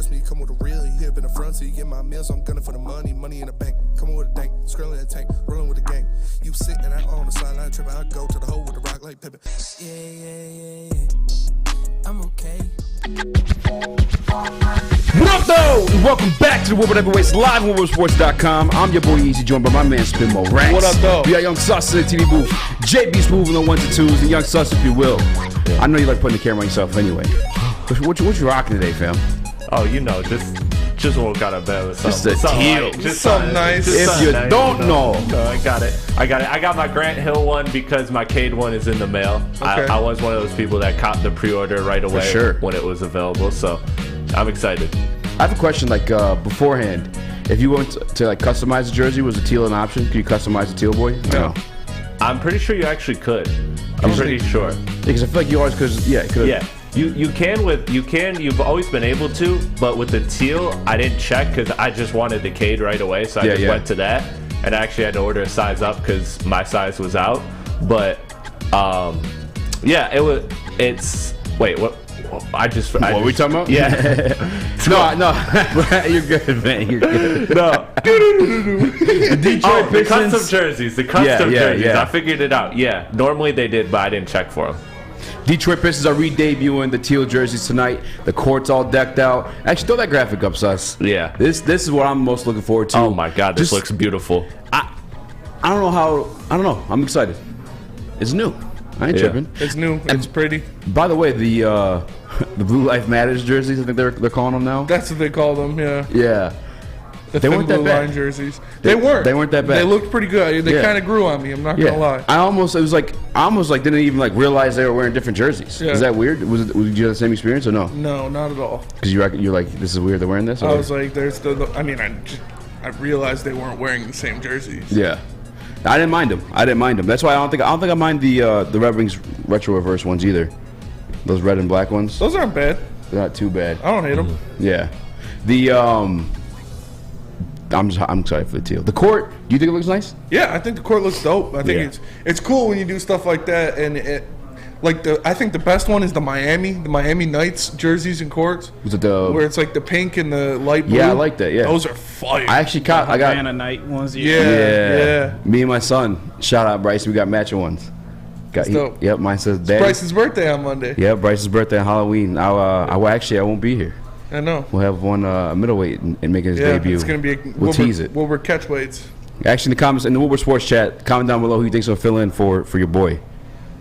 trust me, come with a real. You hip in the front, so you get my meals. I'm gunning for the money in the bank. Coming with a dank, scrolling in the tank, rolling with the gang. You sitting out on the sideline tripping. I go to the hole with the rock like Pippin. Yeah. I'm okay. What up, though? And welcome back to the Woodward Heavyweights live on WoodwardSports.com. I'm your boy Eazy, joined by my man Spinmo Ranks. What up, though? We got Young Sus in the TV booth. JB's moving on 1s and 2s, and Young Sus, if you will. I know you like putting the camera on yourself anyway. What you rocking today, fam? Oh, you know, just woke out of bed with something. Just a teal. Just something nice. If you don't know. I got it. I got my Grant Hill one because my Cade one is in the mail. Okay. I was one of those people that caught the pre-order right away when it was available. So I'm excited. I have a question, like beforehand. If you went to like customize the jersey, was the teal an option? Could you customize the teal boy? No. I'm pretty sure you actually could. I'm pretty sure. Because I feel like you always could. Yeah, could. Yeah. You've always been able to, but with the teal, I didn't check because I just wanted the Cade right away, so I just went to that, and I actually had to order a size up because my size was out. But wait, what? What are we talking about? Yeah. no, you're good, man. You're good. No. The Detroit Pistons. The custom jerseys. I figured it out. Yeah. Normally they did, but I didn't check for them. Detroit Pistons are re-debuting the teal jerseys tonight. The court's all decked out. Actually, throw that graphic up, Sus. Yeah. This is what I'm most looking forward to. Oh my God, this looks beautiful. I don't know. I'm excited. It's new. I ain't tripping. It's new. It's pretty. By the way, the Blue Life Matters jerseys, I think they're calling them now. That's what they call them. Yeah. Yeah. They weren't that bad. Line jerseys. They weren't. They weren't that bad. They looked pretty good. They kind of grew on me. I'm not gonna lie. I almost didn't even realize they were wearing different jerseys. Yeah. Is that weird? Did you have the same experience or no? No, not at all. Because you're like, this is weird. They're wearing this. I was like, I realized they weren't wearing the same jerseys. Yeah. I didn't mind them. That's why I don't think I mind the Red Wings retro reverse ones either. Those red and black ones. Those aren't bad. They're not too bad. I don't hate them. Yeah. I'm excited for the teal. The court, do you think it looks nice? Yeah, I think the court looks dope. I think it's cool when you do stuff like that, and I think the best one is the Miami Knights jerseys and courts. Was it where it's like the pink and the light blue? Yeah, I like that. Yeah, those are fire. I got Havana Night ones. Yeah. Me and my son, shout out Bryce, we got matching ones. Yep, mine says Daddy. Bryce's birthday on Monday. Yeah, Bryce's birthday on Halloween. I won't be here. I know. We'll have one middleweight and making his debut. It's gonna be. We'll tease it. Wilbur catchweights. Actually, in the comments in the Woodward Sports chat, comment down below who you think's gonna fill in for your boy.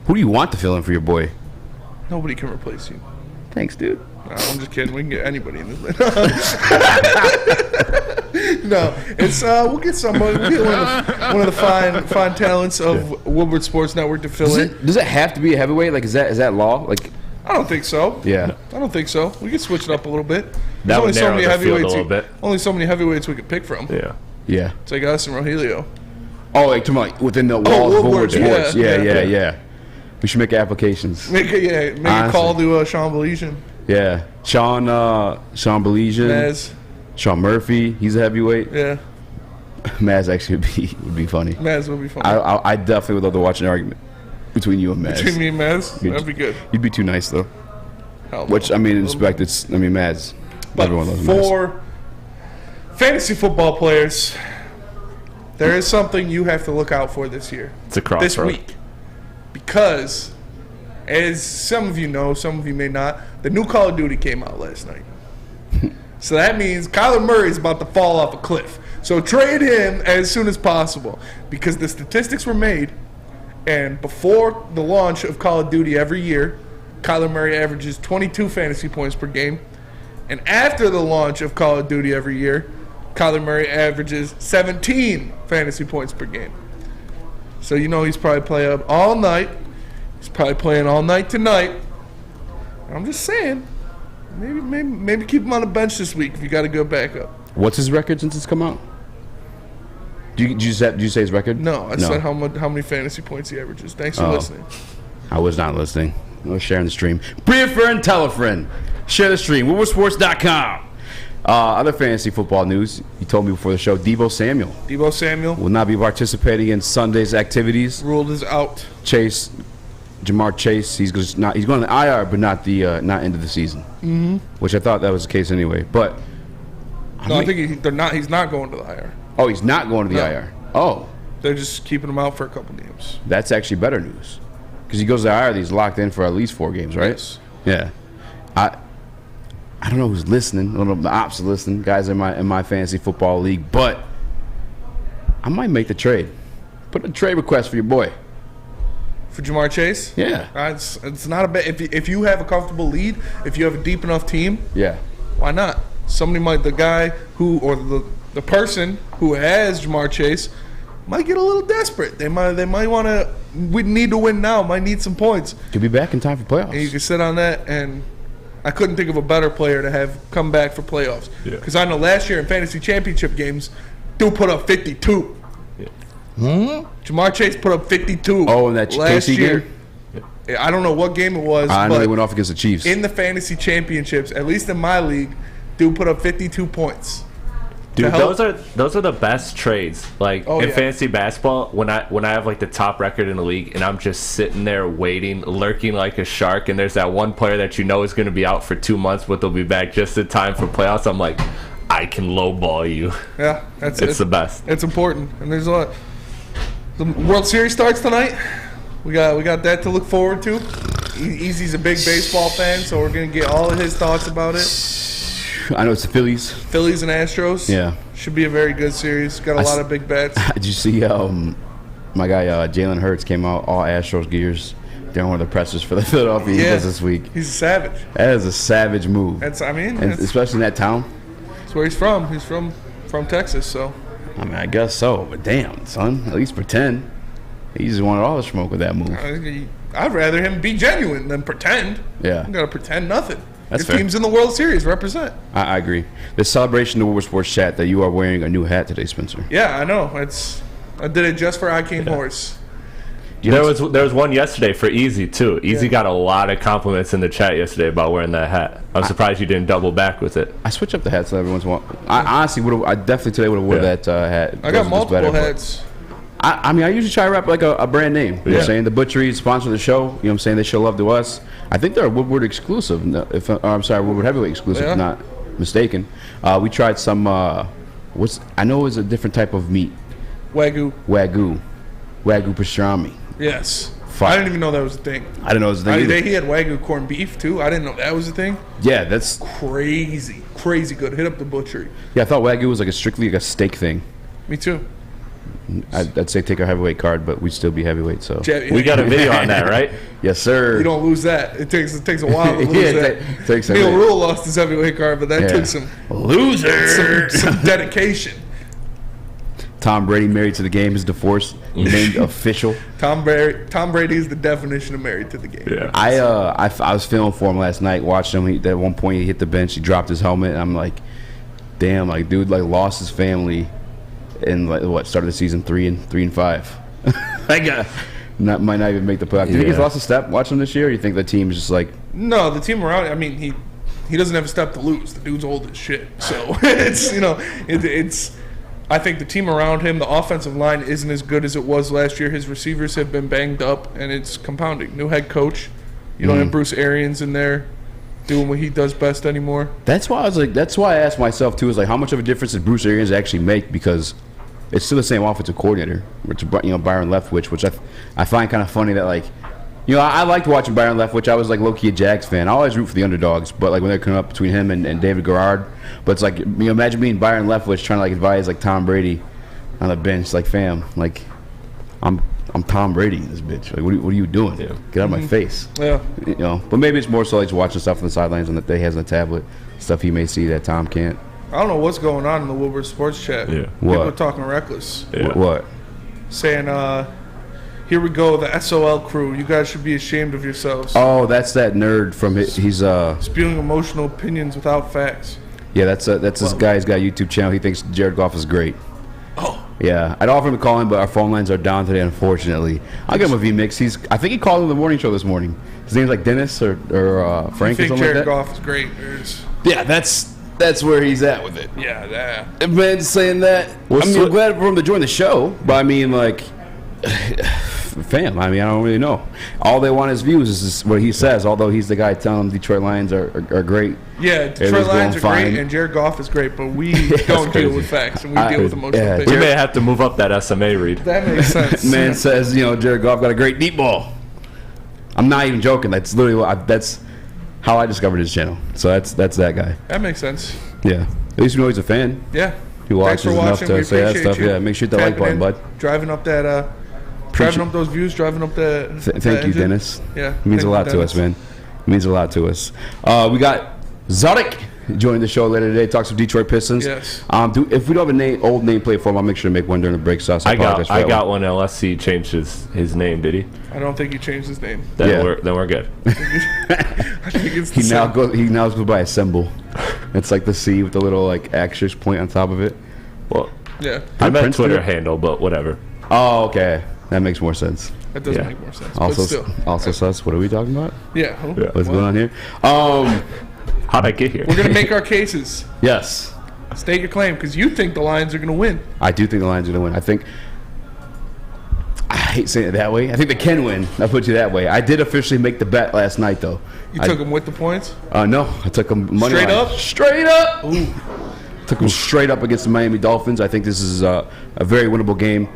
Who do you want to fill in for your boy? Nobody can replace you. Thanks, dude. No, I'm just kidding. We can get anybody in this. No, it's we'll get somebody. We'll get one of the fine talents of Woodward Sports Network to fill in. Does it have to be a heavyweight? Like, is that law? Like, I don't think so. Yeah, I don't think so. We can switch it up a little bit. That would narrow the field a little bit. Only so many heavyweights we could pick from. Yeah. It's like us and Rogelio. Oh, like within the walls of Woodward Sports. Yeah. We should make applications. Make a call to Sean Belisian. Yeah, Sean Belisian. Maz. Sean Murphy. He's a heavyweight. Yeah. Maz actually would be funny. Maz would be funny. I definitely would love to watch an argument between you and Maz. Between me and Maz? That'd be good. You'd be too nice, though. Which, Maz. But everyone loves Maz. For fantasy football players, there is something you have to look out for this year. It's a crossroad. This week. Because, as some of you know, some of you may not, the new Call of Duty came out last night. So that means Kyler Murray's about to fall off a cliff. So trade him as soon as possible. Because the statistics were made, and before the launch of Call of Duty every year, Kyler Murray averages 22 fantasy points per game. And after the launch of Call of Duty every year, Kyler Murray averages 17 fantasy points per game. So you know he's probably playing all night. He's probably playing all night tonight. I'm just saying, maybe keep him on the bench this week if you got a good backup. What's his record since it's come out? Did you say his record? No, I said how many fantasy points he averages. Thanks for listening. I was not listening. I was sharing the stream. Be a friend, tell a friend. Share the stream. WoodwardSports.com. Other fantasy football news. You told me before the show, Deebo Samuel will not be participating in Sunday's activities. Ruled is out. Chase, Jamar Chase, he's going to the IR, but not into the season. Mm-hmm. Which I thought that was the case anyway. But I think he's not going to the IR. Oh, he's not going to the IR. Oh, they're just keeping him out for a couple games. That's actually better news, because he goes to the IR. He's locked in for at least 4 games, right? Yes. Yeah. I don't know who's listening. I don't know if the ops are listening, guys in my fantasy football league, but I might make the trade. Put a trade request for your boy. For Jamar Chase? Yeah. It's not a bad. If you have a comfortable lead, if you have a deep enough team, yeah, why not? The guy who, or the person who has Jamar Chase might get a little desperate. They might want to. We need to win now. Might need some points. Could be back in time for playoffs. And you can sit on that, and I couldn't think of a better player to have come back for playoffs. Because I know last year in fantasy championship games, dude put up 52. Jamar Chase put up 52. Oh, in that last KC year. Game? I don't know what game it was. I know they went off against the Chiefs. In the fantasy championships, at least in my league, dude put up 52 points. Dude, those are the best trades. Like in fantasy basketball, when I have like the top record in the league, and I'm just sitting there waiting, lurking like a shark, and there's that one player that you know is going to be out for 2 months, but they'll be back just in time for playoffs. I'm like, I can lowball you. Yeah, it's the best. It's important, and there's a lot. The World Series starts tonight. We got that to look forward to. Easy's a big baseball fan, so we're gonna get all of his thoughts about it. I know it's the Phillies. Phillies and Astros. Yeah. Should be a very good series. Got a lot of big bets. Did you see my guy Jalen Hurts came out all Astros gears during one of the pressers for the Philadelphia Eagles this week? He's a savage. That is a savage move. Especially in that town. That's where he's from. He's from Texas, so. I mean, I guess so, but damn, son, at least pretend. He just wanted all the smoke with that move. I'd rather him be genuine than pretend. Yeah. You gotta pretend nothing. That's Your team's in the World Series. Represent. I agree. The celebration of the Woodward Sports chat that you are wearing a new hat today, Spencer. Yeah, I know. I did it just for I Came Horse. There was one yesterday for Eazy too. Eazy got a lot of compliments in the chat yesterday about wearing that hat. I'm surprised you didn't double back with it. I switch up the hats every once in a while. I honestly I definitely today would have worn that hat. I got multiple hats. I mean, I usually try to rep like a brand name. You know what I'm saying? The Butchery sponsor the show. You know what I'm saying? They show love to us. I think they're a Woodward exclusive. Woodward Heavyweight exclusive, if not mistaken. We tried some. I know it's a different type of meat. Wagyu pastrami. Yes. I didn't even know that was a thing. I didn't know it was a thing. He had Wagyu corned beef too. I didn't know that was a thing. Yeah, that's crazy good. Hit up the Butchery. Yeah, I thought Wagyu was strictly a steak thing. Me too. I'd say take our heavyweight card, but we'd still be heavyweight. So we got a video on that, right? Yes, sir. You don't lose that. It takes a while to lose that. Neil Rule lost his heavyweight card, but that took some some dedication. Tom Brady married to the game is divorced, named official. Tom Brady is the definition of married to the game. Yeah. I was feeling for him last night, watching him. At one point, he hit the bench, he dropped his helmet, and I'm like, damn, dude, lost his family. And started the season 3-5. Might not even make the playoffs. Do you think he's lost a step watching him this year? Or you think the team is just No, the team around. I mean, he doesn't have a step to lose. The dude's old as shit. So it's. I think the team around him, the offensive line isn't as good as it was last year. His receivers have been banged up, and it's compounding. New head coach. You don't have Bruce Arians in there doing what he does best anymore. That's why I asked myself too. How much of a difference did Bruce Arians actually make? Because it's still the same offensive coordinator, which Byron Leftwich, which I find kind of funny that I liked watching Byron Leftwich. I was low key a Jags fan. I always root for the underdogs, but when they're coming up between him and David Garrard, but it's imagine being Byron Leftwich trying to advise Tom Brady on the bench, fam, I'm Tom Brady in this bitch. What are you doing? Yeah. Get out of my face. Yeah. But maybe it's more so watching stuff on the sidelines and that he has on the tablet, stuff he may see that Tom can't. I don't know what's going on in the Woodward Sports chat. Yeah. What? People are talking reckless. Yeah. What? Saying, here we go, the SOL crew. You guys should be ashamed of yourselves. Oh, that's that nerd from he's spewing emotional opinions without facts. Yeah, that's this guy. He's got a YouTube channel. He thinks Jared Goff is great. Oh. Yeah, I'd offer him to call him, but our phone lines are down today, unfortunately. I'll give him a V-Mix. I think he called in the morning show this morning. His name's Dennis or Frank or something like that. Jared Goff is great. Yeah, that's where he's at with it. Yeah. Man, saying that. I'm glad for him to join the show, but I mean, fam. I mean, I don't really know. All they want is views. Is what he says. Although he's the guy telling them Detroit Lions are great. Yeah, Detroit Lions are great, and Jared Goff is great, but we don't deal with facts, and we deal with emotional things. We may have to move up that SMA read. That makes sense. Man says, Jared Goff got a great deep ball. I'm not even joking. That's literally that's how I discovered his channel. So that's that guy. That makes sense. Yeah. At least we know he's a fan. Yeah. He watches enough to say that stuff. Yeah, make sure you hit the like button, bud. Driving up that, driving up those views, driving up that. Thank you, Dennis. Yeah. It means a lot to us, man. It means a lot to us. We got Zodic joining the show later today. Talks with Detroit Pistons. Yes. If we don't have an old nameplate for him, I'll make sure to make one during the break. So I got one unless he changed his name, did he? I don't think he changed his name. Then we're good. I think it's he now goes by a symbol. It's like the C with the little like asterisk point on top of it. Well, yeah. I meant Twitter handle, but whatever. Oh, okay. That makes more sense. That does make more sense. Also sus. What are we talking about? Yeah. What's going on here? How'd I get here? We're gonna make our cases. Yes. State your claim, because you think the Lions are gonna win. I do think the Lions are gonna win. I hate saying it that way. I think they can win. I'll put you that way. I did officially make the bet last night, though. You took them with the points? No, I took them money straight line. Up. Straight up. Ooh. Took them straight up against the Miami Dolphins. I think this is a very winnable game.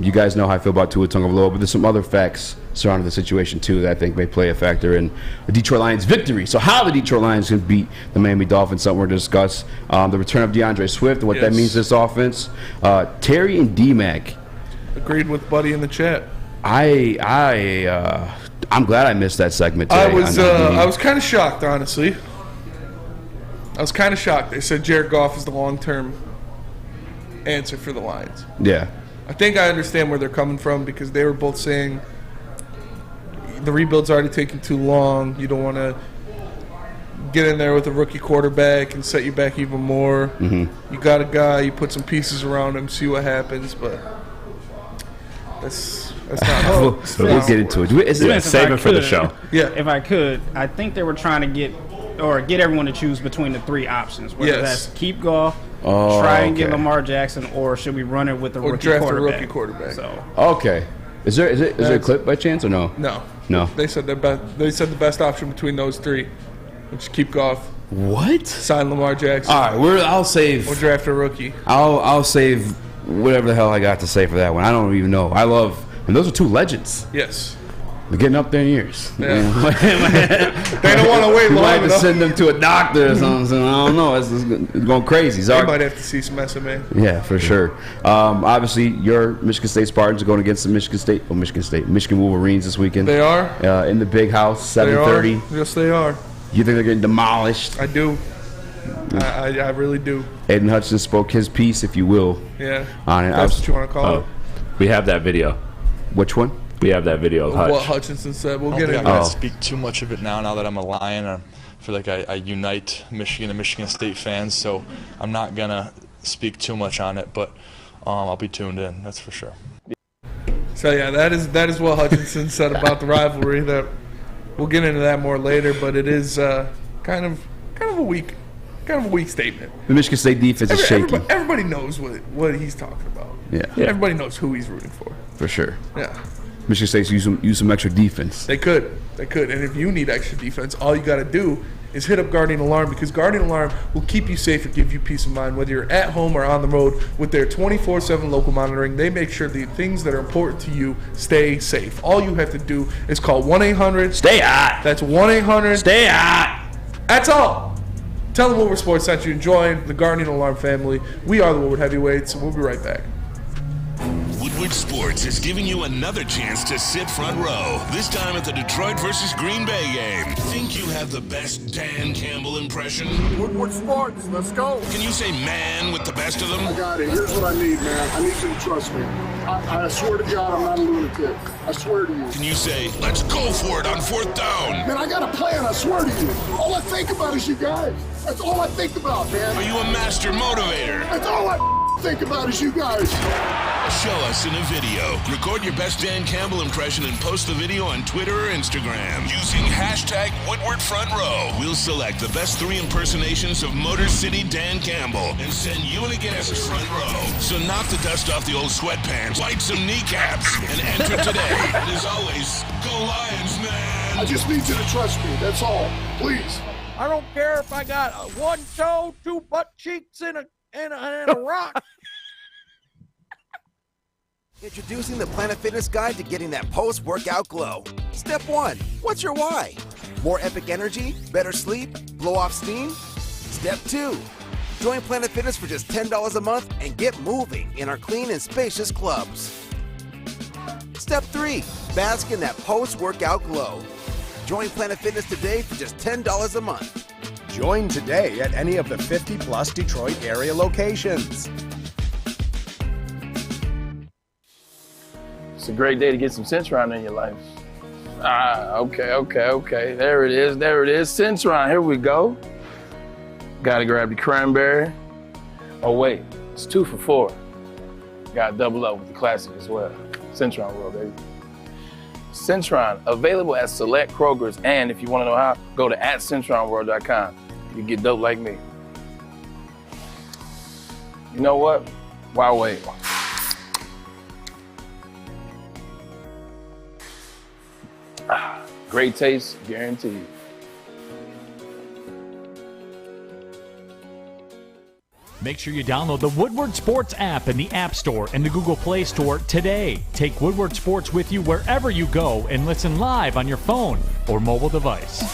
You guys know how I feel about Tua Tagovailoa, but there's some other facts surrounding the situation too that I think may play a factor in the Detroit Lions' victory. So how the Detroit Lions can beat the Miami Dolphins, something we're going to discuss. The return of DeAndre Swift and what that means to this offense. Terry and D-Mac. Agreed with Buddy in the chat. I'm glad I missed that segment today. I was kind of shocked, honestly. I was kind of shocked. They said Jared Goff is the long-term answer for the Lions. Yeah. I think I understand where they're coming from, because they were both saying the rebuild's already taking too long. You don't want to get in there with a rookie quarterback and set you back even more. Mm-hmm. You got a guy, you put some pieces around him, see what happens, but that's not we'll get into it. Save it for the show. Yeah. If I could, I think they were trying to get everyone to choose between the three options. Whether that's keep Goff, try and get Lamar Jackson, or should we run it with a rookie draft quarterback? a rookie quarterback. So okay. Is there a clip by chance or no? No. They said the best option between those three, which is keep Goff. What? Sign Lamar Jackson. All right, I'll save. Or draft a rookie. I'll save whatever the hell I got to say for that one. I don't even know. And those are two legends. Yes. They're getting up there in years. Yeah. They don't want to wait long might have to enough. send them to a doctor or something. I don't know. It's going crazy. They might have to see some SMA. Yeah, for sure. Obviously, your Michigan State Spartans are going against the Michigan Wolverines this weekend. They are. In the big house, 7:30. Yes, they are. You think they're getting demolished? I do. I really do. Aiden Hutchinson spoke his piece, if you will. Yeah. On it. That's what you want to call it. We have that video. Which one? We have that video of Hutch. What Hutchinson said. We'll get into it. I don't speak too much of it now that I'm a Lion. I feel like I unite Michigan and Michigan State fans, so I'm not going to speak too much on it, but I'll be tuned in, that's for sure. So, yeah, that is what Hutchinson said about the rivalry. That we'll get into that more later, but it is kind of a weak statement. The Michigan State defense is shaky. Everybody knows what he's talking about. Yeah. Everybody knows who he's rooting for. For sure. Yeah. Michigan State's use some extra defense. They could. And if you need extra defense, all you got to do is hit up Guardian Alarm, because Guardian Alarm will keep you safe and give you peace of mind, whether you're at home or on the road. With their 24/7 local monitoring, they make sure the things that are important to you stay safe. All you have to do is call 1-800. Stay hot. That's 1-800. Stay hot. That's all. Tell them Woodward Sports sent you and join the Guardian Alarm family. We are the Woodward Heavyweights, and we'll be right back. Woodward Sports is giving you another chance to sit front row, this time at the Detroit versus Green Bay game. Think you have the best Dan Campbell impression? Woodward Sports, let's go. Can you say man with the best of them? I got it. Here's what I need, man. I need you to trust me. I swear to God, I'm not a lunatic. I swear to you. Can you say, let's go for it on 4th down? Man, I got a plan, I swear to you. All I think about is you guys. That's all I think about, man. Are you a master motivator? That's all I think about is you guys. Show us in a video. Record your best Dan Campbell impression and post the video on Twitter or Instagram using hashtag Woodward Front Row. We'll select the best 3 impersonations of Motor City Dan Campbell and send you and a guest front row. So knock the dust off the old sweatpants, light some kneecaps, and enter today. And as always, go Lions, man! I just need you to trust me. That's all. Please. I don't care if I got 1 toe, 2 butt cheeks, and a rock. Introducing the Planet Fitness Guide to getting that post-workout glow. Step 1, what's your why? More epic energy, better sleep, blow off steam? Step 2, join Planet Fitness for just $10 a month and get moving in our clean and spacious clubs. Step 3, bask in that post-workout glow. Join Planet Fitness today for just $10 a month. Join today at any of the 50-plus Detroit area locations. It's a great day to get some Centron in your life. Okay. There it is. Centron, here we go. Gotta grab the cranberry. Oh wait, it's 2 for $4. Gotta double up with the classic as well. Centron World, baby. Centron, available at select Krogers, and if you wanna know how, go to @CentronWorld.com. You get dope like me. You know what? Why wait? Great taste, guaranteed. Make sure you download the Woodward Sports app in the App Store and the Google Play Store today. Take Woodward Sports with you wherever you go and listen live on your phone or mobile device.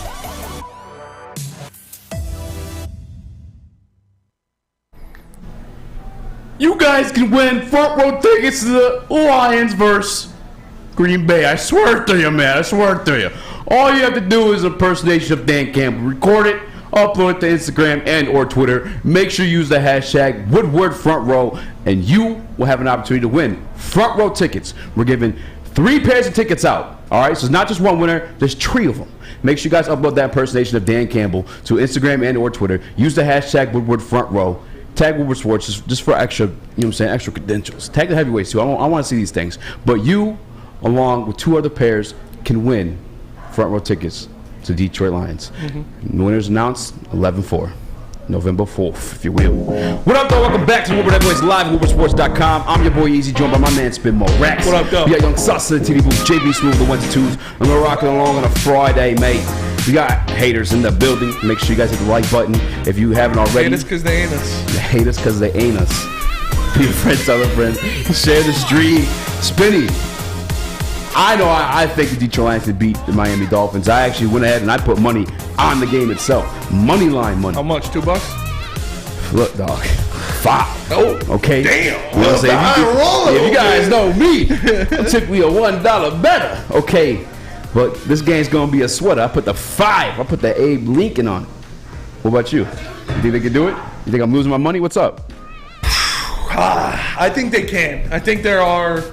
You guys can win front row tickets to the Lions versus Green Bay. I swear to you, man. I swear to you. All you have to do is an impersonation of Dan Campbell. Record it, upload it to Instagram and or Twitter. Make sure you use the hashtag Woodward Front Row, and you will have an opportunity to win front row tickets. We're giving 3 pairs of tickets out. All right, so it's not just one winner. There's 3 of them. Make sure you guys upload that impersonation of Dan Campbell to Instagram and or Twitter. Use the hashtag Woodward Front Row. Tag Woodward Sports just for extra, you know what I'm saying, extra credentials. Tag the heavyweights too. I want to see these things. But you, along with 2 other pairs, can win front row tickets to Detroit Lions. The winners announced 11-4, November 4th, if you will. What up, though? Welcome back to Woodward Heavyweights live at WoodwardSports.com. I'm your boy Easy, joined by my man Spin Mo Rax. What up, though? We got Young Sauce in the TV booth, JB Smooth, the 1s and 2s, and we're rocking along on a Friday, mate. We got haters in the building. Make sure you guys hit the like button if you haven't already. Hate us because they ain't us. Hate us because they ain't us. Be your friends, tell their friends. Share the stream. Spinny. I know I think the Detroit Lions could beat the Miami Dolphins. I actually went ahead and I put money on the game itself. Money line money. How much? $2? Look, dog. 5. Oh, okay. Damn. You know what I'm saying? If you guys know me, I'm typically a $1 better. Okay. But this game's going to be a sweater. I put the 5. I put the Abe Lincoln on it. What about you? You think they can do it? You think I'm losing my money? What's up? I think they can. I think there are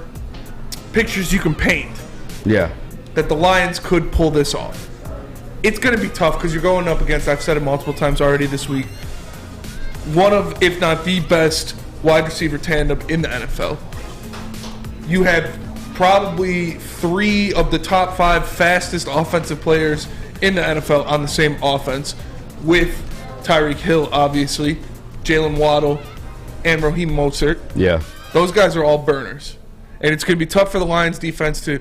pictures you can paint. Yeah. That the Lions could pull this off. It's going to be tough because you're going up against, I've said it multiple times already this week, one of, if not the best wide receiver tandem in the NFL. You have probably 3 of the top 5 fastest offensive players in the NFL on the same offense, with Tyreek Hill, obviously, Jalen Waddle, and Raheem Mostert. Yeah. Those guys are all burners. And it's going to be tough for the Lions defense to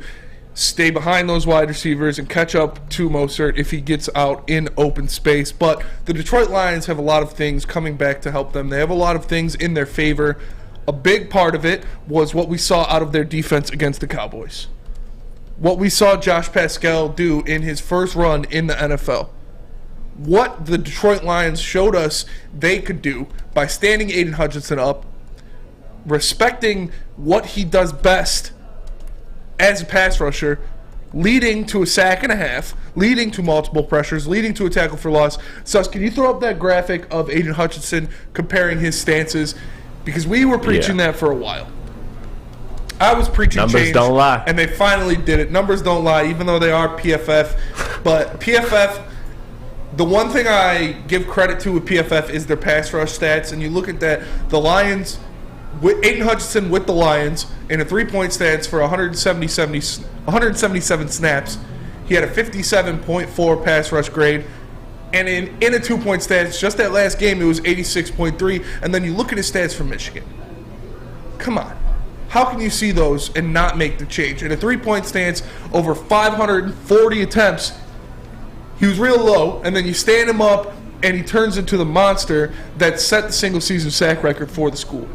stay behind those wide receivers and catch up to Mostert if he gets out in open space. But the Detroit Lions have a lot of things coming back to help them. They have a lot of things in their favor. A big part of it was what we saw out of their defense against the Cowboys. What we saw Josh Pascal do in his first run in the NFL. What the Detroit Lions showed us they could do by standing Aiden Hutchinson up, respecting what he does best as a pass rusher, leading to a sack and a half, leading to multiple pressures, leading to a tackle for loss. Sus, can you throw up that graphic of Aiden Hutchinson comparing his stances? Because we were preaching that for a while. I was preaching Numbers change, don't lie. and they finally did it. Numbers don't lie, even though they are PFF. But PFF, the one thing I give credit to with PFF is their pass rush stats. And you look at that, the Lions with Aiden Hutchinson with the Lions in a 3-point stance for 177 snaps. He had a 57.4 pass rush grade. And in a 2-point stance, just that last game, it was 86.3. And then you look at his stats for Michigan. Come on. How can you see those and not make the change? In a 3-point stance, over 540 attempts, he was real low. And then you stand him up, and he turns into the monster that set the single-season sack record for the school.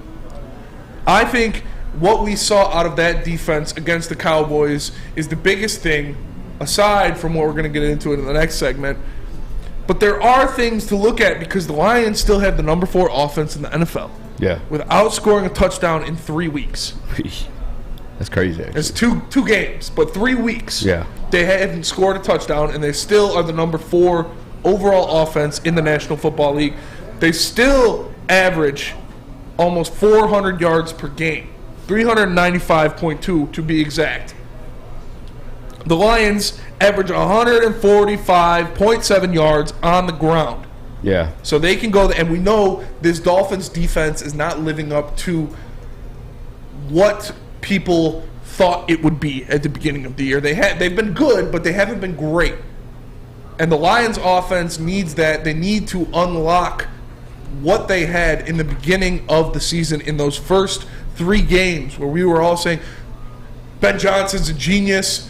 I think what we saw out of that defense against the Cowboys is the biggest thing, aside from what we're going to get into in the next segment. But there are things to look at because the Lions still have the number 4 offense in the NFL. Yeah. Without scoring a touchdown in 3 weeks. That's crazy, actually. It's two games, but 3 weeks. Yeah. They haven't scored a touchdown, and they still are the number 4 overall offense in the National Football League. They still average almost 400 yards per game. 395.2 to be exact. The Lions average 145.7 yards on the ground. Yeah. So they can go, and we know this Dolphins defense is not living up to what people thought it would be at the beginning of the year. They've been good, but they haven't been great. And the Lions offense needs that. They need to unlock what they had in the beginning of the season in those first 3 games where we were all saying, Ben Johnson's a genius,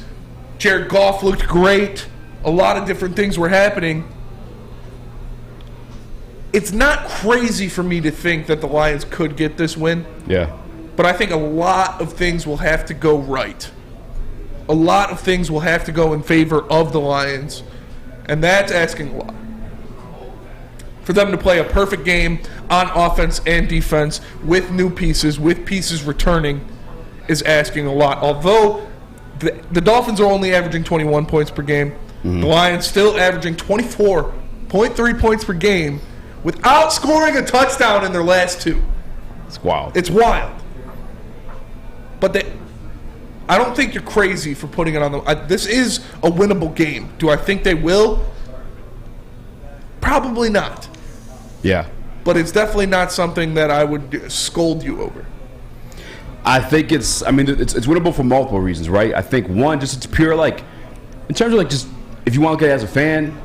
Jared Goff looked great, a lot of different things were happening. It's not crazy for me to think that the Lions could get this win. Yeah. But I think a lot of things will have to go right. A lot of things will have to go in favor of the Lions, and that's asking a lot. For them to play a perfect game on offense and defense with new pieces, with pieces returning, is asking a lot. Although the Dolphins are only averaging 21 points per game, the Lions still averaging 24.3 points per game without scoring a touchdown in their last 2. It's wild. It's wild. But I don't think you're crazy for putting it on the. This is a winnable game. Do I think they will? Probably not. Yeah. But it's definitely not something that I would scold you over. I think it's winnable for multiple reasons, right? I think one, just it's pure like, in terms of like just if you want to look at it as a fan,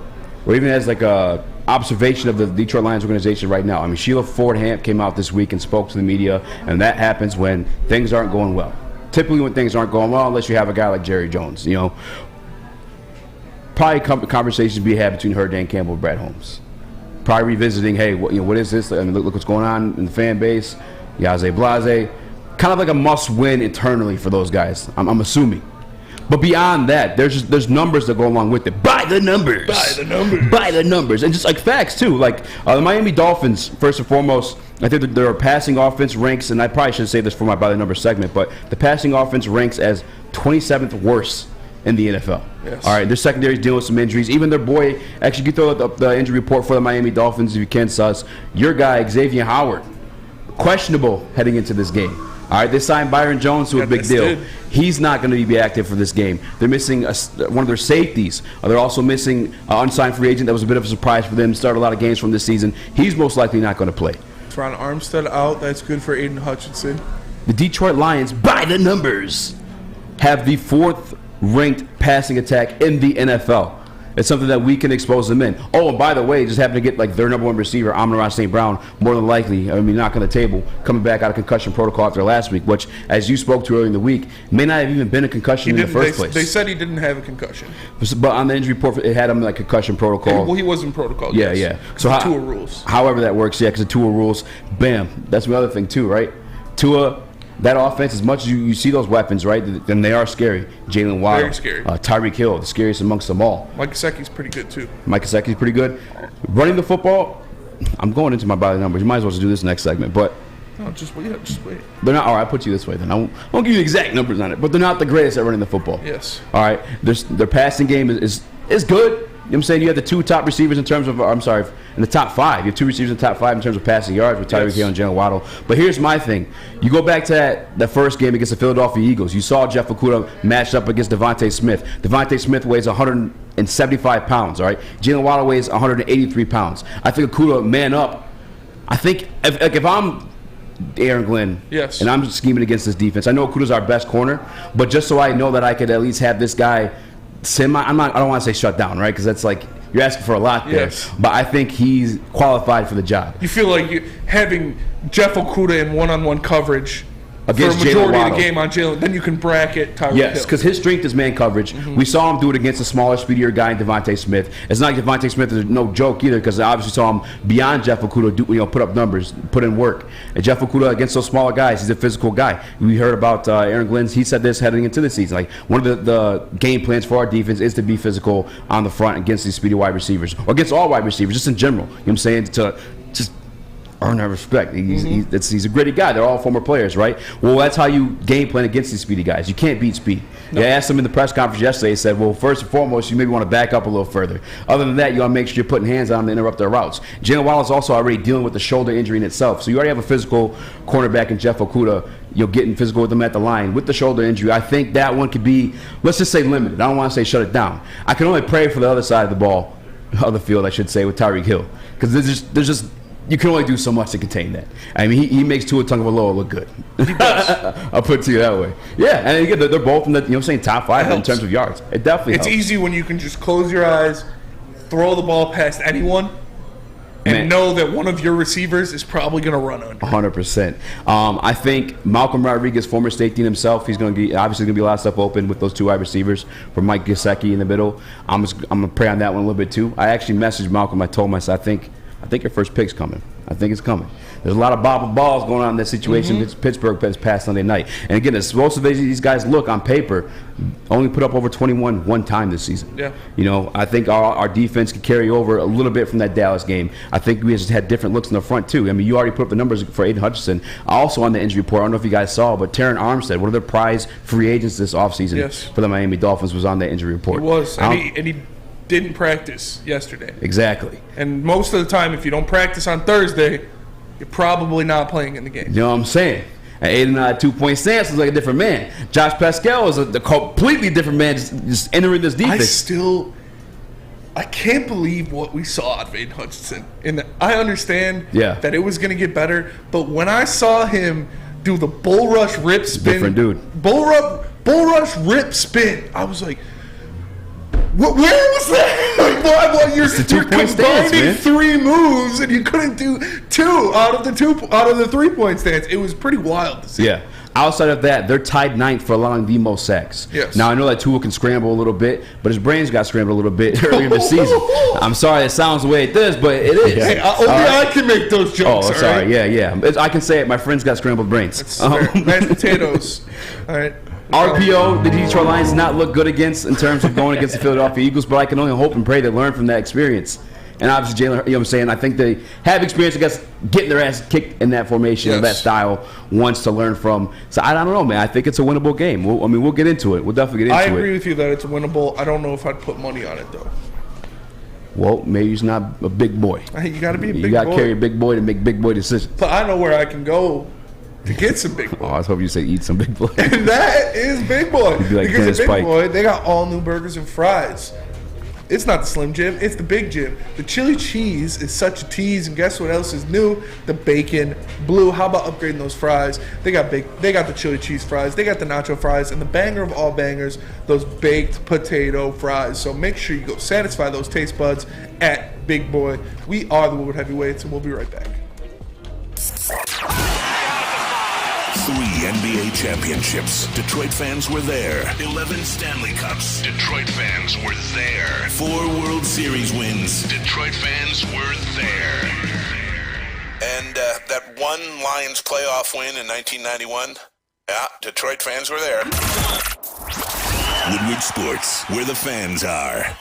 or even as like a observation of the Detroit Lions organization right now. I mean, Sheila Ford-Hamp came out this week and spoke to the media, and that happens when things aren't going well. Typically when things aren't going well, unless you have a guy like Jerry Jones, probably conversations be had between her, Dan Campbell, and Brad Holmes. Probably revisiting, hey, what is this? I mean, look what's going on in the fan base. Yaze Blase. Kind of like a must-win internally for those guys, I'm assuming. But beyond that, there's numbers that go along with it. By the numbers. And just like facts, too. Like the Miami Dolphins, first and foremost, I think that their passing offense ranks, and I probably should say this for my by the numbers segment, but the passing offense ranks as 27th worst in the NFL. Yes. All right, their secondary is dealing with some injuries. Even their boy, actually, you throw up the injury report for the Miami Dolphins if you can, Sus. Your guy, Xavier Howard, questionable heading into this game. All right, they signed Byron Jones to a big deal. He's not going to be active for this game. They're missing one of their safeties. They're also missing an unsigned free agent that was a bit of a surprise for them. Started a lot of games from this season. He's most likely not going to play. Teron Armstead out. That's good for Aiden Hutchinson. The Detroit Lions, by the numbers, have the 4th ranked passing attack in the NFL. It's something that we can expose them in. Oh, and by the way, just happened to get like their number 1 receiver, Amon-Ra St. Brown, more than likely, knocking the table, coming back out of concussion protocol after last week, which, as you spoke to earlier in the week, may not have even been a concussion in the first place. They said he didn't have a concussion. But on the injury report, it had him like concussion protocol. Well, he was in protocol. Yeah, yes. yeah. So Tua rules. However that works, yeah, because the Tua rules, bam. That's the other thing too, right? Tua. That offense, as much as you see those weapons, right, then they are scary. Jalen Waddle. Very scary. Tyreek Hill, the scariest amongst them all. Mike Gesicki's pretty good, too. Mike Gesicki's pretty good. Running the football, I'm going into my body numbers. You might as well just do this next segment. But no, just wait. They're not. All right, I'll put you this way then. I won't give you the exact numbers on it, but they're not the greatest at running the football. Yes. All right, their passing game is good. You know what I'm saying? You have the 2 top receivers in terms of, in the top 5. You have 2 receivers in the top 5 in terms of passing yards with Tyreek Hill and Jalen Waddle. But here's my thing. You go back to that first game against the Philadelphia Eagles. You saw Jeff Okudah matched up against Devontae Smith. Devontae Smith weighs 175 pounds, all right? Jalen Waddle weighs 183 pounds. I think Okudah, man up. I think if I'm Aaron Glenn. Yes. And I'm scheming against this defense. I know Okuda's our best corner, but just so I know that I could at least have this guy I don't want to say shut down, right? Because that's like, you're asking for a lot there. Yes. But I think he's qualified for the job. You feel like having Jeff Okuda in one-on-one coverage against for a majority of the Waddle. game on Jalen, then you can bracket Tyreek Hill. Yes, because his strength is man coverage. We saw him do it against a smaller, speedier guy in Devontae Smith. It's not like Devontae Smith is no joke either, because I obviously saw him beyond Jeff Okuda put up numbers, put in work. And Jeff Okuda against those smaller guys, he's a physical guy. We heard about Aaron Glenn. He said this heading into the season. Like, one of the game plans for our defense is to be physical on the front against these speedy wide receivers, or against all wide receivers, just in general. You know what I'm saying? To just earn that respect. He's a gritty guy. They're all former players, right? Well, that's how you game plan against these speedy guys. You can't beat speed. No. I asked him in the press conference yesterday. He said, well, first and foremost, you maybe want to back up a little further. Other than that, you want to make sure you're putting hands on them to interrupt their routes. Jalen Waddle is also already dealing with the shoulder injury in itself. So you already have a physical cornerback in Jeff Okuda. You're getting physical with them at the line. With the shoulder injury, I think that one could be, let's just say, limited. I don't want to say shut it down. I can only pray for the other side of the ball, of the field, I should say, with Tyreek Hill. Because there's just you can only do so much to contain that. I mean, he makes Tua Tagovailoa look good. He does. I'll put it to you that way. Yeah, and again, they're both in the top 5 in terms of yards. It definitely helps. It's easy when you can just close your eyes, throw the ball past anyone, and know that one of your receivers is probably going to run under. 100%. I think Malcolm Rodriguez, former safety himself, he's going to be obviously going to be a lot of stuff open with those 2 wide receivers for Mike Gesicki in the middle. I'm going to pray on that one a little bit too. I actually messaged Malcolm. I told him, I said, I think your first pick's coming. I think it's coming. There's a lot of bobble balls going on in this situation. Pittsburgh this past Sunday night. And again, as most of these guys look on paper, only put up over 21 one time this season. Yeah. You know, I think our defense could carry over a little bit from that Dallas game. I think we just had different looks in the front too. I mean, you already put up the numbers for Aiden Hutchinson. Also on the injury report, I don't know if you guys saw, but Terron Armstead, one of the prize free agents this offseason for the Miami Dolphins, was on that injury report. He was, and he didn't practice yesterday. Exactly. And most of the time, if you don't practice on Thursday, you're probably not playing in the game. You know what I'm saying? And Aiden 2-point stance is like a different man. Josh Pascal is a completely different man just entering this defense. I can't believe what we saw out of Aiden Hutchinson. And I understand that it was going to get better, but when I saw him do the bull rush rip spin, different dude. Bull rush rip spin, I was like, where was that? You're combining 3 moves, and you couldn't do 2 out of the 3-point stance. It was pretty wild to see. Yeah. Outside of that, they're tied 9th for allowing the most sacks. Yes. Now, I know that Tua can scramble a little bit, but his brains got scrambled a little bit earlier this season. I'm sorry it sounds the way it does, but it is. Hey, only I can make those jokes. Oh, sorry. Right? Yeah. I can say it. My friend's got scrambled brains. Mashed potatoes. All right. RPO, the Detroit Lions did not look good against in terms of going against the Philadelphia Eagles, but I can only hope and pray they learn from that experience. And obviously, Jalen, you know what I'm saying? I think they have experience, I guess, getting their ass kicked in that formation, or that style, once to learn from. So I don't know, man. I think it's a winnable game. We'll get into it. We'll definitely get into it. I agree with you that it's winnable. I don't know if I'd put money on it, though. Well, maybe he's not a big boy. You got to be a big boy. You got to carry a big boy to make big boy decisions. But I know where I can go to get some big boy. I was hoping you say eat some big boy. And that is big boy. You'd be like because Dennis the big Pike. boy, they got all new burgers and fries. It's not the Slim Jim, it's the Big Jim. The chili cheese is such a tease, and guess what else is new? The bacon blue. How about upgrading those fries? They got the chili cheese fries, they got the nacho fries, and the banger of all bangers, those baked potato fries. So make sure you go satisfy those taste buds at Big Boy. We are the Woodward Heavyweights, and we'll be right back. 3 NBA championships. Detroit fans were there. 11 Stanley Cups. Detroit fans were there. 4 World Series wins. Detroit fans were there. And that one Lions playoff win in 1991. Yeah, Detroit fans were there. Woodward Sports, where the fans are.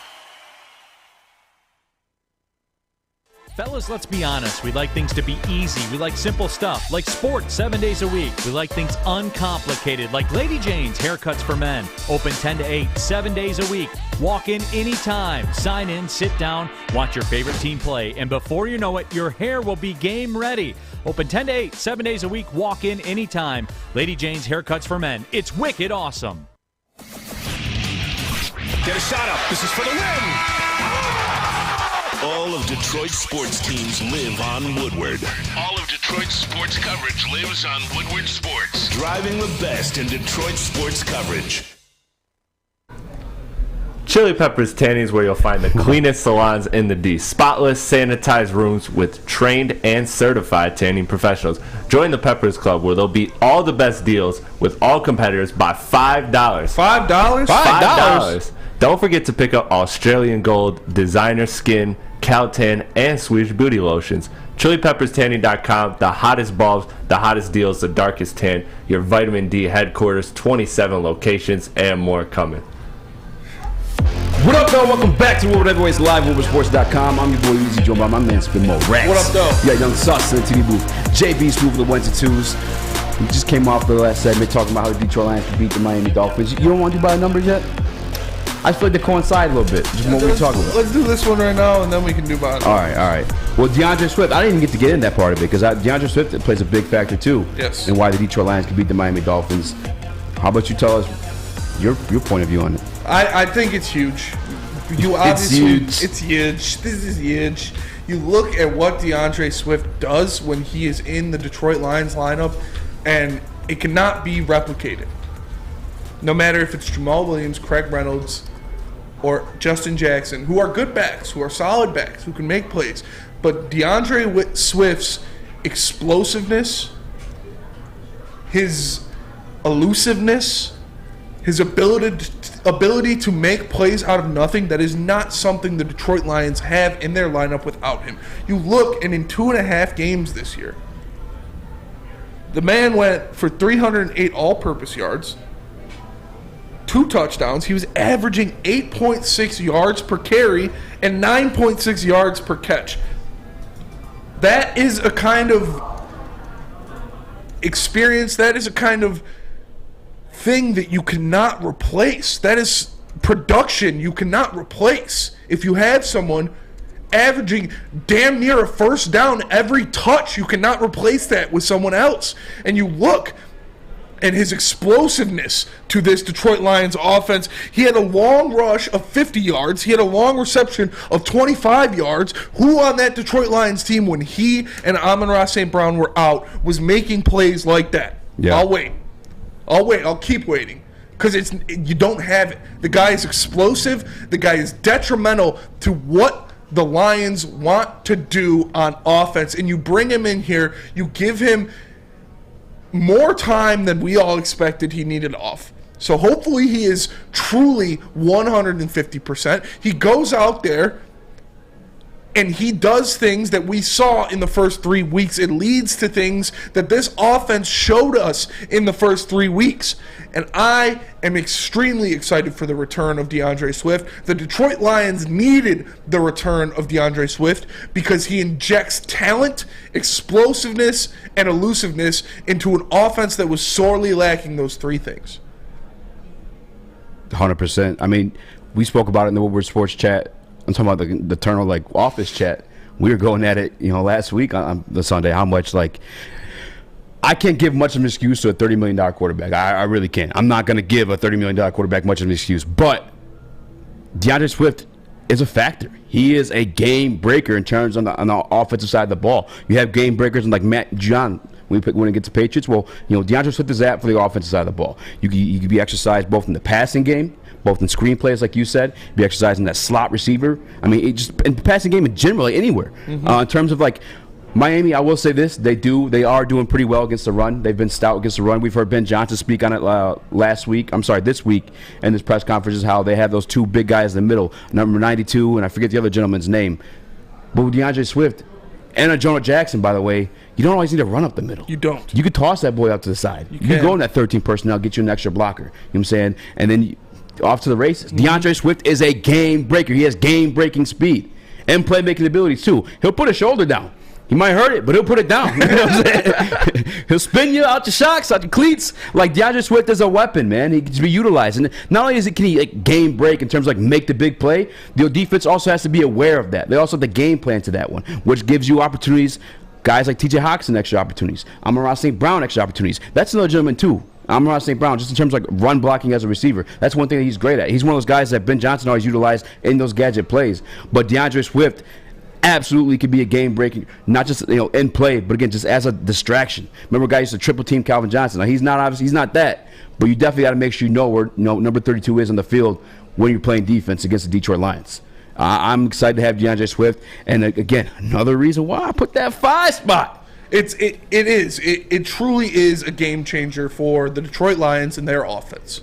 Fellas, let's be honest. We like things to be easy. We like simple stuff, like sports 7 days a week. We like things uncomplicated, like Lady Jane's Haircuts for Men. Open 10 to 8, 7 days a week. Walk in anytime. Sign in, sit down, watch your favorite team play, and before you know it, your hair will be game ready. Open 10 to 8, 7 days a week. Walk in anytime. Lady Jane's Haircuts for Men. It's wicked awesome. Get a shot up. This is for the win. All of Detroit's sports teams live on Woodward. All of Detroit's sports sports coverage lives on Woodward Sports, driving the best in Detroit sports coverage. Chili Peppers Tanning is where you'll find the cleanest salons in the D. Spotless, sanitized rooms with trained and certified tanning professionals. Join the Peppers Club where they'll beat all the best deals with all competitors by $5. $5? $5. Don't forget to pick up Australian Gold, Designer Skin, Caltan, and Swedish Booty Lotions. ChiliPeppersTanning.com, the hottest bulbs, the hottest deals, the darkest tan, your vitamin D headquarters, 27 locations, and more coming. What up, though? Welcome back to Woodward Heavyweights Live, WoodwardSports.com. I'm your boy Easy, joined by my man Spin Mo Rax. What up, though? Yeah, Young Sauce in the TV booth. JB Smooth with the 1s and 2s. We just came off the last segment talking about how the Detroit Lions could beat the Miami Dolphins. You don't want to do by the numbers yet? I feel like they coincide a little bit. Just what we're talking about. Let's do this one right now, and then we can do by the All right. Well, DeAndre Swift, I didn't even get to get in that part of it because DeAndre Swift plays a big factor too. Yes. And why the Detroit Lions could beat the Miami Dolphins. How about you tell us your point of view on it? I think it's huge. It's huge. This is huge. You look at what DeAndre Swift does when he is in the Detroit Lions lineup, and it cannot be replicated. No matter if it's Jamal Williams, Craig Reynolds, or Justin Jackson, who are good backs, who are solid backs, who can make plays. But DeAndre Swift's explosiveness, his elusiveness, his ability to make plays out of nothing, that is not something the Detroit Lions have in their lineup without him. You look, and in 2.5 games this year, the man went for 308 all-purpose yards, 2 touchdowns. He was averaging 8.6 yards per carry and 9.6 yards per catch. That is a kind of experience, that is a kind of thing that you cannot replace. That is production you cannot replace. If you have someone averaging damn near a first down every touch, you cannot replace that with someone else. And you look at his explosiveness to this Detroit Lions offense. He had a long rush of 50 yards. He had a long reception of 25 yards. Who on that Detroit Lions team, when he and Amon-Ra St. Brown were out, was making plays like that? Yeah. I'll wait. I'll keep waiting. Because you don't have it. The guy is explosive. The guy is detrimental to what the Lions want to do on offense. And you bring him in here, you give him more time than we all expected he needed off. So hopefully he is truly 150%. He goes out there and he does things that we saw in the first 3 weeks. It leads to things that this offense showed us in the first 3 weeks. And I am extremely excited for the return of DeAndre Swift. The Detroit Lions needed the return of DeAndre Swift because he injects talent, explosiveness, and elusiveness into an offense that was sorely lacking those 3 things. 100%. I mean, we spoke about it in the Woodward Sports chat. I'm talking about the eternal office chat. We were going at it, last week on the Sunday. How much I can't give much of an excuse to a $30 million quarterback. I really can't. I'm not going to give a $30 million quarterback much of an excuse. But DeAndre Swift is a factor. He is a game breaker in terms on the offensive side of the ball. You have game breakers like Matt John. When it gets to Patriots, DeAndre Swift is that for the offensive side of the ball. You can be exercised both in the passing game, both in screenplays, like you said, be exercising that slot receiver. I mean, in the passing game in general, anywhere. Mm-hmm. In terms of Miami, I will say this: they are doing pretty well against the run. They've been stout against the run. We've heard Ben Johnson speak on it this week, in this press conferences, how they have those 2 big guys in the middle, number 92, and I forget the other gentleman's name. But with DeAndre Swift and Jonah Jackson, by the way, you don't always need to run up the middle. You don't. You could toss that boy out to the side. You can go in that 13 personnel, get you an extra blocker. You know what I'm saying? And then off to the races. Mm-hmm. DeAndre Swift is a game breaker. He has game-breaking speed and playmaking abilities, too. He'll put a shoulder down. He might hurt it, but he'll put it down. You know what I'm saying? He'll spin you out your shocks, out your cleats. DeAndre Swift is a weapon, man. He can be utilized. And not only can he game break in terms of make the big play, the defense also has to be aware of that. They also have the game plan to that one, which gives you opportunities. Guys like T.J. Hawkinson, extra opportunities. Amon-Ra St. Brown, extra opportunities. That's another gentleman, too. Amon-Ra St. Brown, just in terms of run blocking as a receiver. That's one thing that he's great at. He's one of those guys that Ben Johnson always utilized in those gadget plays. But DeAndre Swift absolutely could be a game-breaking, not just in play, but again, just as a distraction. Remember, a guy used to triple team Calvin Johnson. Now he's not that, but you definitely got to make sure you know where number 32 is on the field when you're playing defense against the Detroit Lions. I'm excited to have DeAndre Swift, and again, another reason why I put that 5 spot. It truly is a game changer for the Detroit Lions and their offense.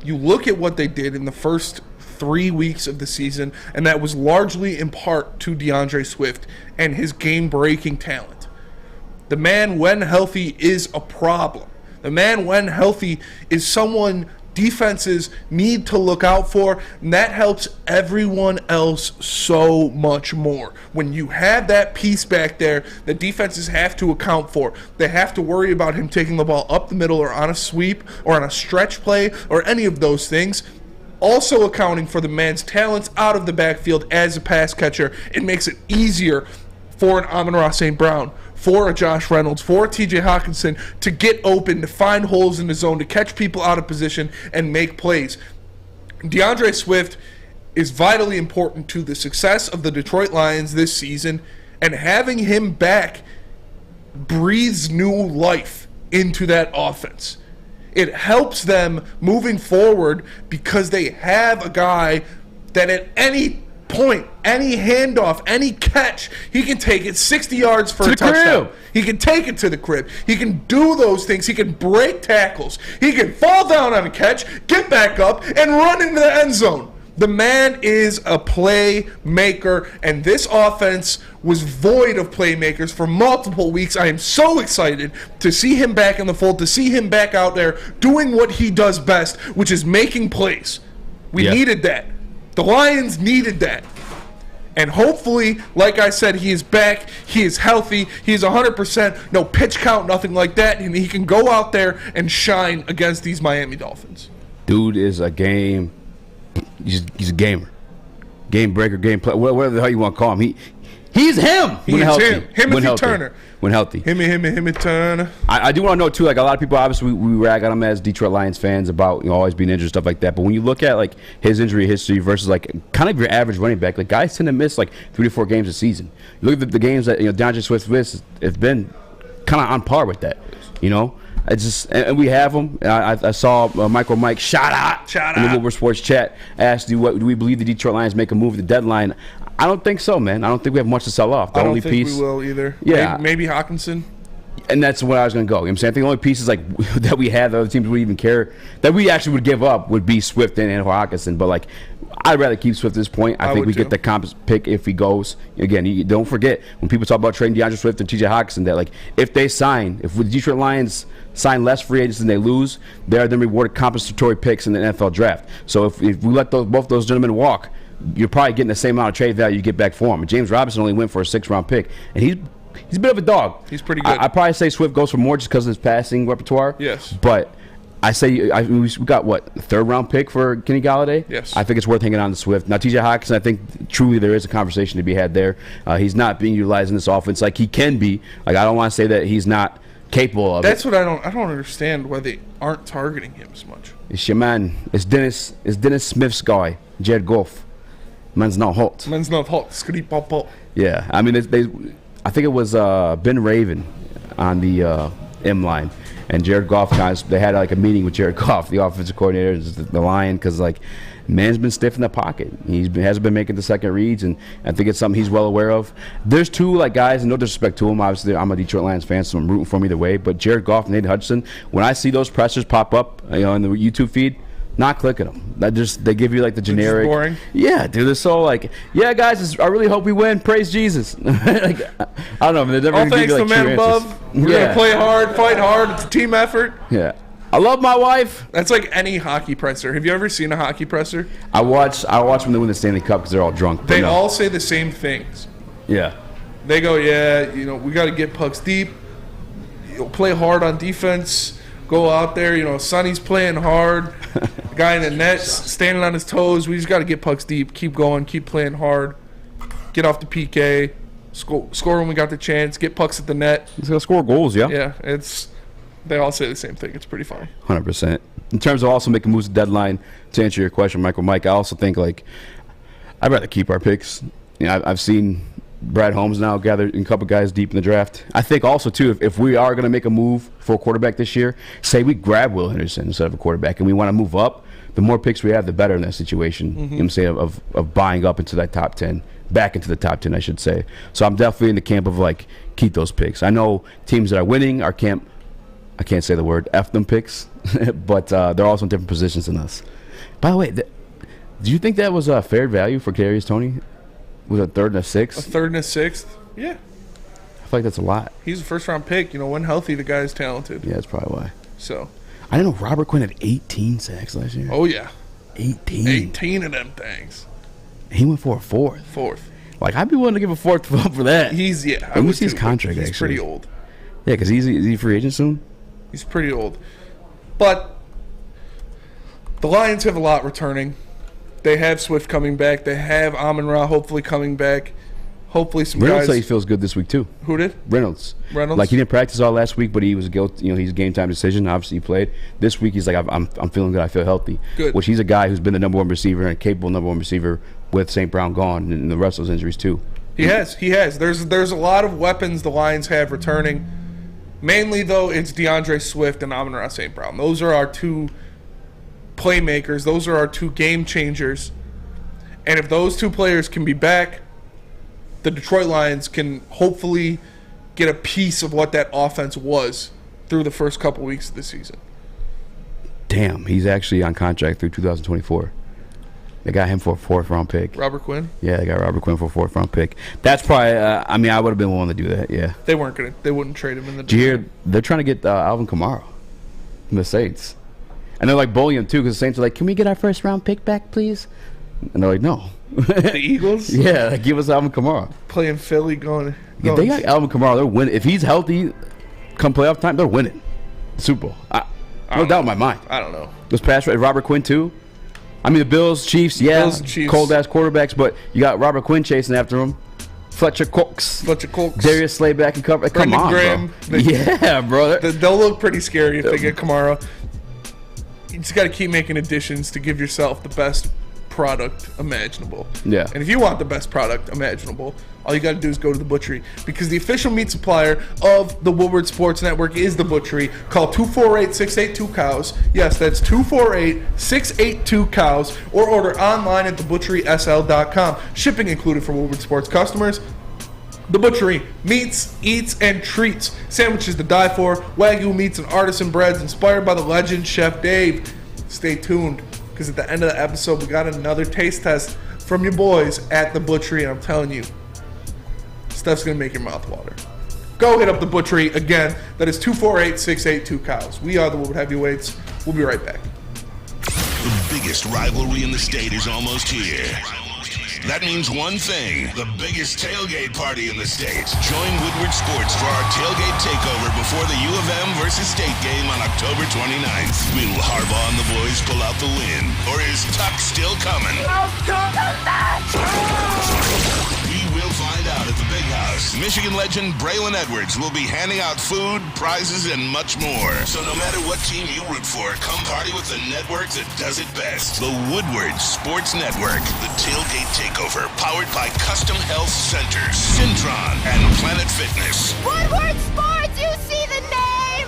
You look at what they did in the first 3 weeks of the season, and that was largely in part to DeAndre Swift and his game-breaking talent. The man, when healthy, is a problem. The man, when healthy, is someone defenses need to look out for, and that helps everyone else so much more. When you have that piece back there that defenses have to account for, they have to worry about him taking the ball up the middle or on a sweep or on a stretch play or any of those things. Also accounting for the man's talents out of the backfield as a pass catcher, it makes it easier for an Amon-Ra St. Brown, for a Josh Reynolds, for a TJ Hawkinson to get open, to find holes in the zone, to catch people out of position and make plays. DeAndre Swift is vitally important to the success of the Detroit Lions this season, and having him back breathes new life into that offense. It helps them moving forward because they have a guy that at any point, any handoff, any catch, he can take it 60 yards for a touchdown. He can take it to the crib. He can do those things. He can break tackles. He can fall down on a catch, get back up, and run into the end zone. The man is a playmaker, and this offense was void of playmakers for multiple weeks. I am so excited to see him back in the fold, to see him back out there doing what he does best, which is making plays. We needed that. The Lions needed that. And hopefully, like I said, he is back. He is healthy. He is 100%. No pitch count, nothing like that. And he can go out there and shine against these Miami Dolphins. Dude is a game. He's a gamer. Game breaker, game play, whatever the hell you want to call him. He's him. He is him. Him and Turner. When healthy. Him and Turner. I do want to know, too, like a lot of people, obviously, we rag on him as Detroit Lions fans about always being injured, stuff like that. But when you look at, like, his injury history versus, like, kind of your average running back, like, guys tend to miss, like, 3 to 4 games a season. You look at the games that, DeAndre Swift missed, it's been kind of on par with that, It's just, and we have them. I saw Michael Mike shout out in the Woodward Sports chat asked, do we believe the Detroit Lions make a move at the deadline? I don't think so, man. I don't think we have much to sell off. I don't think we will either. Yeah, maybe Hawkinson. And that's where I was going to go. You know what I'm saying? I think the only pieces like that we have that other teams would even care that we actually would give up would be Swift and Hawkinson. But like, I'd rather keep Swift at this point. I think we get the comp pick if he goes. Again, you don't forget when people talk about trading DeAndre Swift and TJ Hawkinson that like if the Detroit Lions sign less free agents than they lose, they are then rewarded compensatory picks in the NFL draft. So if we let both those gentlemen walk, you're probably getting the same amount of trade value you get back for him. And James Robinson only went for a 6th-round pick, and he's a bit of a dog. He's pretty good. I'd probably say Swift goes for more just because of his passing repertoire. Yes. But I say we got, what, 3rd-round pick for Kenny Golladay? Yes. I think it's worth hanging on to Swift. Now, TJ Hawkinson, I think truly there is a conversation to be had there. He's not being utilized in this offense like he can be. Like, I don't want to say that he's not capable of That's what I don't understand why they aren't targeting him as much. It's your man. It's Dennis Smith's guy, Jared Goff. Man's not hot. Yeah, I mean, I think it was Ben Raven on the M line, and Jared Goff they had like a meeting with Jared Goff, the offensive coordinator, the Lion, because like man's been stiff in the pocket. Hasn't been making the second reads, and I think it's something he's well aware of. There's 2 like guys, and no disrespect to him. Obviously, I'm a Detroit Lions fan, so I'm rooting for him either way. But Jared Goff and Nate Hudson, when I see those pressers pop up, in the YouTube feed. Not clicking them. They give you like the generic. Boring. Yeah, dude. They're so like, yeah, guys. I really hope we win. Praise Jesus. Like, I don't know. They're never all gonna thanks give you, like, to man above. We're gonna play hard, fight hard. It's a team effort. Yeah. I love my wife. That's like any hockey presser. Have you ever seen a hockey presser? I watch when they win the Stanley Cup because they're all drunk. They all say the same things. Yeah. They go, we got to get pucks deep. Play hard on defense. Go out there, Sonny's playing hard. The guy in the net standing on his toes. We just got to get pucks deep. Keep going. Keep playing hard. Get off the PK. Score when we got the chance. Get pucks at the net. He's gonna score goals, yeah. Yeah, they all say the same thing. It's pretty funny. 100%. In terms of also making moves at deadline, to answer your question, Michael Mike, I also think like I'd rather keep our picks. I've seen Brad Holmes now gathered a couple guys deep in the draft. I think also, too, if we are going to make a move for a quarterback this year, say we grab Will Henderson instead of a quarterback and we want to move up, the more picks we have, the better in that situation. You know what I'm saying? Of buying up into that top 10, back into the top 10, I should say. So I'm definitely in the camp of, like, keep those picks. I know teams that are winning are camp, I can't say the word, F them picks, but they're also in different positions than us. By the way, do you think that was a fair value for Kadarius Toney? Was it a third and a sixth? A third and a sixth? Yeah. I feel like that's a lot. He's a first-round pick. You know, when healthy, the guy's talented. Yeah, that's probably why. So. I didn't know Robert Quinn had 18 sacks last year. Oh, yeah. 18. 18 of them things. He went for a fourth. Like, I'd be willing to give a fourth for that. Let me see his contract, he's actually. He's pretty old. Yeah, because is he free agent soon? He's pretty old. But the Lions have a lot returning. They have Swift coming back. They have Amon-Ra hopefully coming back. Hopefully some Reynolds guys. said he feels good this week, too. Who did? Reynolds. Like, he didn't practice all last week, but he was guilty. You know, he's a game-time decision. Obviously, he played. This week, he's like, I'm feeling good. I feel healthy. Good. Which he's a guy who's been the number one receiver and a capable number one receiver with St. Brown gone and the rest of those injuries, too. He has. There's a lot of weapons the Lions have returning. Mainly, though, it's DeAndre Swift and Amon-Ra St. Brown. Those are our two playmakers. Those are our two game changers. And if those two players can be back, the Detroit Lions can hopefully get a piece of what that offense was through the first couple weeks of the season. Damn, he's actually on contract through 2024. They got him for a fourth-round pick. Robert Quinn? Yeah, they got Robert Quinn for a fourth-round pick. That's probably, I would have been willing to do that, yeah. They wouldn't trade him in the Did you hear, they're trying to get Alvin Kamara from the Saints. And they're like bullying him, too, because the Saints are like, can we get our first-round pick back, please? And they're like, no. The Eagles? Yeah, like, give us Alvin Kamara. Playing Philly, going. If they got Alvin Kamara, they're winning. If he's healthy, come playoff time, they're winning the Super Bowl. No doubt in my mind. I don't know. Those pass Robert Quinn, too. I mean, the Bills, Chiefs, cold-ass quarterbacks, but you got Robert Quinn chasing after him. Fletcher Cox. Darius Slay back and cover. Come on, Graham, bro. Yeah, bro. They'll look pretty scary if they get Kamara. You just got to keep making additions to give yourself the best product imaginable. Yeah. And if you want the best product imaginable, all you got to do is go to the Butchery, because the official meat supplier of the Woodward Sports Network is the Butchery. Call 248-682-COWS. Yes, that's 248-682-COWS, or order online at thebutcherysl.com. Shipping included for Woodward Sports customers. The Butchery, meats, eats, and treats. Sandwiches to die for, Wagyu meats and artisan breads inspired by the legend Chef Dave. Stay tuned, because at the end of the episode, we got another taste test from your boys at the Butchery, and I'm telling you, stuff's going to make your mouth water. Go hit up the Butchery. Again, that is 248-682-COWS. We are the Woodward Heavyweights. We'll be right back. The biggest rivalry in the state is almost here. That means one thing, the biggest tailgate party in the state. Join Woodward Sports for our tailgate takeover before the U of M versus State game on October 29th. Will Harbaugh and the boys pull out the win? Or is Tuck still coming? We will find out at the Big House. Michigan legend Braylon Edwards will be handing out food, prizes, and much more. So no matter what team you root for, come party with the network that does it best. The Woodward Sports Network. The tailgate takeover, powered by Custom Health Centers, Syntron, and Planet Fitness. Woodward Sports, you see the name!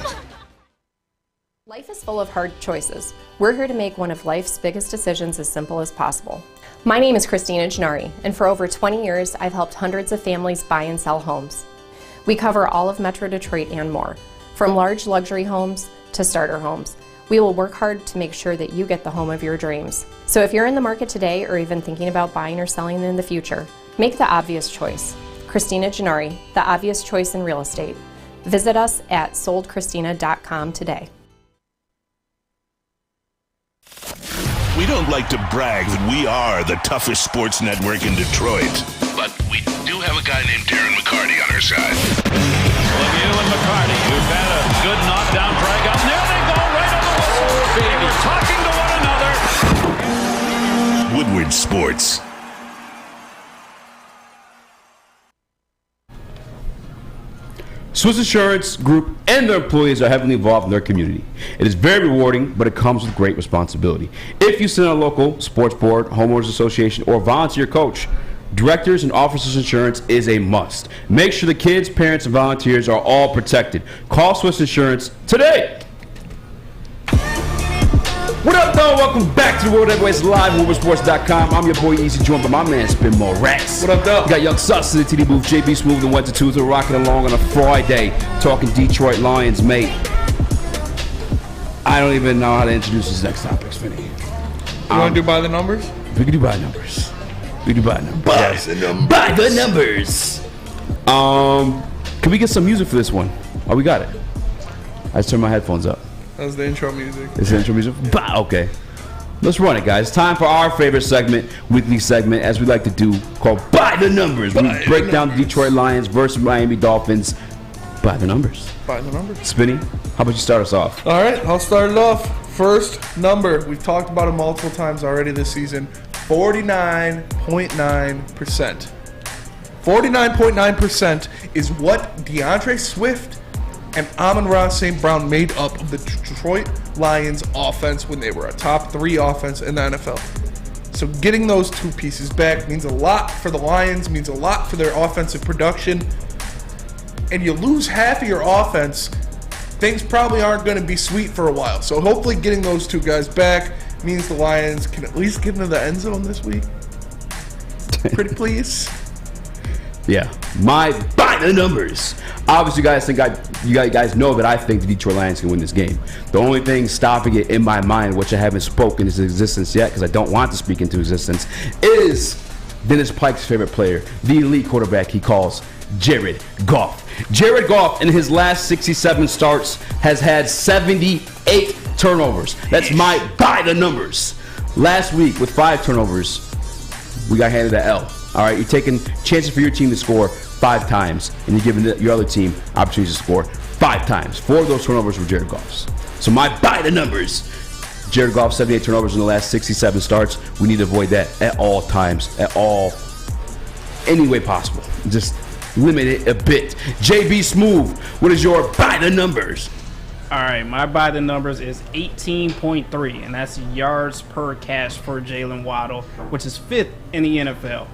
Life is full of hard choices. We're here to make one of life's biggest decisions as simple as possible. My name is Christina Gennari, and for over 20 years, I've helped hundreds of families buy and sell homes. We cover all of Metro Detroit and more, from large luxury homes to starter homes. We will work hard to make sure that you get the home of your dreams. So if you're in the market today or even thinking about buying or selling in the future, make the obvious choice. Christina Gennari, the obvious choice in real estate. Visit us at soldchristina.com today. We don't like to brag that we are the toughest sports network in Detroit, but we do have a guy named Darren McCarty on our side. Lemieux and McCarty, who've had a good knockdown drag up. There they go, right on the whistle. They were talking to one another. Woodward Sports. Swiss Insurance Group and their employees are heavily involved in their community. It is very rewarding, but it comes with great responsibility. If you sit on a local sports board, homeowners association, or volunteer coach, Directors and officers insurance is a must. Make sure the kids, parents, and volunteers are all protected. Call Swiss Insurance today. What up, though? Welcome back to the World Heavyweights Live, WoodwardSports.com. I'm your boy Easy, joined by my man Spin More Rex. What up, though? We got Young Sus in the TD booth, JB Smooth and 1 to 2. We're rocking along on a Friday, talking Detroit Lions, mate. I don't even know how to introduce this next topic, Spinny. You want to do by the numbers? We can do by numbers. We can do by numbers. By the numbers. Can we get some music for this one? Oh, we got it. I just turned my headphones up. That was the intro music. It's the intro music? Okay. Let's run it, guys. Time for our favorite segment, weekly segment, as we like to do, called By the Numbers. We break down the Detroit Lions versus Miami Dolphins by the numbers. By the numbers. Spinny, how about you start us off? All right, I'll start it off. First number, we've talked about it multiple times already this season, 49.9%. 49.9% is what DeAndre Swift and Amon-Ra St. Brown made up of the Detroit Lions offense when they were a top 3 offense in the NFL. So getting those 2 pieces back means a lot for the Lions, means a lot for their offensive production. And you lose half of your offense, things probably aren't going to be sweet for a while. So hopefully getting those 2 guys back means the Lions can at least get into the end zone this week. Pretty please. Yeah, by the numbers. Obviously, you guys know that I think the Detroit Lions can win this game. The only thing stopping it in my mind, which I haven't spoken into existence yet because I don't want to speak into existence, is Dennis Pike's favorite player, the elite quarterback he calls Jared Goff. Jared Goff, in his last 67 starts, has had 78 turnovers. That's my by the numbers. Last week, with 5 turnovers, we got handed an L. All right, you're taking chances for your team to score 5 times, and you're giving your other team opportunities to score 5 times. 4 of those turnovers were Jared Goff's. So my by the numbers, Jared Goff, 78 turnovers in the last 67 starts. We need to avoid that at all times, any way possible. Just limit it a bit. JB Smooth, what is your by the numbers? All right, my by the numbers is 18.3, and that's yards per catch for Jalen Waddle, which is 5th in the NFL.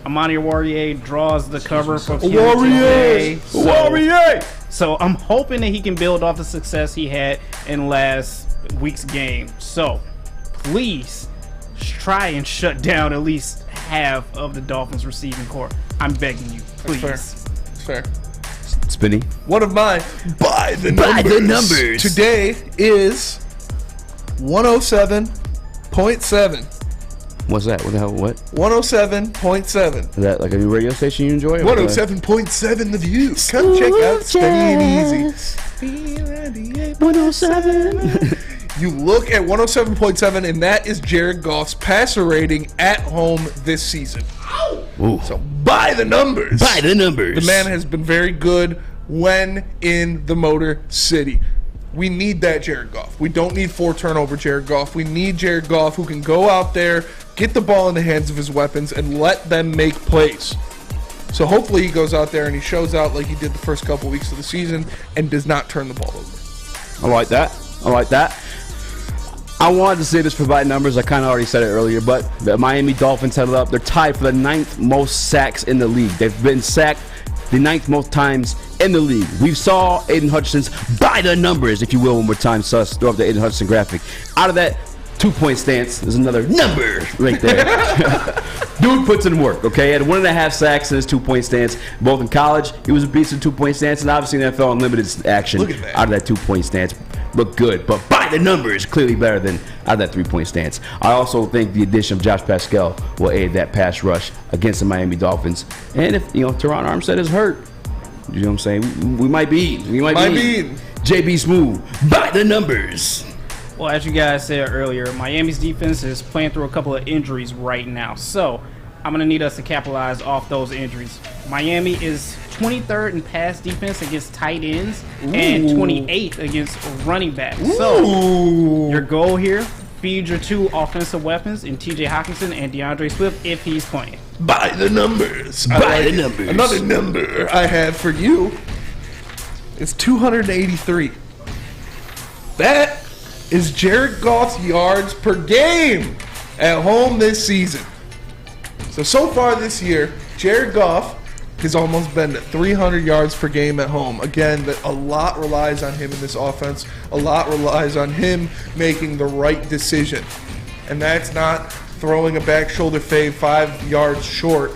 Amani Warrior draws the cover for Warrior. So I'm hoping that he can build off the success he had in last week's game. So please try and shut down at least half of the Dolphins receiving corps. I'm begging you, please. That's fair. Spinny. One of my by the numbers today is 107.7. What's that? What the hell? What? 107.7. Is that like a new radio station you enjoy? 107.7 The View. Come check out Spenny and Easy. 107. You look at 107.7, and that is Jared Goff's passer rating at home this season. Ooh. So by the numbers. By the numbers. The man has been very good when in the Motor City. We need that Jared Goff. We don't need 4 turnover Jared Goff. We need Jared Goff who can go out there, get the ball in the hands of his weapons, and let them make plays. So hopefully he goes out there and he shows out like he did the first couple weeks of the season and does not turn the ball over. I like that. I wanted to say this for by numbers. I kind of already said it earlier, but the Miami Dolphins headed up. They're tied for the 9th most sacks in the league. They've been sacked the 9th most times in the league. We saw Aiden Hutchinson's by the numbers, if you will, one more time. Sus, throw up the Aiden Hutchinson graphic. Out of that 2-point stance, there's another number right there. Dude puts in work, okay? He had 1.5 sacks in his 2-point stance. Both in college, he was a beast in 2-point stance, and obviously in NFL unlimited action out of that 2-point stance. Looked good, but by the numbers, clearly better than out of that 3-point stance. I also think the addition of Josh Pascal will aid that pass rush against the Miami Dolphins. And if, Teron Armstead is hurt, you know what I'm saying? We might be. JB Smooth, by the numbers. Well, as you guys said earlier, Miami's defense is playing through a couple of injuries right now. So I'm going to need us to capitalize off those injuries. Miami is 23rd in pass defense against tight ends and 28th against running backs. So your goal here, feed your 2 offensive weapons in TJ Hawkinson and DeAndre Swift if he's playing. By the numbers. Numbers. Another number I have for you is 283. That is Jared Goff's yards per game at home this season. So far this year, Jared Goff has almost been at 300 yards per game at home. Again, a lot relies on him in this offense. A lot relies on him making the right decision. And that's not throwing a back shoulder fade 5 yards short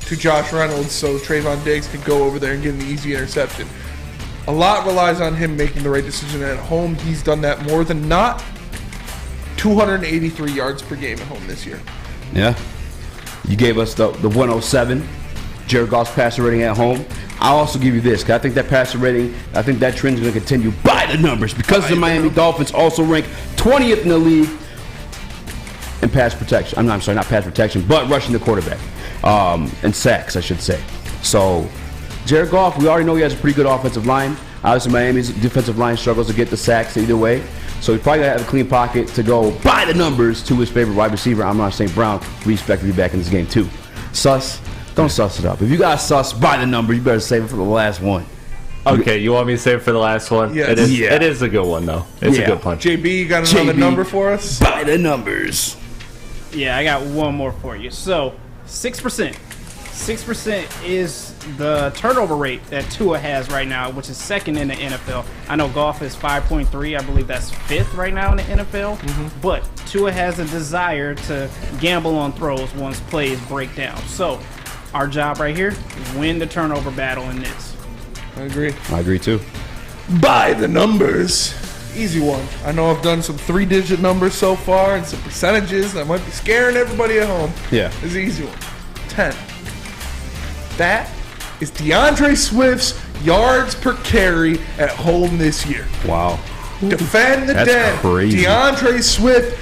to Josh Reynolds so Trayvon Diggs could go over there and get an easy interception. A lot relies on him making the right decision at home. He's done that more than not. 283 yards per game at home this year. Yeah. You gave us the 107. Jared Goff's passer rating at home. I'll also give you this, because I think that passer rating, I think that trend is going to continue by the numbers, because the Miami Dolphins also rank 20th in the league in pass protection. I'm sorry, not pass protection, but rushing the quarterback. And sacks, I should say. So, Jared Goff, we already know he has a pretty good offensive line. Obviously, Miami's defensive line struggles to get the sacks either way. So he's probably going to have a clean pocket to go by the numbers to his favorite wide receiver, Amon St. Brown. We expect to be back in this game, too. Sus, don't sus it up. If you got sus by the number, you better save it for the last one. Okay, you want me to save it for the last one? Yes. It is a good one, though. It's a good punch. JB, you got another number for us? By the numbers. Yeah, I got one more for you. So, 6%. 6% is the turnover rate that Tua has right now, which is second in the NFL. I know Goff is 5.3. I believe that's fifth right now in the NFL. But Tua has a desire to gamble on throws once plays break down. So, our job right here, win the turnover battle in this. I agree. I agree, too. By the numbers. Easy one. I know I've done some 3-digit numbers so far and some percentages that might be scaring everybody at home. Yeah. It's an easy one. 10. That is DeAndre Swift's yards per carry at home this year. Wow. Defend the That's den. crazy. DeAndre Swift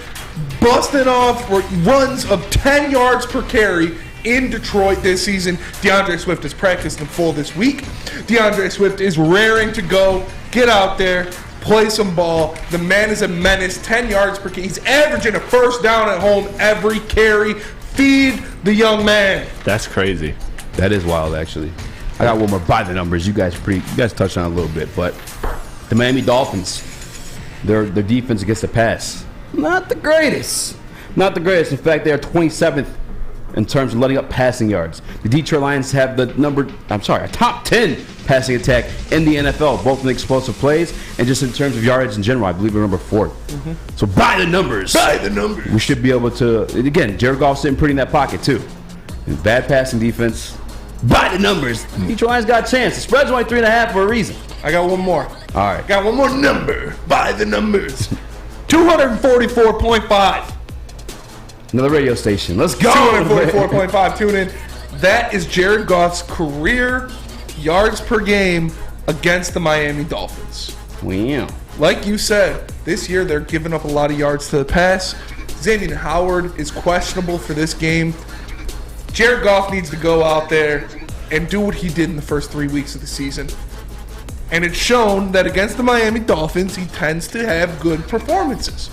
busting off runs of 10 yards per carry in Detroit this season. DeAndre Swift has practiced in full this week. DeAndre Swift is raring to go. Get out there. Play some ball. The man is a menace. 10 yards per carry. He's averaging a first down at home every carry. Feed the young man. That's crazy. That is wild, actually. I got one more by the numbers. You guys touched on it a little bit, but the Miami Dolphins, their defense against the pass, not the greatest. Not the greatest. In fact, they are 27th in terms of letting up passing yards. The Detroit Lions have a top 10 passing attack in the NFL, both in the explosive plays and just in terms of yardage in general. I believe we're number 4th. So by the numbers. By the numbers. We should be able to, again, Jared Goff sitting pretty in that pocket too. Bad passing defense. By the numbers. Detroit Lions got a chance. The spread's only 3.5 for a reason. I got one more. All right. Got one more number. By the numbers. 244.5. Another radio station. Let's go. 244.5. Tune in. That is Jared Goff's career yards per game against the Miami Dolphins. Wow. Like you said, this year they're giving up a lot of yards to the pass. Xavier Howard is questionable for this game. Jared Goff needs to go out there and do what he did in the first 3 weeks of the season. And it's shown that against the Miami Dolphins, he tends to have good performances.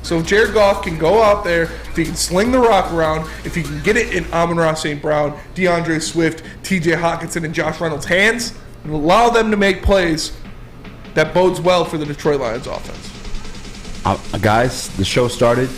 So if Jared Goff can go out there, if he can sling the rock around, if he can get it in Amon-Ra St. Brown, DeAndre Swift, TJ Hawkinson, and Josh Reynolds' hands, and allow them to make plays, that bodes well for the Detroit Lions offense. Guys, the show started,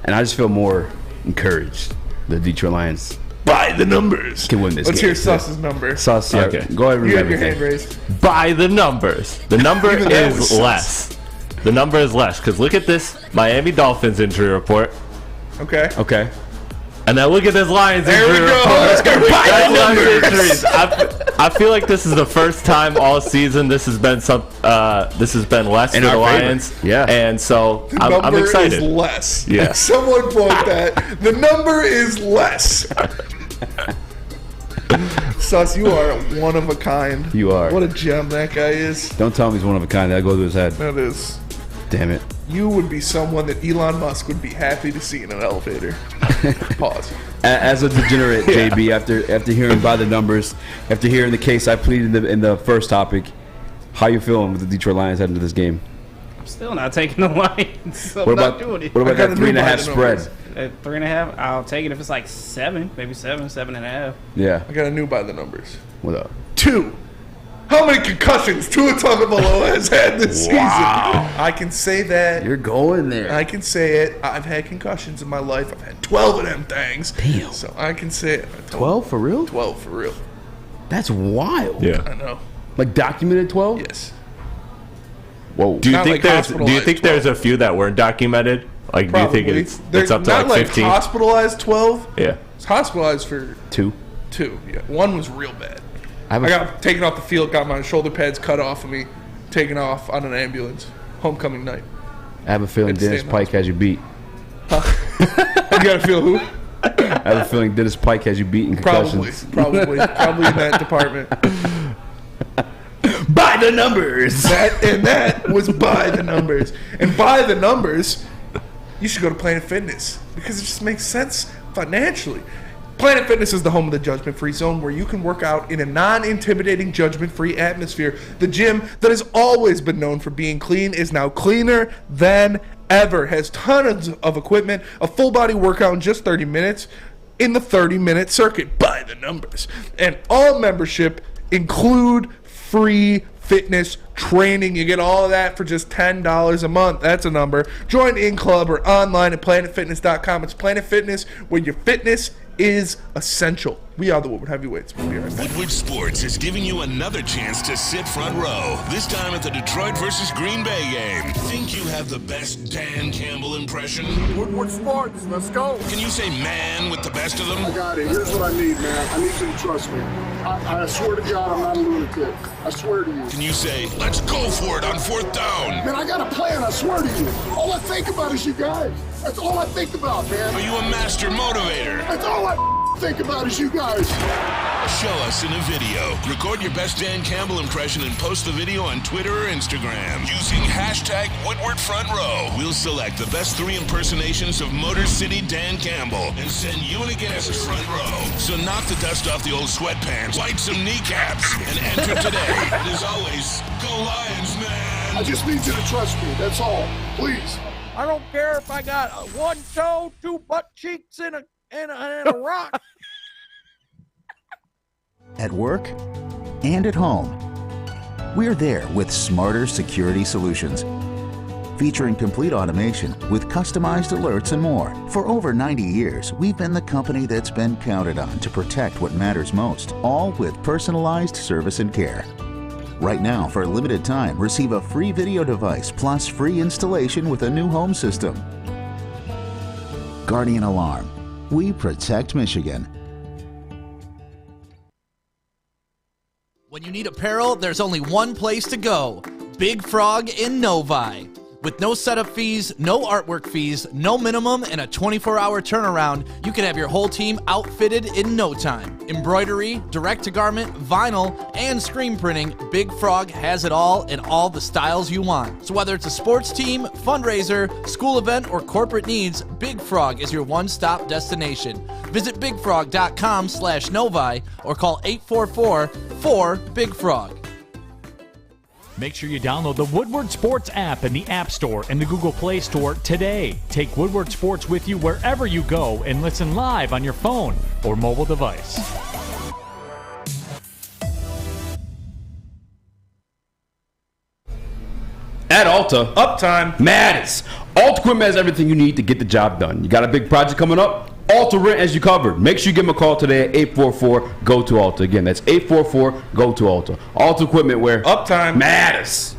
and I just feel more encouraged. The Detroit Lions, by the numbers, can win this Let's game. hear Suss's number. Sus, yeah. Okay. Go ahead and You have remember your that. hand raised. By the numbers. The number Even that was is sus. less. The number is less, because look at this Miami Dolphins injury report. Okay. Okay. And then look at this Lions There we injury go. report. Let's go. By the Lions numbers. injuries. I feel like this is the first time all season this has been less In for the our favor. Lions. Yeah. And so The I'm number excited. is less. Yeah. Someone quote that. The number is less. Sus, you are one of a kind. You are. What a gem that guy is. Don't tell him he's one of a kind. That'll go to his head. That is. Damn it. You would be someone that Elon Musk would be happy to see in an elevator. Pause. As a degenerate, JB, after hearing by the numbers, after hearing the case I pleaded in the first topic, how you feeling with the Detroit Lions heading into this game? I'm still not taking the Lions. I'm What not about doing it. what about I got that a new 3.5 by the spread? numbers. At 3.5, I'll take it if it's like 7, maybe 7.5. Yeah. I got a new by the numbers. What up? 2. How many concussions Tua Tagovailoa has had this season? I can say that. You're going there. I can say it. I've had concussions in my life. I've had 12 of them things. Damn. So I can say it. 12 for real? 12 for real. That's wild. Yeah. I know. Like documented 12? Yes. Whoa. Do you Not think like there's a few that weren't documented? Like, Probably. do you think it's up to not like 15? Hospitalized 12. Yeah. It's hospitalized for 2. Yeah. One was real bad. I got taken off the field, got my shoulder pads cut off of me, taken off on an ambulance. Homecoming night. I have a feeling Dennis Pike has you beat. You got to feel who? I have a feeling Dennis Pike has you beat in concussions. Probably in that department. By the numbers. That was by the numbers. And by the numbers, you should go to Planet Fitness because it just makes sense financially. Planet Fitness is the home of the judgment-free zone where you can work out in a non-intimidating, judgment-free atmosphere. The gym that has always been known for being clean is now cleaner than ever. Has tons of equipment, a full-body workout in just 30 minutes in the 30-minute circuit by the numbers. And all membership include free fitness training. You get all of that for just $10 a month. That's a number. Join in club or online at planetfitness.com. It's Planet Fitness, where your fitness is essential. We are the Woodward Heavyweights. We'll be right back. Woodward Sports is giving you another chance to sit front row, this time at the Detroit versus Green Bay game. Think you have the best Dan Campbell impression? Woodward Sports, let's go. Can you say man with the best of them? I got it. Here's what I need, man. I need you to trust me. I swear to God, I'm not a lunatic. I swear to you. Can you say, let's go for it on 4th down? Man, I got a plan, I swear to you. All I think about is you guys. That's all I think about, man. Are you a master motivator? That's all I think about is you guys. Show us in a video. Record your best Dan Campbell impression and post the video on Twitter or Instagram. Using hashtag #WoodwardFrontRow, we'll select the best 3 impersonations of Motor City Dan Campbell and send you and a guest to front row. So knock the dust off the old sweatpants, light some kneecaps, and enter today. And as always, go Lions, man. I just need you to trust me. That's all. Please. I don't care if I got one toe, 2 butt cheeks, and a rock. At work and at home, we're there with smarter security solutions. Featuring complete automation with customized alerts and more. For over 90 years, we've been the company that's been counted on to protect what matters most, all with personalized service and care. Right now, for a limited time, receive a free video device plus free installation with a new home system. Guardian Alarm. We protect Michigan. When you need apparel, there's only one place to go. Big Frog in Novi. With no setup fees, no artwork fees, no minimum, and a 24-hour turnaround, you can have your whole team outfitted in no time. Embroidery, direct-to-garment, vinyl, and screen printing, Big Frog has it all in all the styles you want. So whether it's a sports team, fundraiser, school event, or corporate needs, Big Frog is your one-stop destination. Visit bigfrog.com/Novi or call 844-4-BIG-FROG. Make sure you download the Woodward Sports app in the App Store and the Google Play Store today. Take Woodward Sports with you wherever you go and listen live on your phone or mobile device. At Alta, uptime matters. Alta Equipment has everything you need to get the job done. You got a big project coming up? Alta Rent has you covered. Make sure you give them a call today at 844-GO-TO-ALTA. Again, that's 844-GO-TO-ALTA. Alta Equipment, where uptime matters.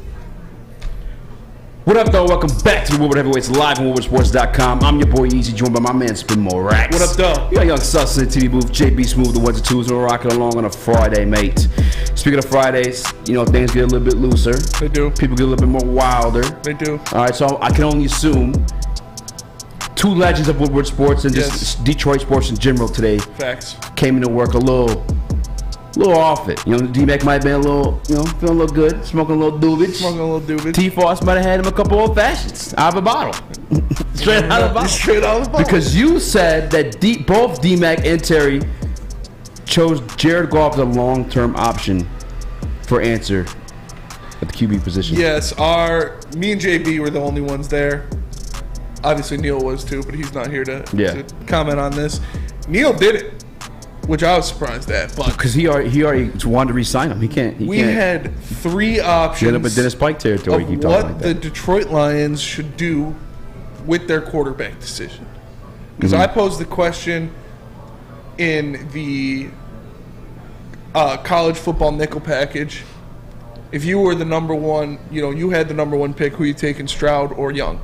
What up, though? Welcome back to the Woodward Heavyweights live on WoodwardSports.com. I'm your boy Easy, joined by my man Spin Morax. What up, though? You got Young Sus in the TV booth, JB Smooth, the ones and twos, and we're rocking along on a Friday, mate. Speaking of Fridays, you know, things get a little bit looser. They do. People get a little bit more wilder. They do. All right, so I can only assume 2 legends of Woodward Sports and just Detroit sports in general today came into work a little off it. You know, D-Mac might have been a little, feeling a little good, smoking a little doobage. T-Foss might have had him a couple old fashions out of a bottle. Straight out of the bottle. Because you said that both D-Mac and Terry chose Jared Goff as a long-term option for answer at the QB position. Yes, me and JB were the only ones there. Obviously Neil was too, but he's not here to comment on this. Neil did it which I was surprised at. But because he already wanted to re-sign him. He can't. We had 3 options. Get up in Dennis Pike territory. Of what the Detroit Lions should do with their quarterback decision. Because I posed the question in the college football nickel package. If you were the number one, you had the number 1 pick, who you taking, Stroud or Young?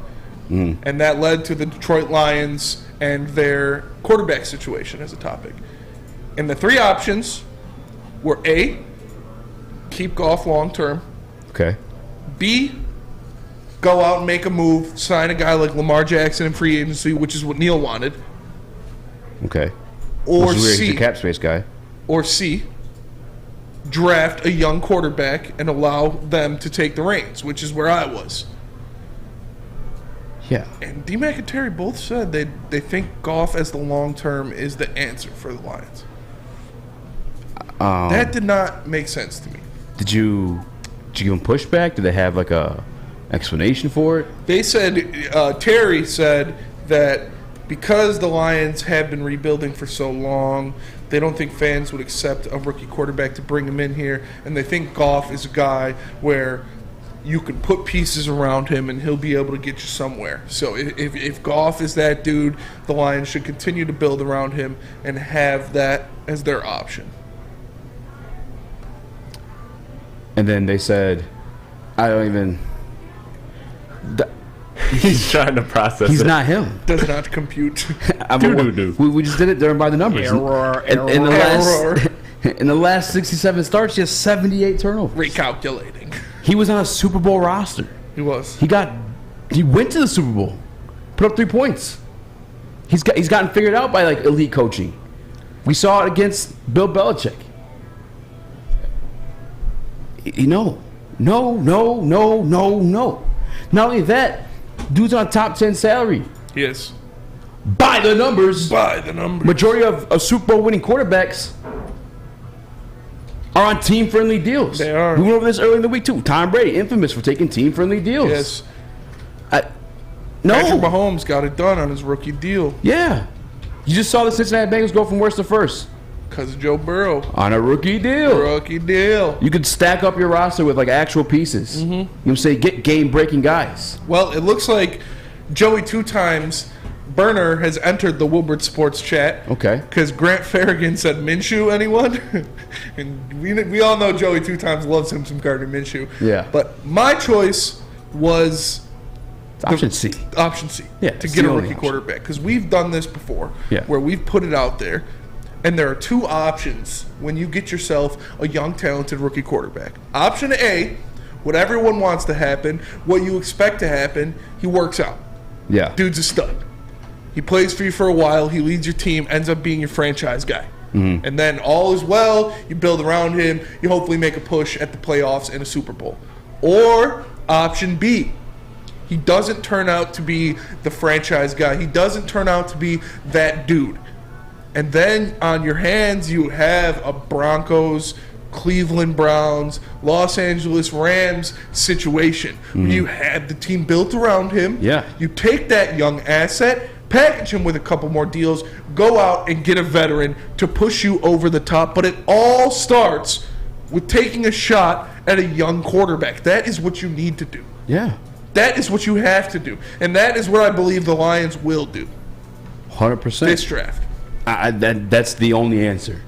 And that led to the Detroit Lions and their quarterback situation as a topic. And the 3 options were A, keep Goff long term. Okay. B, go out and make a move, sign a guy like Lamar Jackson in free agency, which is what Neil wanted. Okay. Or he's C, the cap space guy. Or C, draft a young quarterback and allow them to take the reins, which is where I was. Yeah. And D. Mac and Terry both said they think Goff as the long term is the answer for the Lions. That did not make sense to me. Did you give them pushback? Did they have like a explanation for it? They said, Terry said that because the Lions have been rebuilding for so long, they don't think fans would accept a rookie quarterback to bring him in here, and they think Goff is a guy where you can put pieces around him and he'll be able to get you somewhere. So if Goff is that dude, the Lions should continue to build around him and have that as their option. And then they said, I don't even... He's trying to process He's it. not him. Does not compute. We just did it during by the numbers. Error. In the last 67 starts, he has 78 turnovers. Recalculating. He was on a Super Bowl roster. He was. He went to the Super Bowl. Put up 3 points. He's gotten figured out by like elite coaching. We saw it against Bill Belichick. No. Not only that, dude's on a top 10 salary. Yes. By the numbers. Majority of Super Bowl winning quarterbacks are on team-friendly deals. They are. We went over this earlier in the week, too. Tom Brady, infamous for taking team-friendly deals. Yes. No. Patrick Mahomes got it done on his rookie deal. Yeah. You just saw the Cincinnati Bengals go from worst to first. Because of Joe Burrow. On a rookie deal. You could stack up your roster with like actual pieces. You know what I'm saying? Get game-breaking guys. Well, it looks like Joey 2 times Burner has entered the Woodward Sports chat. Okay. Because Grant Farragon said Minshew, anyone? And we all know Joey 2 times loves him some Gardner Minshew. Yeah. But my choice was option C. Option C. Yeah. To get a rookie quarterback. Because we've done this before. Yeah. Where we've put it out there. And there are 2 options when you get yourself a young, talented rookie quarterback. Option A, what everyone wants to happen, what you expect to happen, he works out. Yeah. Dude's a stud. He plays for you for a while. He leads your team, ends up being your franchise guy. And then all is well. You build around him. You hopefully make a push at the playoffs and a Super Bowl. Or option B, he doesn't turn out to be the franchise guy. He doesn't turn out to be that dude. And then on your hands, you have a Broncos, Cleveland Browns, Los Angeles Rams situation. Where you have the team built around him. Yeah. You take that young asset, package him with a couple more deals, go out and get a veteran to push you over the top. But it all starts with taking a shot at a young quarterback. That is what you need to do. Yeah. That is what you have to do. And that is what I believe the Lions will do. 100%. This draft. That's the only answer.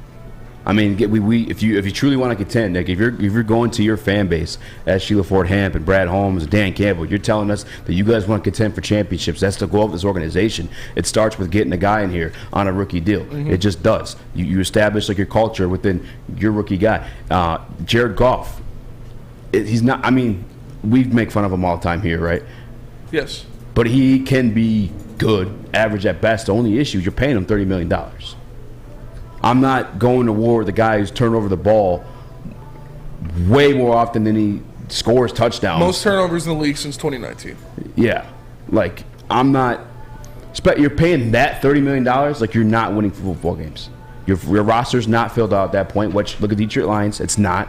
I mean, if you truly want to contend, like if you're going to your fan base as Sheila Ford Hamp and Brad Holmes, Dan Campbell, you're telling us that you guys want to contend for championships. That's the goal of this organization. It starts with getting a guy in here on a rookie deal. It just does. You establish like your culture within your rookie guy. Jared Goff, he's not. I mean, we make fun of him all the time here, right? Yes. But he can be good, average at best. The only issue is you're paying him $30 million. I'm not going to war with the guy who's turned over the ball way more often than he scores touchdowns. Most turnovers in the league since 2019. Yeah. Like, I'm not... You're paying that $30 million like you're not winning football games. Your roster's not filled out at that point, which, look at the Detroit Lions, it's not.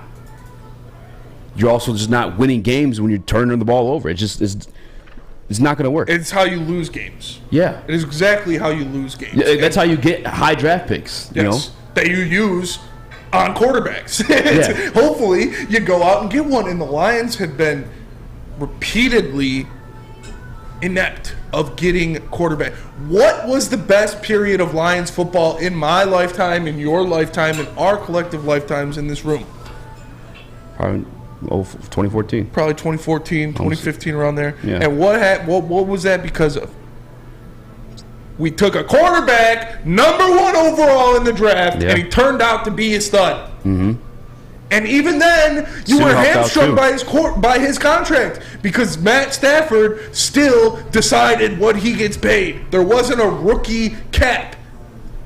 You're also just not winning games when you're turning the ball over. It's not going to work. It's how you lose games. Yeah. It is exactly how you lose games. Yeah, that's how you get high draft picks. Yes. that you use on quarterbacks. Yeah. Hopefully, you go out and get one. And the Lions have been repeatedly inept of getting quarterback. What was the best period of Lions football in my lifetime, in your lifetime, in our collective lifetimes in this room? Probably 2014. Probably 2014, 2015, around there. Yeah. And what was that because of? We took a quarterback, number 1 overall in the draft, and he turned out to be a stud. Mm-hmm. And even then, you were hamstrung by his contract because Matt Stafford still decided what he gets paid. There wasn't a rookie cap.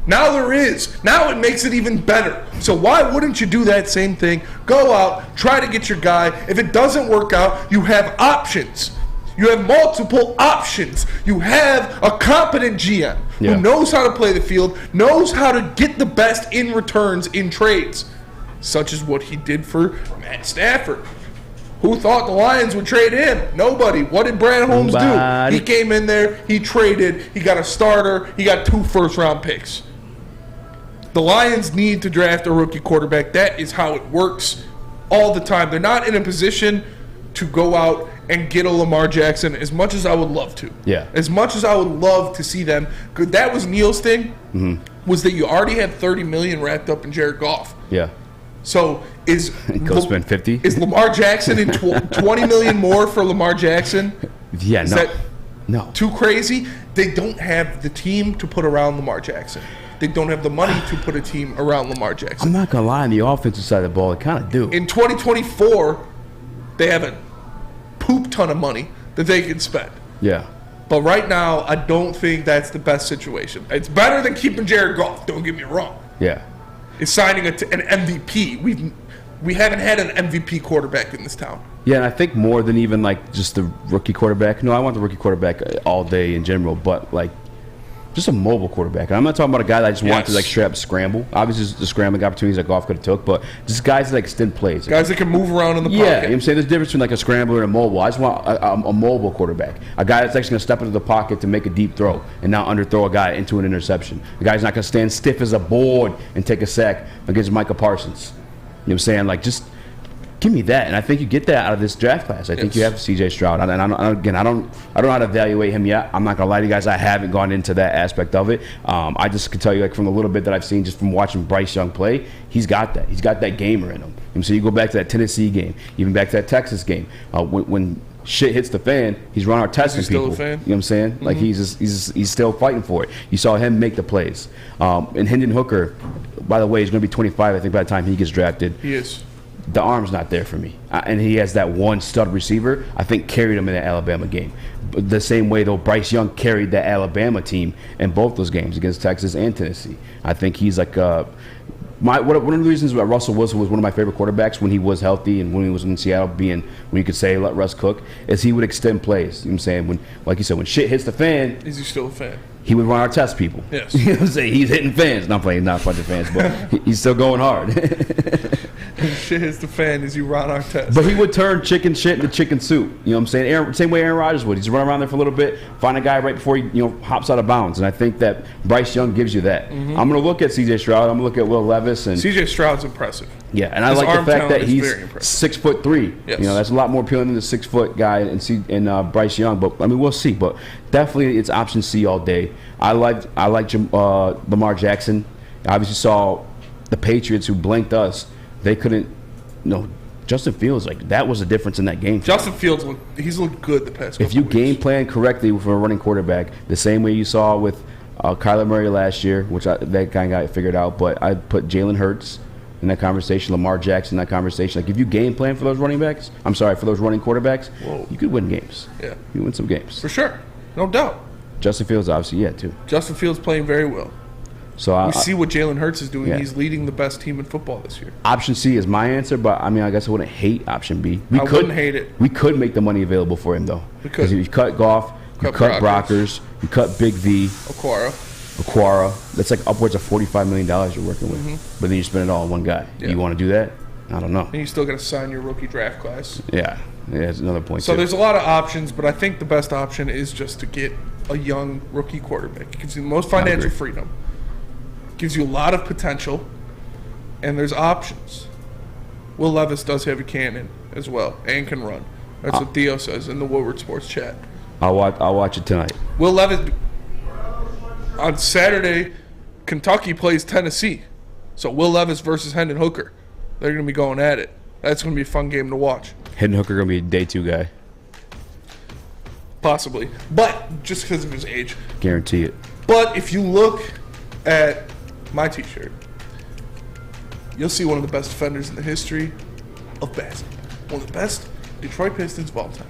Now there is. Now it makes it even better. So why wouldn't you do that same thing? Go out, try to get your guy. If it doesn't work out, you have options. You have multiple options. You have a competent GM who knows how to play the field, knows how to get the best in returns in trades, such as what he did for Matt Stafford. Who thought the Lions would trade him? Nobody. What did Brad Holmes do? He came in there, he traded, he got a starter, he got 2 first-round picks. The Lions need to draft a rookie quarterback. That is how it works all the time. They're not in a position to go out and get a Lamar Jackson as much as I would love to. Yeah. As much as I would love to see them. That was Neil's thing, was that you already had $30 million wrapped up in Jared Goff. Yeah. So go spend 50? Is Lamar Jackson in $20 million more for Lamar Jackson? Yeah, is that too crazy? They don't have the team to put around Lamar Jackson. They don't have the money to put a team around Lamar Jackson. I'm not going to lie, on the offensive side of the ball, they kind of do. In 2024, they have a poop ton of money that they can spend. Yeah. But right now, I don't think that's the best situation. It's better than keeping Jared Goff, don't get me wrong. Yeah. It's signing an MVP. We haven't had an MVP quarterback in this town. Yeah, and I think more than even like just the rookie quarterback. No, I want the rookie quarterback all day in general, but like just a mobile quarterback. And I'm not talking about a guy that I just want to like straight up scramble. Obviously, the scrambling opportunities that Goff could have took, but just guys that like extend plays. Guys that can move around in the pocket. Yeah, you know what I'm saying? There's a difference between like a scrambler and a mobile. I just want a mobile quarterback. A guy that's actually going to step into the pocket to make a deep throw and not underthrow a guy into an interception. A guy's not going to stand stiff as a board and take a sack against Micah Parsons. You know what I'm saying? Like, just give me that, and I think you get that out of this draft class. I think you have C.J. Stroud, and I don't know how to evaluate him yet. I'm not gonna lie to you guys, I haven't gone into that aspect of it. I just can tell you, like from the little bit that I've seen, just from watching Bryce Young play, he's got that. He's got that gamer in him. And so you go back to that Tennessee game, even back to that Texas game. When shit hits the fan, he's running our testing people. Still a fan? You know what I'm saying? Mm-hmm. Like he's still fighting for it. You saw him make the plays. And Hendon Hooker, by the way, he's gonna be 25. I think by the time he gets drafted. He is. The arm's not there for me. And he has that one stud receiver, I think carried him in that Alabama game. But the same way, though, Bryce Young carried that Alabama team in both those games against Texas and Tennessee. I think he's like one of the reasons why Russell Wilson was one of my favorite quarterbacks when he was healthy and when he was in Seattle, when you could say let Russ cook, is he would extend plays. You know what I'm saying? When, like you said, when shit hits the fan. Is he still a fan? He would run our test people. Yes. You know what I'm saying? He's hitting fans. Not playing, not punching fans, but he's still going hard. Shit hits the fan as you run our test. But he would turn chicken shit into chicken soup. You know what I'm saying? Same way Aaron Rodgers would. He's run around there for a little bit, find a guy right before he hops out of bounds. And I think that Bryce Young gives you that. Mm-hmm. I'm going to look at C.J. Stroud. I'm going to look at Will Levis. And C.J. Stroud's impressive. Yeah, and I like the fact that he's 6'3". Yes. You know, that's a lot more appealing than the 6 foot guy and Bryce Young. But I mean, we'll see. But definitely, it's option C all day. I liked Lamar Jackson. I obviously saw the Patriots who blanked us. They couldn't. No, Justin Fields, like that was a difference in that game. Justin Fields he's looked good the past couple If you weeks. game plan correctly with a running quarterback, the same way you saw with Kyler Murray last year, which that kind of got figured out. But I put Jalen Hurts in that conversation, Lamar Jackson in that conversation. Like if you game plan for those running quarterbacks, you could win games. Yeah, you win some games for sure, no doubt. Justin Fields, obviously, too. Justin Fields playing very well. So we see what Jalen Hurts is doing. Yeah. He's leading the best team in football this year. Option C is my answer, but I mean, I guess I wouldn't hate option B. I wouldn't hate it. We could make the money available for him, though. Because if you cut Goff, you cut Brockers, you cut Big V, Aquara. That's like upwards of $45 million you're working with. Mm-hmm. But then you spend it all on one guy. Yeah. You want to do that? I don't know. And you still got to sign your rookie draft class. Yeah, that's another point. So there's a lot of options, but I think the best option is just to get a young rookie quarterback. It gives you the most financial freedom. Gives you a lot of potential. and there's options. Will Levis does have a cannon as well and can run. That's what Theo says in the Woodward Sports chat. I'll watch it tonight. Will Levis on Saturday, Kentucky plays Tennessee. So Will Levis versus Hendon Hooker. They're going to be going at it. That's going to be a fun game to watch. Hendon Hooker going to be a day 2 guy. Possibly. But just because of his age. Guarantee it. But if you look at my t-shirt, you'll see one of the best defenders in the history of basketball. One of the best Detroit Pistons of all time.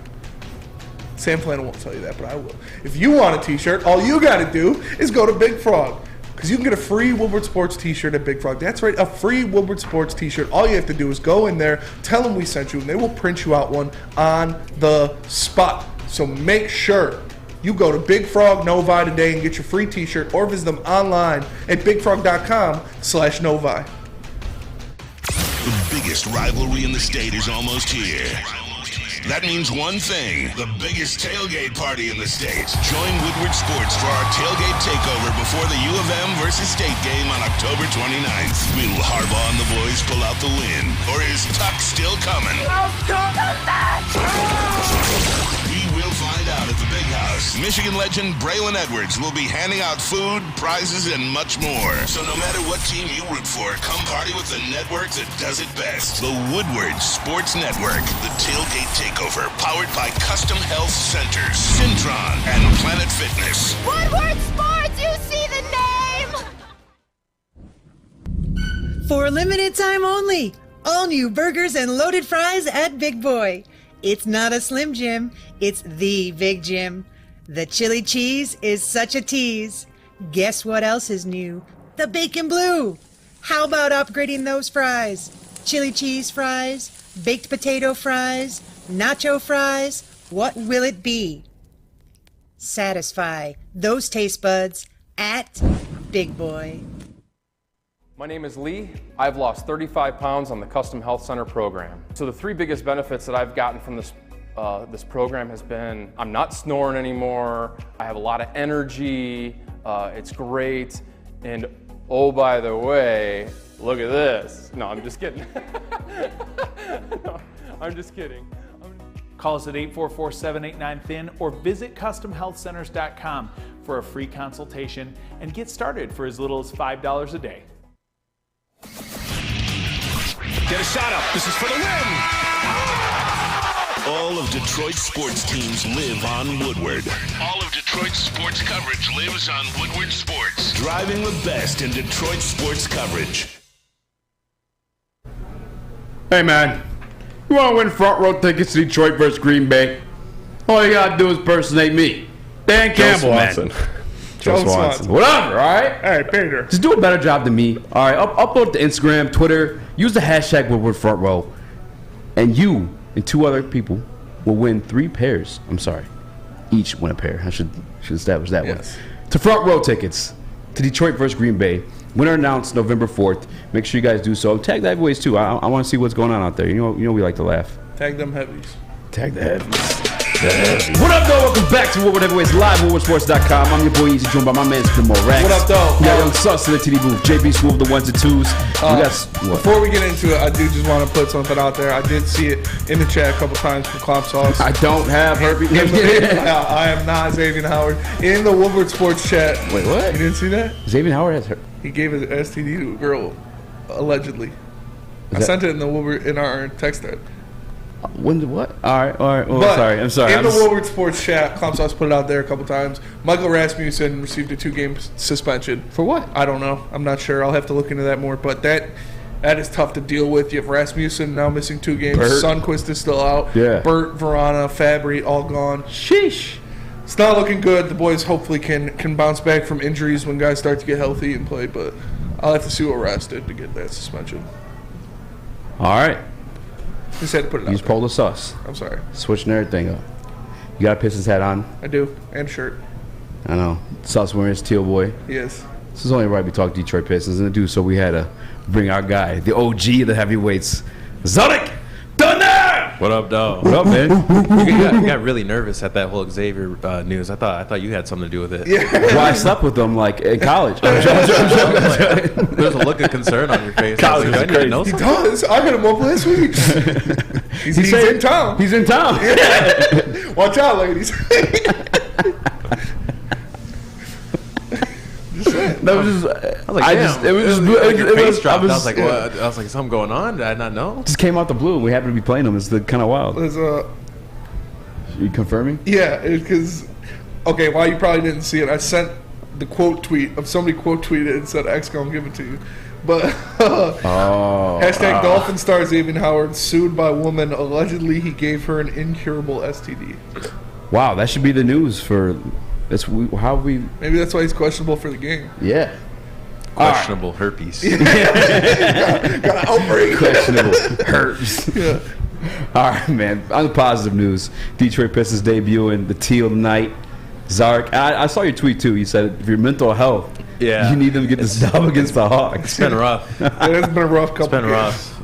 Sam Flannel won't tell you that, but I will. If you want a t-shirt, all you got to do is go to Big Frog. Because you can get a free Woodward Sports t-shirt at Big Frog. That's right, a free Woodward Sports t-shirt. All you have to do is go in there, tell them we sent you, and they will print you out one on the spot. So make sure you go to Big Frog Novi today and get your free t-shirt, or visit them online at bigfrog.com/Novi. The biggest rivalry in the state is almost here. That means one thing, the biggest tailgate party in the state. Join Woodward Sports for our tailgate takeover before the U of M versus State game on October 29th. Will Harbaugh and the boys pull out the win? Or is Tuck still coming? We will find out at the Big House. Michigan legend Braylon Edwards will be handing out food, prizes, and much more. So no matter what team you root for, come party with the network that does it best. The Woodward Sports Network. The tailgate takeover, powered by Custom Health Centers, Syntron, and Planet Fitness. Woodward Sports, you see the name! For a limited time only, all new burgers and loaded fries at Big Boy. It's not a Slim Jim, it's the Big Jim. The chili cheese is such a tease. Guess what else is new? The bacon blue. How about upgrading those fries? Chili cheese fries, baked potato fries, nacho fries, what will it be? Satisfy those taste buds at Big Boy. My name is Lee. I've lost 35 pounds on the Custom Health Center program. So the 3 biggest benefits that I've gotten from this program has been I'm not snoring anymore, I have a lot of energy, it's great, and oh, by the way, look at this. No, I'm just kidding. No, I'm just kidding. Call us at 844-789-THIN or visit CustomHealthCenters.com for a free consultation and get started for as little as $5 a day. Get a shot up. This is for the win. All of Detroit's sports teams live on Woodward. All of Detroit's sports coverage lives on Woodward Sports. Driving the best in Detroit sports coverage. Hey, man. You want to win front row tickets to Detroit versus Green Bay? All you got to do is impersonate me. Dan Campbell, man. Joe Swanson. Whatever, all right? All right, Peter. Just do a better job than me. All right, upload to Instagram, Twitter. Use the hashtag Woodward Front Row. And you and 2 other people will win 3 pairs. I'm sorry. Each win a pair. I should establish that one. To front row tickets to Detroit versus Green Bay. Winner announced November 4th. Make sure you guys do so. Tag the heavyweights, too. I want to see what's going on out there. You know we like to laugh. Tag them heavies. Tag the heavies. What up, though? Welcome back to Woodward Heavyweights Live, WoodwardSports.com. I'm your boy Easy, joined by my man, Morax. What up, though? We got Young Sus in the TD booth. JB Smooth, the 1s and 2s. Before we get into it, I do just want to put something out there. I did see it in the chat a couple times from Clop Sauce. I don't have herpes. I am not Xavier Howard. In the Woodward Sports chat. Wait, what? You didn't see that? Xavier Howard has herpes. He gave an STD to a girl, allegedly. I sent it in the Woodward in our text thread. When what? All right. Well, I'm sorry. In the Woodward Sports chat, Clop Sauce put it out there a couple times. Michael Rasmussen received a 2-game suspension. For what? I don't know. I'm not sure. I'll have to look into that more. But that is tough to deal with. You have Rasmussen now missing 2 games. Bert. Sundquist is still out. Yeah. Bert, Verana, Fabry, all gone. Sheesh. It's not looking good. The boys hopefully can bounce back from injuries when guys start to get healthy and play. But I'll have to see what Ras did to get that suspension. All right. Just had to put it out Use there. Polar Sus. I'm sorry. Switching everything up. You got a Pistons hat on? I do. And shirt. I know. Sus wearing his teal boy. Yes. This is only right we talk Detroit Pistons and to do so we had to bring our guy, the OG of the heavyweights, Zodek Dunner! What up, dog? What up, man? You got really nervous at that whole Xavier news. I thought you had something to do with it. Yeah. Well, I slept with them like in college. There's a look of concern on your face. College is crazy. He does. I hit him up last week. He's in town. He's in town. Yeah. Watch out, ladies. That was just. I was like, damn. Your face dropped. I was like, what? I was like, something going on? Did I not know? Just came out the blue, and we happened to be playing them. It's kind of wild. You confirming? Yeah, because while you probably didn't see it, I sent the quote tweet of somebody quote tweeted and said X gonna give it to you. But hashtag Dolphin star Xavier Howard sued by woman allegedly he gave her an incurable STD. Wow, that should be the news for. Maybe that's why he's questionable for the game. Yeah. Questionable herpes. Got an outbreak. Questionable herpes. Yeah. All right, man. On the positive news, Detroit Pistons debuting the Teal Night. Zarek, I saw your tweet too. You said if your mental health, you need them to get this dub against the Hawks. It's been rough. It's been a rough couple. It's been games. rough.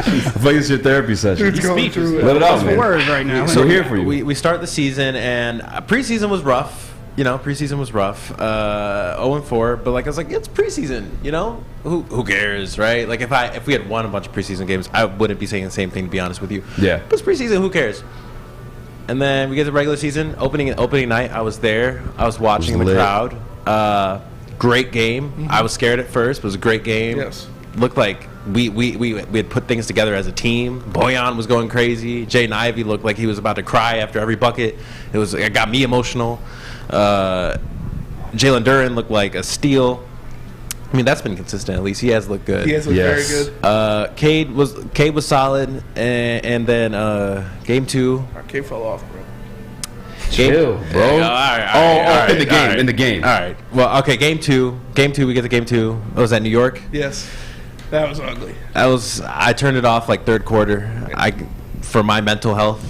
I feel like it's your therapy session. Dude's going through it. Let it out, Lost man. for words right now. So we're here for you. We start the season, and preseason was rough. Preseason was rough. 0-4, but I was like, it's preseason. Who cares, right? Like if we had won a bunch of preseason games, I wouldn't be saying the same thing. To be honest with you, yeah. But it's preseason. Who cares? And then we get to regular season opening night. I was there. I was watching the crowd. Great game. Mm-hmm. I was scared at first, but it was a great game. Yes. Looked like we had put things together as a team. Boyan was going crazy. Jaden Ivey looked like he was about to cry after every bucket. It got me emotional. Jalen Duren looked like a steal. I mean, that's been consistent. At least he has looked good. He has looked very good. Cade was solid, and then game 2. Cade fell off, bro. Chill, bro. All right, in the game. All right. Well, okay. Game two. We get to game 2. It was at New York. Yes. That was ugly. I turned it off like third quarter. For my mental health.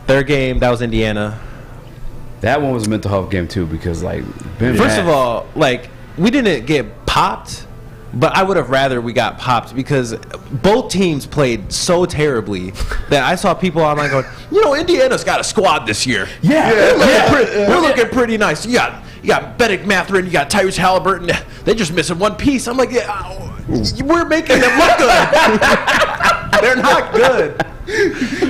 Third game, that was Indiana. That one was a mental health game too because first of all, we didn't get popped, but I would have rather we got popped because both teams played so terribly that I saw people online going, Indiana's got a squad this year. We're looking pretty nice. You got Benedict Mathurin, you got Tyrese Halliburton. They're just missing one piece. I'm like, we're making them look good. They're not good.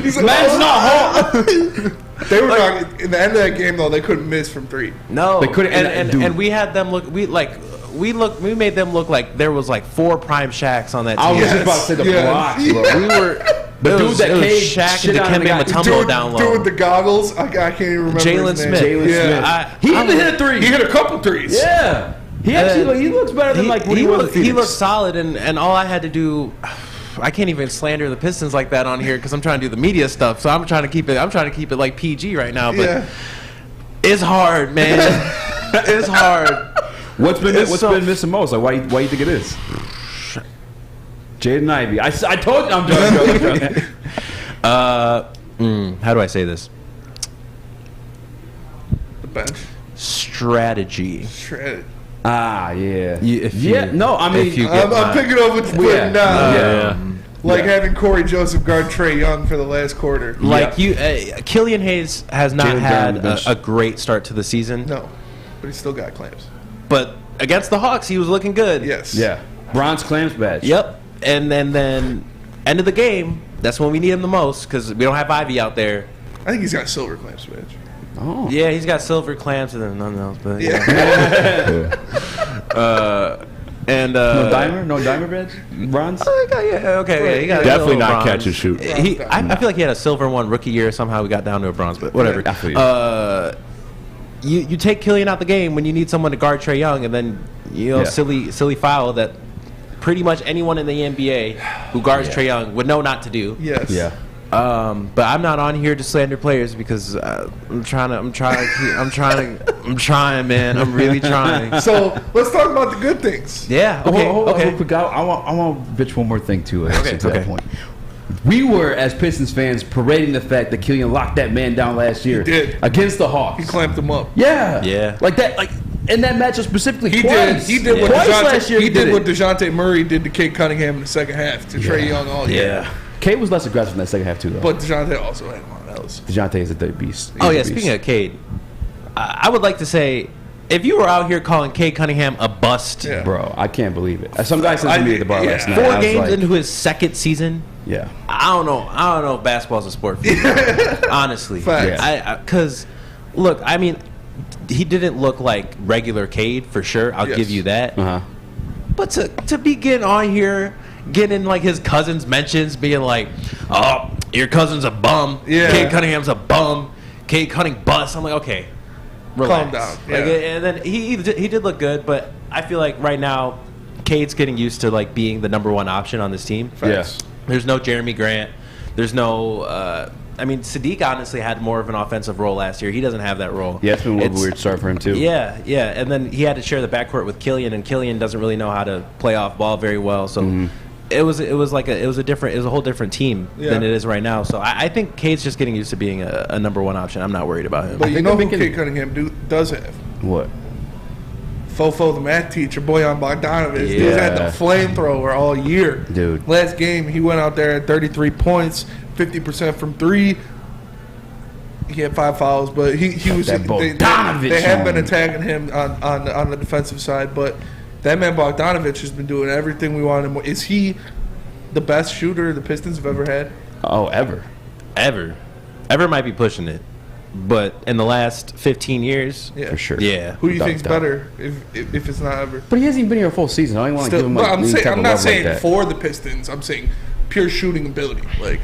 He's like, man's not home. They were not, in the end of that game though. They couldn't miss from 3. No, they couldn't. And we had them look. We made them look like there was 4 prime Shaqs on that team. I was just about to say the blocks. Bro. We were. The dude that came Shaq and Dikembe Mutombo down low. Dude with the goggles. I can't even remember. Jalen Smith. He even hit a 3. He hit a couple 3s. Yeah. He actually he looks better than when he was. He looks solid, and all I had to do. I can't even slander the Pistons like that on here because I'm trying to do the media stuff. So I'm trying to keep it like PG right now. But it's hard, man. It's hard. What's been missing most? Why you think it is? Jaden Ivey. I told you I'm joking. How do I say this? The bench. Strategy. Ah, yeah. No, I mean, I'm picking up what you're putting down. Having Corey Joseph guard Trae Young for the last quarter. Killian Hayes has not had a great start to the season. No, but he still got clamps. But against the Hawks, he was looking good. Yes. Yeah. Bronze clamps badge. Yep. And then end of the game, that's when we need him the most because we don't have Ivy out there. I think he's got silver clamps badge. Oh. Yeah, he's got silver clamps and then nothing else. But no dimer badge, bronze. Okay, he got definitely not bronze. Catch and shoot. I feel like he had a silver one rookie year. Somehow we got down to a bronze, but whatever. You take Killian out the game when you need someone to guard Trae Young, and then silly foul that pretty much anyone in the NBA who guards Trae Young would know not to do. Yes. Yeah. But I'm not on here to slander players because I'm trying, man. I'm really trying. So let's talk about the good things. Yeah. Okay. Okay. Quick, I want to bitch one more thing too. To that point. We were, as Pistons fans, parading the fact that Killian locked that man down last year. He did. Against the Hawks. He clamped him up. Yeah. Yeah. Like that. Like in that matchup specifically. He twice. did. He did what Twice DeJounte, last year. he did what it. DeJounte Murray did to Kate Cunningham in the second half to Trae Young all year. Yeah. Cade was less aggressive in that second half too, though. But DeJounte also had one else. DeJounte is a beast. Oh yeah, speaking of Cade, I would like to say, if you were out here calling Cade Cunningham a bust, bro, I can't believe it. Some guy said to me at the bar last night. 4 games into his second season. Yeah, I don't know if basketball's a sport for you. Honestly, because look, I mean, he didn't look like regular Cade for sure. I'll give you that. But to be getting on here, getting like his cousin's mentions, being like, "Oh, your cousin's a bum. Cade Cunningham's a bum. Cade Cunningham bust." I'm like, okay, relax. Calm down. Like, and then he did look good, but I feel like right now, Cade's getting used to like being the number 1 option on this team. Yes. There's no Jeremy Grant. There's no. I mean, Sadiq honestly had more of an offensive role last year. He doesn't have that role. Yeah, it's been a little weird start for him too. Yeah, and then he had to share the backcourt with Killian, and Killian doesn't really know how to play off ball very well. So it was a whole different team than it is right now. So I think Cade's just getting used to being a number 1 option. I'm not worried about him. But you know who Cade Cunningham does have? What? Fofo, the math teacher, Bojan Bogdanovic. He's had the flamethrower all year. Dude. Last game, he went out there at 33 points, 50% from 3. He had 5 fouls, but he was. They have been attacking him on the defensive side, but that man Bogdanovic has been doing everything we want him. Is he the best shooter the Pistons have ever had? Oh, ever might be pushing it. But in the last 15 years, for sure. Yeah. Who do you think's better if it's not ever? But he hasn't even been here a full season. I don't want to give him like any type I'm of not love saying like that. for the Pistons. I'm saying pure shooting ability. Like,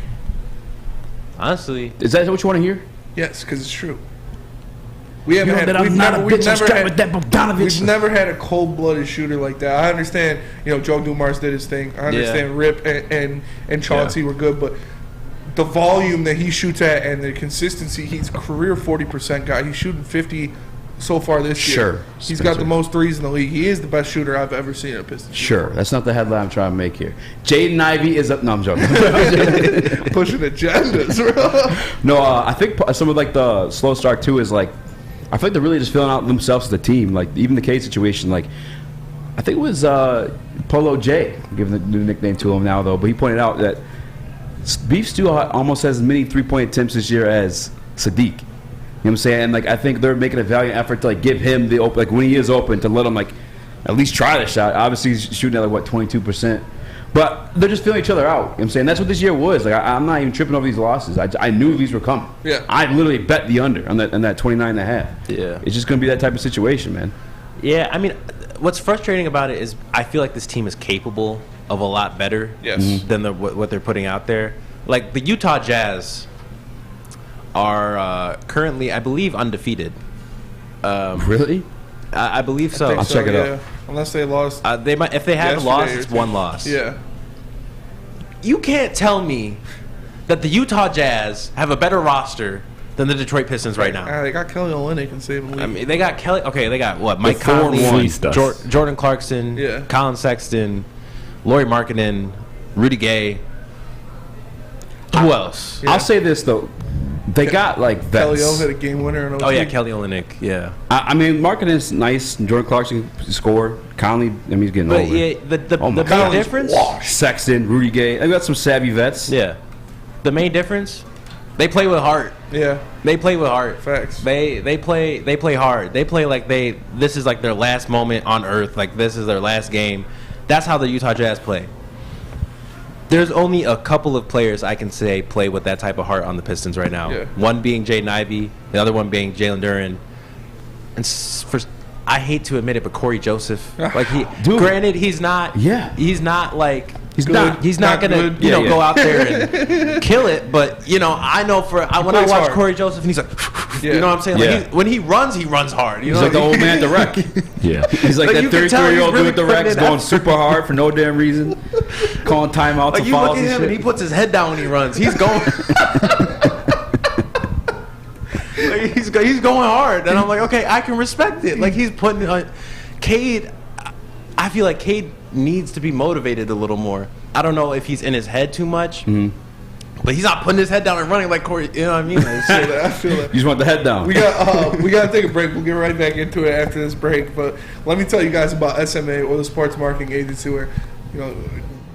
honestly, is that what you want to hear? Yes, because it's true. We haven't You know had. that I'm We've not a never, we've bitch, I'm never strapped had. with that Bogdanovic. We've never had a cold-blooded shooter like that. I understand. Joe Dumars did his thing. I understand. Rip and Chauncey were good, but the volume that he shoots at and the consistency, he's a career 40% guy. He's shooting 50 so far this year. Sure. He's got the most threes in the league. He is the best shooter I've ever seen at a Pistons. Sure. That's not the headline I'm trying to make here. Jaden Ivey is up. No, I'm joking. Pushing agendas, bro. No, I think some of like the slow start too is like, I feel like they're really just filling out themselves as a team. Like even the K situation, like I think it was Polo J, giving the new nickname to him now though, but he pointed out that Beef Stew almost has as many 3-point attempts this year as Sadiq. You know what I'm saying? And like I think they're making a valiant effort to like give him the open, like when he is open, to let him like at least try the shot. Obviously he's shooting at like 22%, but they're just feeling each other out. You know what I'm saying? That's what this year was. Like I'm not even tripping over these losses. I knew these were coming. Yeah. I literally bet the under on that 29.5. Yeah. It's just gonna be that type of situation, man. Yeah, I mean, what's frustrating about it is I feel like this team is capable of a lot better than what they're putting out there. Like the Utah Jazz are currently, I believe, undefeated. Really? I believe so. I'll check it out. Unless they lost. They might. If they haven't lost, it's 1 loss. Yeah. You can't tell me that the Utah Jazz have a better roster than the Detroit Pistons right now. They got Kelly Olynyk and saving the league. I mean, they got Kelly. Okay, they got what? Mike 4 and Conley, 1. Jordan Clarkson, Colin Sexton, Lauri Markkanen, Rudy Gay. Who else? I'll say this though. They got like vets. Kelly O hit a game winner in OT. Oh yeah, Kelly Olynyk. Yeah. I mean, Markkanen's nice. Jordan Clarkson scored. Conley, I mean, he's getting But older. yeah, the main difference. Sexton, Rudy Gay. They got some savvy vets. Yeah. The main difference, they play with heart. Yeah. They play with heart. Facts. They play hard. They play like this is like their last moment on earth. Like this is their last game. That's how the Utah Jazz play. There's only a couple of players I can say play with that type of heart on the Pistons right now. Yeah. One being Jaden Ivey, the other one being Jalen Duren. And I hate to admit it, but Corey Joseph, like granted, he's not. Yeah. He's not like. He's not gonna go out there and kill it. But I know when I watch hard. Corey Joseph, and he's like, you know what I'm saying? Like when he runs hard. He's like the old man at the rec. Yeah. He's like that 33-year-old dude at the rec going super hard for no damn reason, calling timeouts and you fouls look at him and he puts his head down when he runs. He's going. He's going hard, and I'm like, okay, I can respect it. Like he's putting on. Cade, I feel like Cade needs to be motivated a little more. I don't know if he's in his head too much, But he's not putting his head down and running like Corey. You know what I mean? I feel that. You just want the head down. We got to take a break. We'll get right back into it after this break. But let me tell you guys about SMA, or the sports marketing agency, where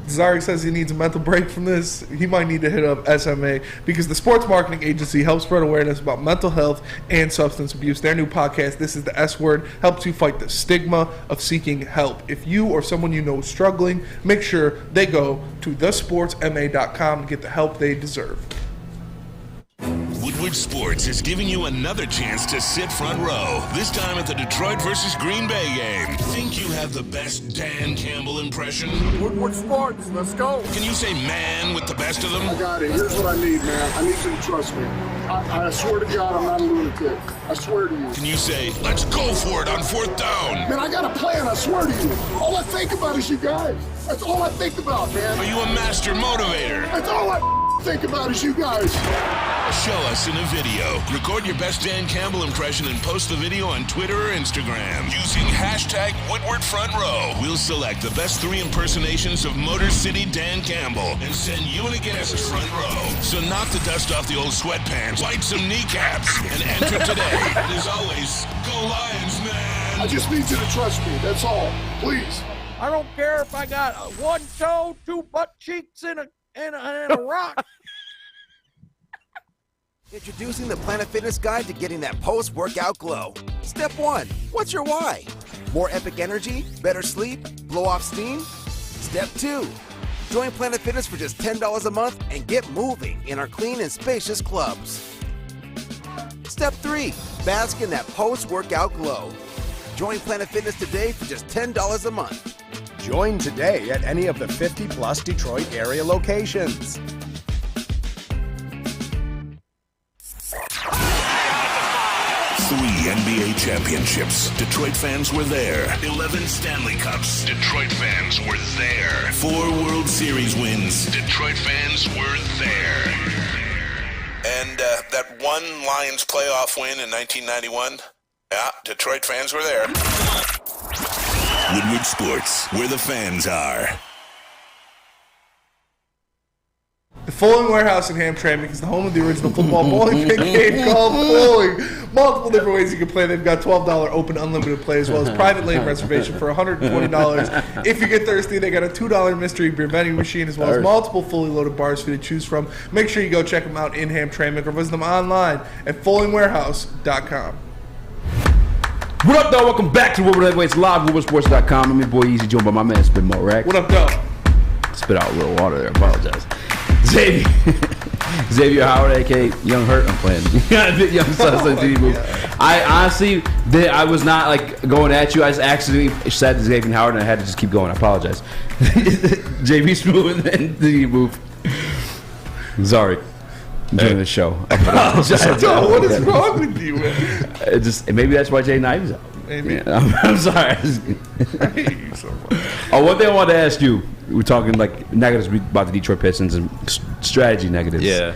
Zari says he needs a mental break from this. He might need to hit up SMA, because the sports marketing agency helps spread awareness about mental health and substance abuse. Their new podcast, This is the S Word, helps you fight the stigma of seeking help. If you or someone you know is struggling, make sure they go to thesportsma.com to get the help they deserve. Woodward Sports is giving you another chance to sit front row, this time at the Detroit versus Green Bay game. Think you have the best Dan Campbell impression? Woodward Sports, let's go. Can you say man with the best of them? I got it. Here's what I need, man. I need you to trust me. I swear to God, I'm not a lunatic. I swear to you. Can you say, let's go for it on 4th down? Man, I got a plan, I swear to you. All I think about is you guys. That's all I think about, man. Are you a master motivator? That's all I think about is you guys. Show us in a video. Record your best Dan Campbell impression and post the video on Twitter or Instagram using hashtag Woodward Front Row. We'll select the best 3 impersonations of Motor City Dan Campbell and send you and a guest front row. So knock the dust off the old sweatpants, light some kneecaps, and enter today. And as always, go Lions, man. I just need you to trust me. That's all. Please. I don't care if I got one toe, 2 butt cheeks, and a rock. Introducing the Planet Fitness Guide to getting that post-workout glow. Step 1, what's your why? More epic energy, better sleep, blow off steam? Step 2, join Planet Fitness for just $10 a month and get moving in our clean and spacious clubs. Step 3, bask in that post-workout glow. Join Planet Fitness today for just $10 a month. Join today at any of the 50-plus Detroit area locations. 3 NBA championships. Detroit fans were there. 11 Stanley Cups. Detroit fans were there. 4 World Series wins. Detroit fans were there. And that one Lions playoff win in 1991? Yeah, Detroit fans were there. Woodward Sports, where the fans are. The Fulling Warehouse in Hamtramck is the home of the original football bowling pin game called Fulling. Multiple different ways you can play. They've got $12 open unlimited play, as well as private lane reservation for $120. If you get thirsty, they got a $2 mystery beer vending machine, as well as multiple fully loaded bars for you to choose from. Make sure you go check them out in Hamtramck or visit them online at FullingWarehouse.com. What up, though? Welcome back to Woodward Heavyweights Live, WoodwardSports.com. I'm your boy Easy, joined by my man Spin Morak. What up, though? Spit out a little water there. I apologize. Xavier Howard, a.k.a. Young Hurt. I'm playing. Young Sunset move. I honestly, I was not like going at you. I just accidentally said Xavier Howard, and I had to just keep going. I apologize. JB Smooth and the move. Sorry. Doing the show. What is wrong with you, man? Maybe that's why Jay Knife's out. Maybe. Yeah, I'm sorry. I hate you so much. One thing I wanted to ask you. We're talking like negatives about the Detroit Pistons and strategy negatives. Yeah.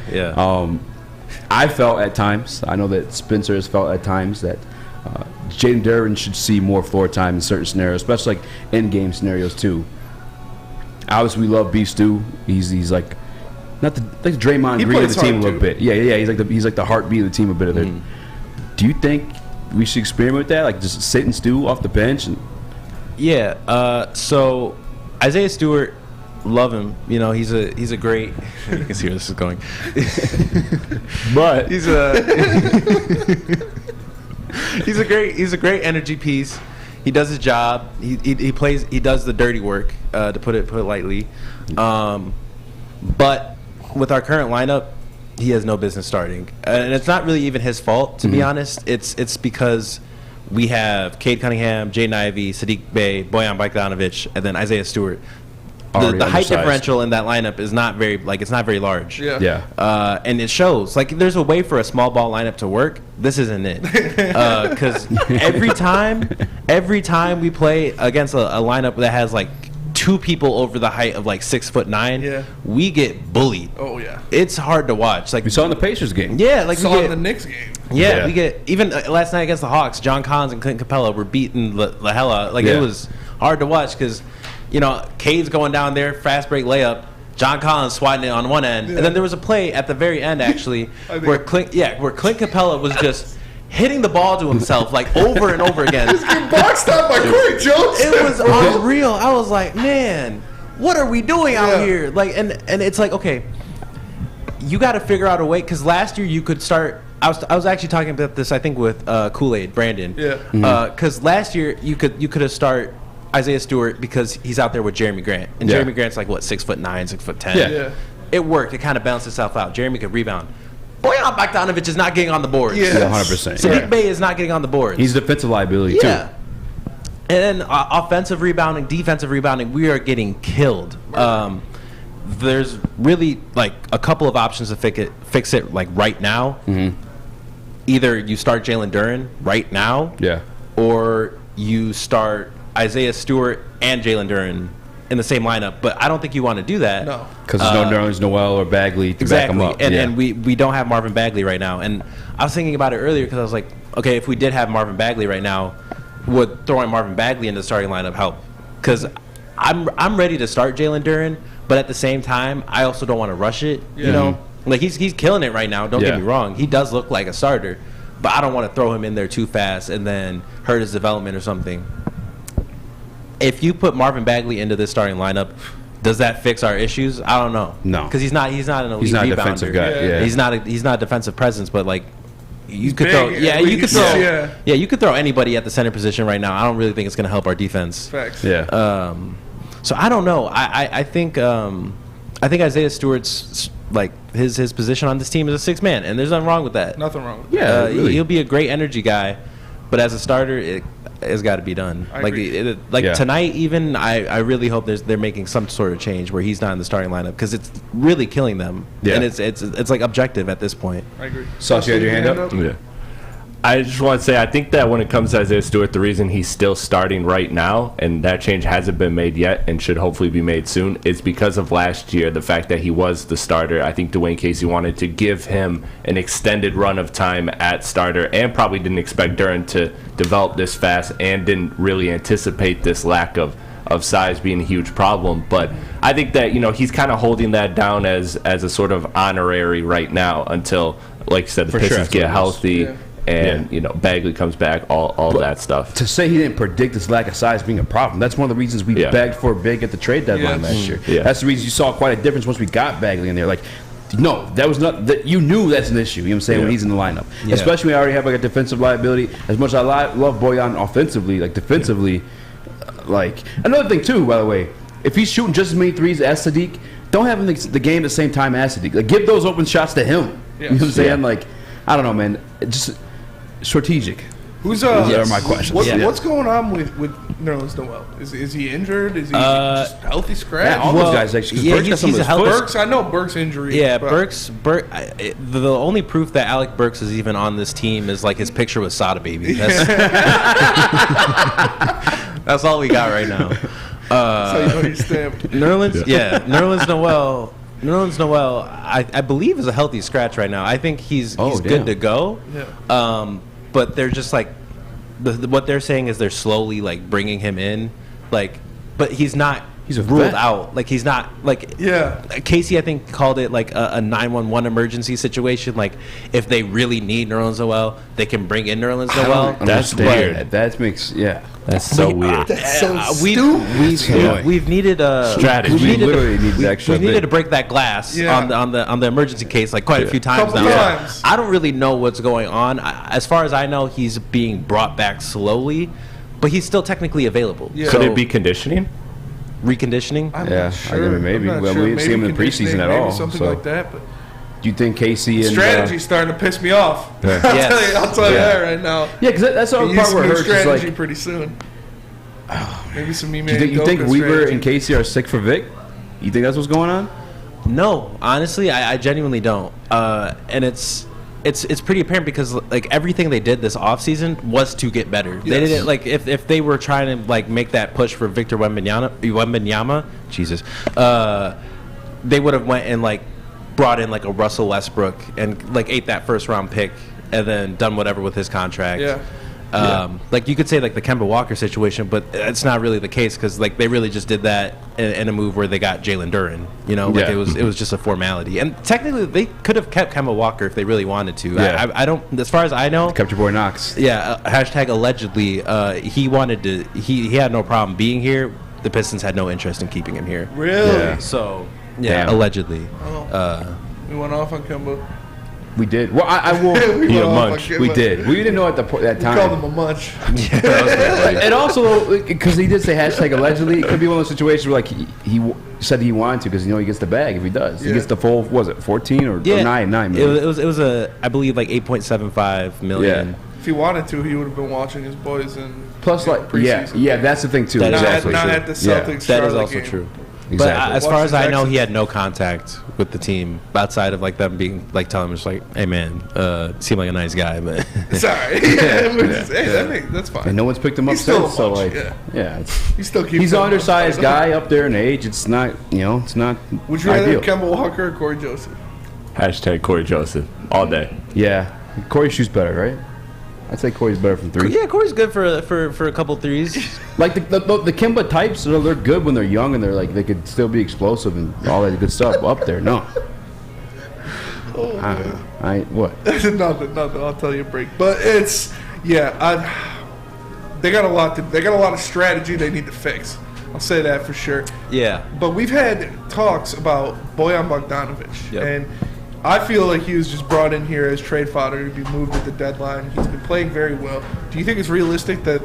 I felt at times, I know that Spencer has felt at times that Jaden Duren should see more floor time in certain scenarios, especially like in-game scenarios too. Obviously, we love Beef Stew. He's like not like Draymond Green of the team a little bit. Yeah. He's like the heartbeat of the team a bit of it. Do you think we should experiment with that? Like just sit and stew off the bench? So Isaiah Stewart, love him. You know, he's a great. You can see where this is going. But he's a great energy piece. He does his job. He plays. He does the dirty work, to put it lightly. But with our current lineup, he has no business starting, and it's not really even his fault, to be honest. It's because we have Cade Cunningham, Jaden Ivey, Sadiq Bey, Bojan Bogdanovic, and then Isaiah Stewart. The height differential in that lineup is not very large. Yeah. And it shows. Like, there's a way for a small ball lineup to work. This isn't it. Because every time we play against a lineup that has like 2 people over the height of like 6'9", we get bullied. Oh yeah. It's hard to watch. Like we saw in the Pacers game. Yeah, like saw in the Knicks game. Yeah, we get even last night against the Hawks. John Collins and Clint Capella were beating the hell out. Like it was hard to watch because, you know, Cade's going down there, fast break layup, John Collins swatting it on one end, and then there was a play at the very end actually where Clint Capella was just hitting the ball to himself like over and over again. He's getting boxed out by Corey Jones. It was unreal. I was like, man, what are we doing out here? Like, and it's like, okay, you got to figure out a way, because last year you could start. I was actually talking about this, I think, with Kool-Aid Brandon. Yeah. Because last year you could have start Isaiah Stewart because he's out there with Jeremy Grant, and Jeremy Grant's like what 6'9", 6'10". Yeah. It worked. It kind of balanced itself out. Jeremy could rebound. Bojan Bogdanovic is not getting on the boards. Yeah, 100%. Sadiq Bey is not getting on the boards. He's a defensive liability too. And then offensive rebounding, defensive rebounding, we are getting killed. There's really like a couple of options to fix it like right now. Mm-hmm. Either you start Jalen Duren right now, or you start Isaiah Stewart and Jalen Duren in the same lineup. But I don't think you want to do that. No. Because there's no Nerlens Noel or Bagley to back them up. And we don't have Marvin Bagley right now. And I was thinking about it earlier because I was like, okay, if we did have Marvin Bagley right now, would throwing Marvin Bagley into the starting lineup help? Because I'm ready to start Jalen Duren, but at the same time, I also don't want to rush it. You know, like he's killing it right now. Don't get me wrong; he does look like a starter, but I don't want to throw him in there too fast and then hurt his development or something. If you put Marvin Bagley into this starting lineup, does that fix our issues? I don't know. No, because he's not an elite he's not rebounder. A defensive guy. Yeah. He's not a defensive presence, but like. You could big, throw, you could throw anybody at the center position right now. I don't really think it's going to help our defense. Facts. Yeah. So I don't know. I think Isaiah Stewart's like his position on this team is a sixth man, and there's nothing wrong with that. Nothing wrong with that. Yeah, really. He'll be a great energy guy, but as a starter, it's got to be done. Tonight, even I really hope they're making some sort of change where he's not in the starting lineup because it's really killing them. Yeah. And it's like objective at this point. I agree. Sauce, you had your hand up? Yeah. I just want to say, I think that when it comes to Isaiah Stewart, the reason he's still starting right now, and that change hasn't been made yet and should hopefully be made soon, is because of last year, the fact that he was the starter. I think Dwayne Casey wanted to give him an extended run of time at starter and probably didn't expect Duren to develop this fast and didn't really anticipate this lack of size being a huge problem. But I think that, he's kind of holding that down as a sort of honorary right now until, like you said, the Pistons get healthy. Yeah. And Bagley comes back, all that stuff. To say he didn't predict this lack of size being a problem, that's one of the reasons we begged for big at the trade deadline last year. Yeah. That's the reason you saw quite a difference once we got Bagley in there. Like, no, that was not that. You knew that's an issue. You know what I'm saying, when he's in the lineup, especially when I already have like a defensive liability. As much as I love Bojan offensively, like defensively, like another thing too. By the way, if he's shooting just as many threes as Sadiq, don't have him the game at the same time as Sadiq. Like, give those open shots to him. You know what I'm saying? Like, I don't know, man. Just strategic. Those are my questions. What's going on with Nerlens Noel? Is he injured? Is he just healthy scratch? Yeah, all those guys actually. He's a healthy. Burks, I know Burks' injury. Yeah, the only proof that Alec Burks is even on this team is like his picture with Sada Baby. That's all we got right now. That's how you know he's stamped. Nerlens Noel, I believe is a healthy scratch right now. I think he's good to go. Yeah. But they're just like what they're saying is they're slowly like bringing him in, like, but he's not. He's ruled out. Like, he's not like. Yeah. Casey, I think, called it like a 911 emergency situation. Like, if they really need Nerlens Noel, they can bring in Nerlens Noel. That's weird. That makes That's so weird. That's so stupid. We've needed a strategy. We needed to break that glass on the emergency case like quite a few times now. I don't really know what's going on. As far as I know, he's being brought back slowly, but he's still technically available. Yeah. Could it be conditioning? Reconditioning? I'm not sure. Maybe. I'm not Well, sure. we didn't see him in the preseason at all. Something so. like that. But do you think Casey and strategy's starting to piss me off? Yeah. I'll tell you that right now. Yeah, because that's the part where it hurts. Strategy Like, pretty soon. Maybe some email. Do you think Weaver and Casey are sick for Vic? You think that's what's going on? No, honestly, I genuinely don't. And it's pretty apparent because like everything they did this offseason was to get better. Yes. They didn't like if they were trying to like make that push for Victor Wembanyama, Jesus, they would have went and like brought in like a Russell Westbrook and like ate that first round pick and then done whatever with his contract. Yeah. Like you could say like the Kemba Walker situation, but it's not really the case because like they really just did that in a move where they got Jalen Duren. You know, like it was just a formality. And technically, they could have kept Kemba Walker if they really wanted to. Yeah. I don't, as far as I know, kept your boy Knox. Yeah. Hashtag allegedly. He wanted to. He had no problem being here. The Pistons had no interest in keeping him here. Really? Yeah. So yeah, allegedly. We went off on Kemba. We did. Well, I will. We did. We didn't know at that time. We called him a munch. And also, because he did say hashtag allegedly, it could be one of those situations where like he said he wanted to because he gets the bag if he does. He gets the full, what was it 14 or 9 million? It was I believe like 8.75 million. Yeah. If he wanted to, he would have been watching his boys in plus like preseason. That's the thing too. Not at the Celtics. That is also true. Exactly. But as far as I know, he had no contact with the team outside of like them being like telling him just like, "Hey man, seem like a nice guy, but sorry." That's fine. And no one's picked him up since. So like, he still keeps. He's an undersized guy up there in age. It's not, it's not. Would you rather have Kemba Walker or Corey Joseph? Hashtag Corey Joseph all day. Yeah, Corey shoots better, right? I'd say Corey's better from three. Yeah, Corey's good for a couple threes. Like the Kemba types, they're good when they're young and they're like they could still be explosive and all that good stuff up there. No. What? Nothing. I'll tell you a break. But it's they got a lot of strategy they need to fix. I'll say that for sure. Yeah. But we've had talks about Bojan Bogdanovic and I feel like he was just brought in here as trade fodder to be moved at the deadline. He's been playing very well. Do you think it's realistic that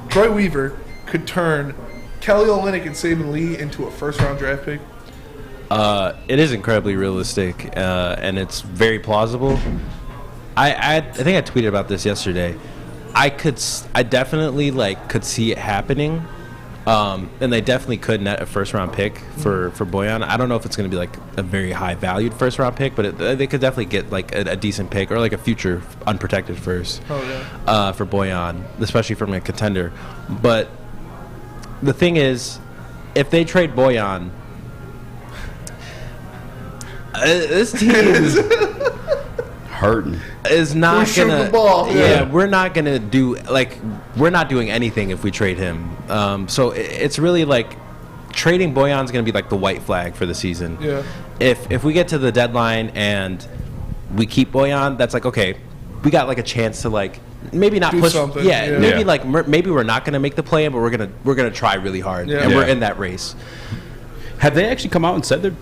Troy Weaver could turn Kelly Olynyk and Saban Lee into a first-round draft pick? It is incredibly realistic, and it's very plausible. I think I tweeted about this yesterday. I definitely could see it happening. And they definitely could net a first-round pick for Bojan. I don't know if it's going to be like a very high-valued first-round pick, but they could definitely get like a decent pick or like a future unprotected first for Bojan, especially from a contender. But the thing is, if they trade Bojan, this team is hurting. Is not shoot gonna. The ball. We're not gonna do we're not doing anything if we trade him. So it's really like trading Bojan's gonna be like the white flag for the season. Yeah. If we get to the deadline and we keep Bojan, that's like okay, we got like a chance to like maybe not do push. Something. Maybe we're not gonna make the play, but we're gonna try really hard, and we're in that race. Have they actually come out and said they're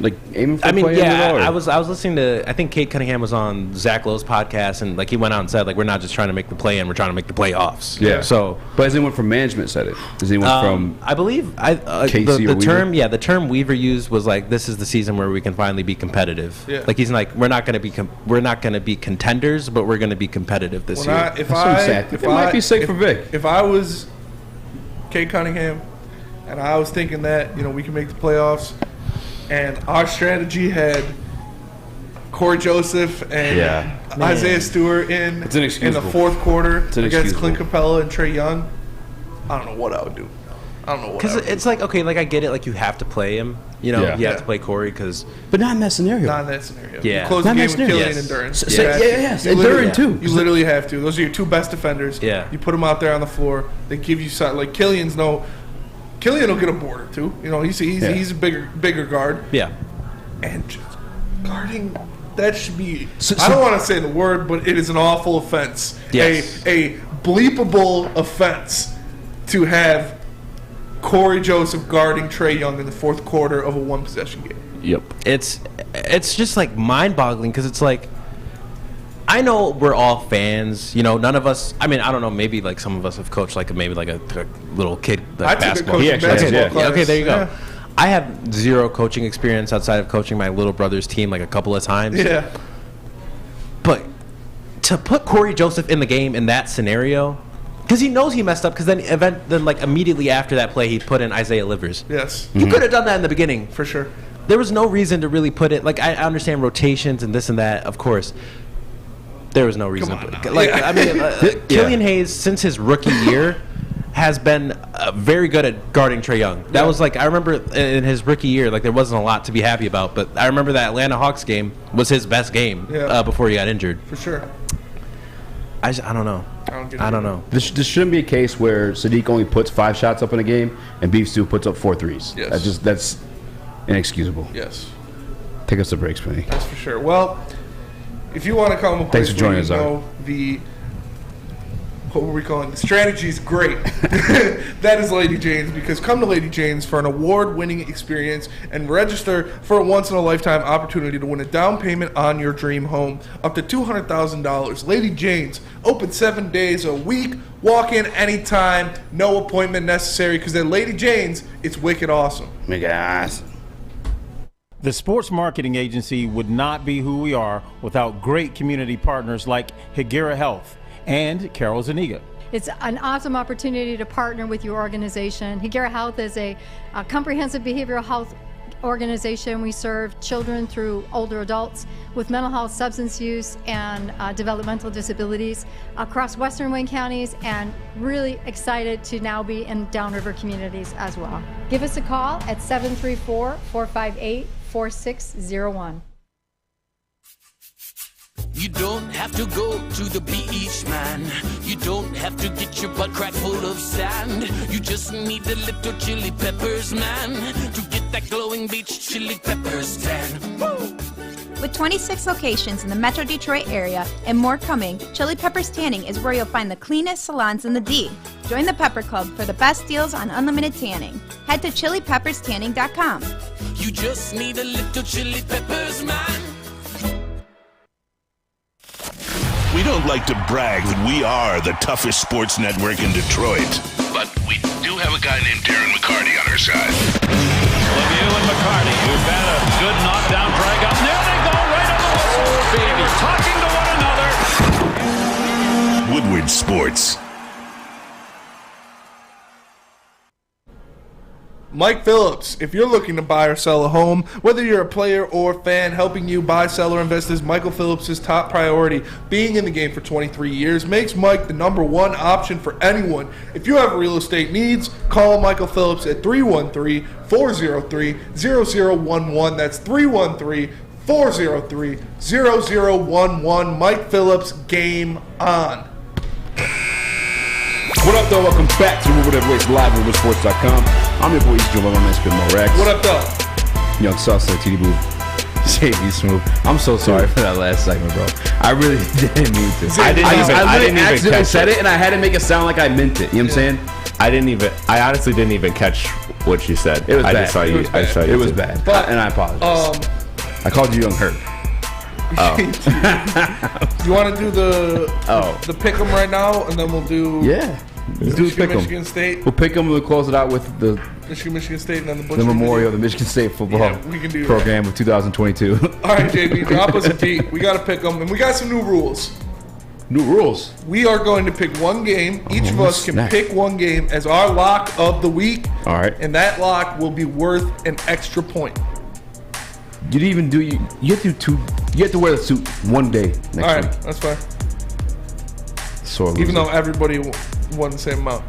like aiming for I was listening to, I think Kate Cunningham was on Zach Lowe's podcast, and like he went out and said like we're not just trying to make the play in, we're trying to make the playoffs. Yeah. So, but has anyone from management said it? Has anyone from? I believe Casey the term Weaver used was like this is the season where we can finally be competitive. Yeah. Like he's like we're not going to be contenders, but we're going to be competitive this year. It might be safe for Vic. If I was Kate Cunningham, and I was thinking that we can make the playoffs. And our strategy had Corey Joseph and Isaiah Stewart in the fourth quarter against Clint Capella and Trae Young. I don't know what I would do. Because it's like, okay, like I get it, like you have to play him. You have to play Corey but not in that scenario. Not in that scenario. Yeah. You close the game with Killian and Duren. And Duren too. You literally have to. Those are your two best defenders. Yeah. You put them out there on the floor. They give you something. Like Killian will get a board or two. He's a bigger guard. Yeah. And just guarding, that should be. I don't want to say the word, but it is an awful offense. Yes. A bleepable offense to have Corey Joseph guarding Trae Young in the fourth quarter of a one-possession game. Yep. It's just like mind-boggling because it's like. I know we're all fans, none of us, I mean, I don't know, maybe like some of us have coached like a little kid like basketball. Okay, there you go. Yeah. I have zero coaching experience outside of coaching my little brother's team like a couple of times. Yeah. But to put Corey Joseph in the game in that scenario, because he knows he messed up, because then like immediately after that play, he put in Isaiah Livers. Yes. You could have done that in the beginning. For sure. There was no reason to really put it, like I understand rotations and this and that, of course. There was no reason. Killian Hayes, since his rookie year, has been very good at guarding Trae Young. That was like, I remember in his rookie year, like there wasn't a lot to be happy about, but I remember that Atlanta Hawks game was his best game before he got injured. For sure. I don't know. I don't know. This shouldn't be a case where Sadiq only puts 5 shots up in a game and Beef Stew puts up 4 threes. Yes. That's inexcusable. Yes. Take us to break, Spinny. That's for sure. Well, if you want to come up Thanks with for joining us, what were we calling? The strategy is great. That is Lady Jane's, because come to Lady Jane's for an award-winning experience and register for a once-in-a-lifetime opportunity to win a down payment on your dream home, up to $200,000. Lady Jane's, open 7 days a week. Walk in anytime, no appointment necessary, because at Lady Jane's, it's wicked awesome. The Sports Marketing Agency would not be who we are without great community partners like Higuera Health and Carol Zaniga. It's an awesome opportunity to partner with your organization. Higuera Health is a comprehensive behavioral health organization. We serve children through older adults with mental health, substance use, and developmental disabilities across Western Wayne counties, and really excited to now be in downriver communities as well. Give us a call at 734-458-4601. You don't have to go to the beach, man. You don't have to get your butt crack full of sand. You just need a little chili peppers, man, to get that glowing beach chili peppers tan. Woo! With 26 locations in the Metro Detroit area and more coming, Chili Peppers Tanning is where you'll find the cleanest salons in the D. Join the Pepper Club for the best deals on unlimited tanning. Head to chilipepperstanning.com. You just need a little chili peppers, man. We don't like to brag that we are the toughest sports network in Detroit, but we do have a guy named Darren McCarty on our side. Lemieux and McCarty, who've had a good knockdown drag up. There they go, right on the whistle. They were talking to one another. Woodward Sports. Mike Phillips, if you're looking to buy or sell a home, whether you're a player or fan, helping you buy, sell, or invest is Michael Phillips' top priority. Being in the game for 23 years makes Mike the #1 option for anyone. If you have real estate needs, call Michael Phillips at 313-403-0011. That's 313-403-0011. Mike Phillips, game on. What up, though? Welcome back to Woodward Heavyweights live on WoodSports.com. I'm your boy, Easy Joe. My man, Spin Morex. What up, though? Young Sauce, TD Boo. JB Smooth. I'm so sorry for that last segment, bro. I really didn't mean to. I didn't accidentally said it, and I had to make it sound like I meant it. You know what I'm saying? I honestly didn't even catch what you said. It was bad. I just saw you. It was bad. But, and I apologize. I called you Young Herb. Oh. You want to do the pick'em right now, and then we'll do Michigan State. We'll pick them. We'll close it out with the Michigan State, and then the memorial of the Michigan State football we can do program of 2022. All right, JB, drop us a beat. We got to pick them, and we got some new rules. New rules. We are going to pick one game. Each of us can pick one game as our lock of the week. All right. And that lock will be worth an extra point. You didn't even do you have to you have to wear the suit one day next week. All right, that's fine. Even though everybody won the same amount.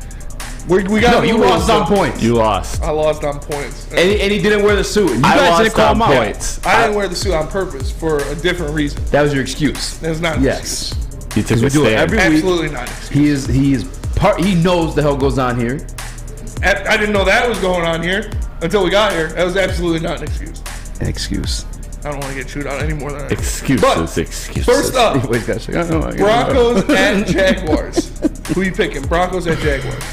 We got you lost on points. You lost. I lost on points. And he didn't wear the suit. You I guys lost didn't call him on out. points. I didn't wear the suit on purpose for a different reason. That was your excuse. That's not an excuse. You took We do it every week. Absolutely not an excuse. He knows the hell goes on here. I didn't know that was going on here until we got here. That was absolutely not an excuse. An excuse. I don't want to get chewed out any more than that. Excuses. First up, Broncos at Jaguars. Who you picking? Broncos at Jaguars.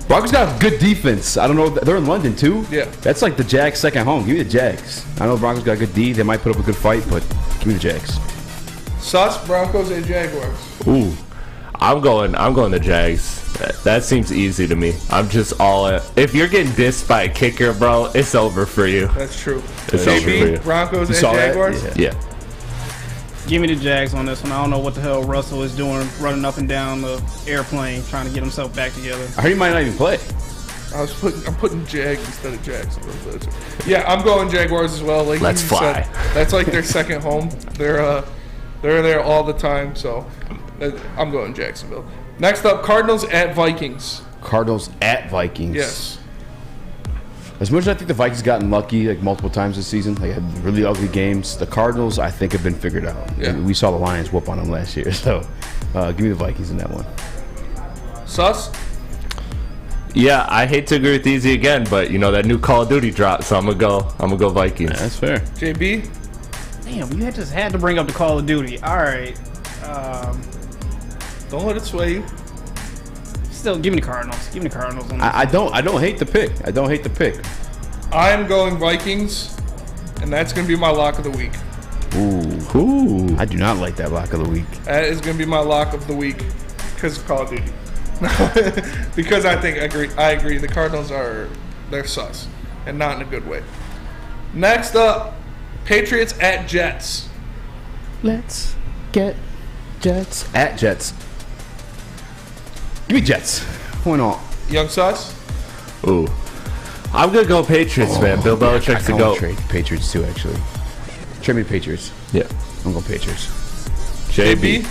Broncos got good defense. I don't know. They're in London, too. Yeah. That's like the Jags' second home. Give me the Jags. I know the Broncos got good D. They might put up a good fight, but give me the Jags. Sus, Broncos at Jaguars. Ooh. I'm going the Jags. That seems easy to me. I'm just all in. If you're getting dissed by a kicker, bro, it's over for you. That's true. It's over for you. Broncos at Jaguars? Yeah. Give me the Jags on this one. I don't know what the hell Russell is doing, running up and down the airplane, trying to get himself back together. I heard he might not even play. I'm putting Jags instead of Jags. Yeah, I'm going Jaguars as well. Like Let's fly. That's like their second home. They're there all the time, so I'm going Jacksonville. Next up, Cardinals at Vikings. Cardinals at Vikings. Yes. As much as I think the Vikings gotten lucky like multiple times this season, they had really ugly games. The Cardinals, I think, have been figured out. Yeah. We saw the Lions whoop on them last year, so give me the Vikings in that one. Sus? Yeah, I hate to agree with Easy again, but you know that new Call of Duty dropped, so I'm gonna go Vikings. Yeah, that's fair. JB? Damn, you just had to bring up the Call of Duty. All right. Don't let it sway you. Still, give me the Cardinals. Give me the Cardinals. On I don't hate the pick. I don't hate the pick. I'm going Vikings, and that's going to be my lock of the week. Ooh. I do not like that lock of the week. That is going to be my lock of the week because of Call of Duty. Because I agree. The Cardinals they're sus, and not in a good way. Next up, Patriots at Jets. Let's get Jets at Jets. Give me Jets. Why not? Young sus? Ooh. I'm going to go Patriots, man. Bill Belichick's the GOAT. Trade Patriots too, actually. Trade me Patriots. Yeah. I'm going Patriots. JB?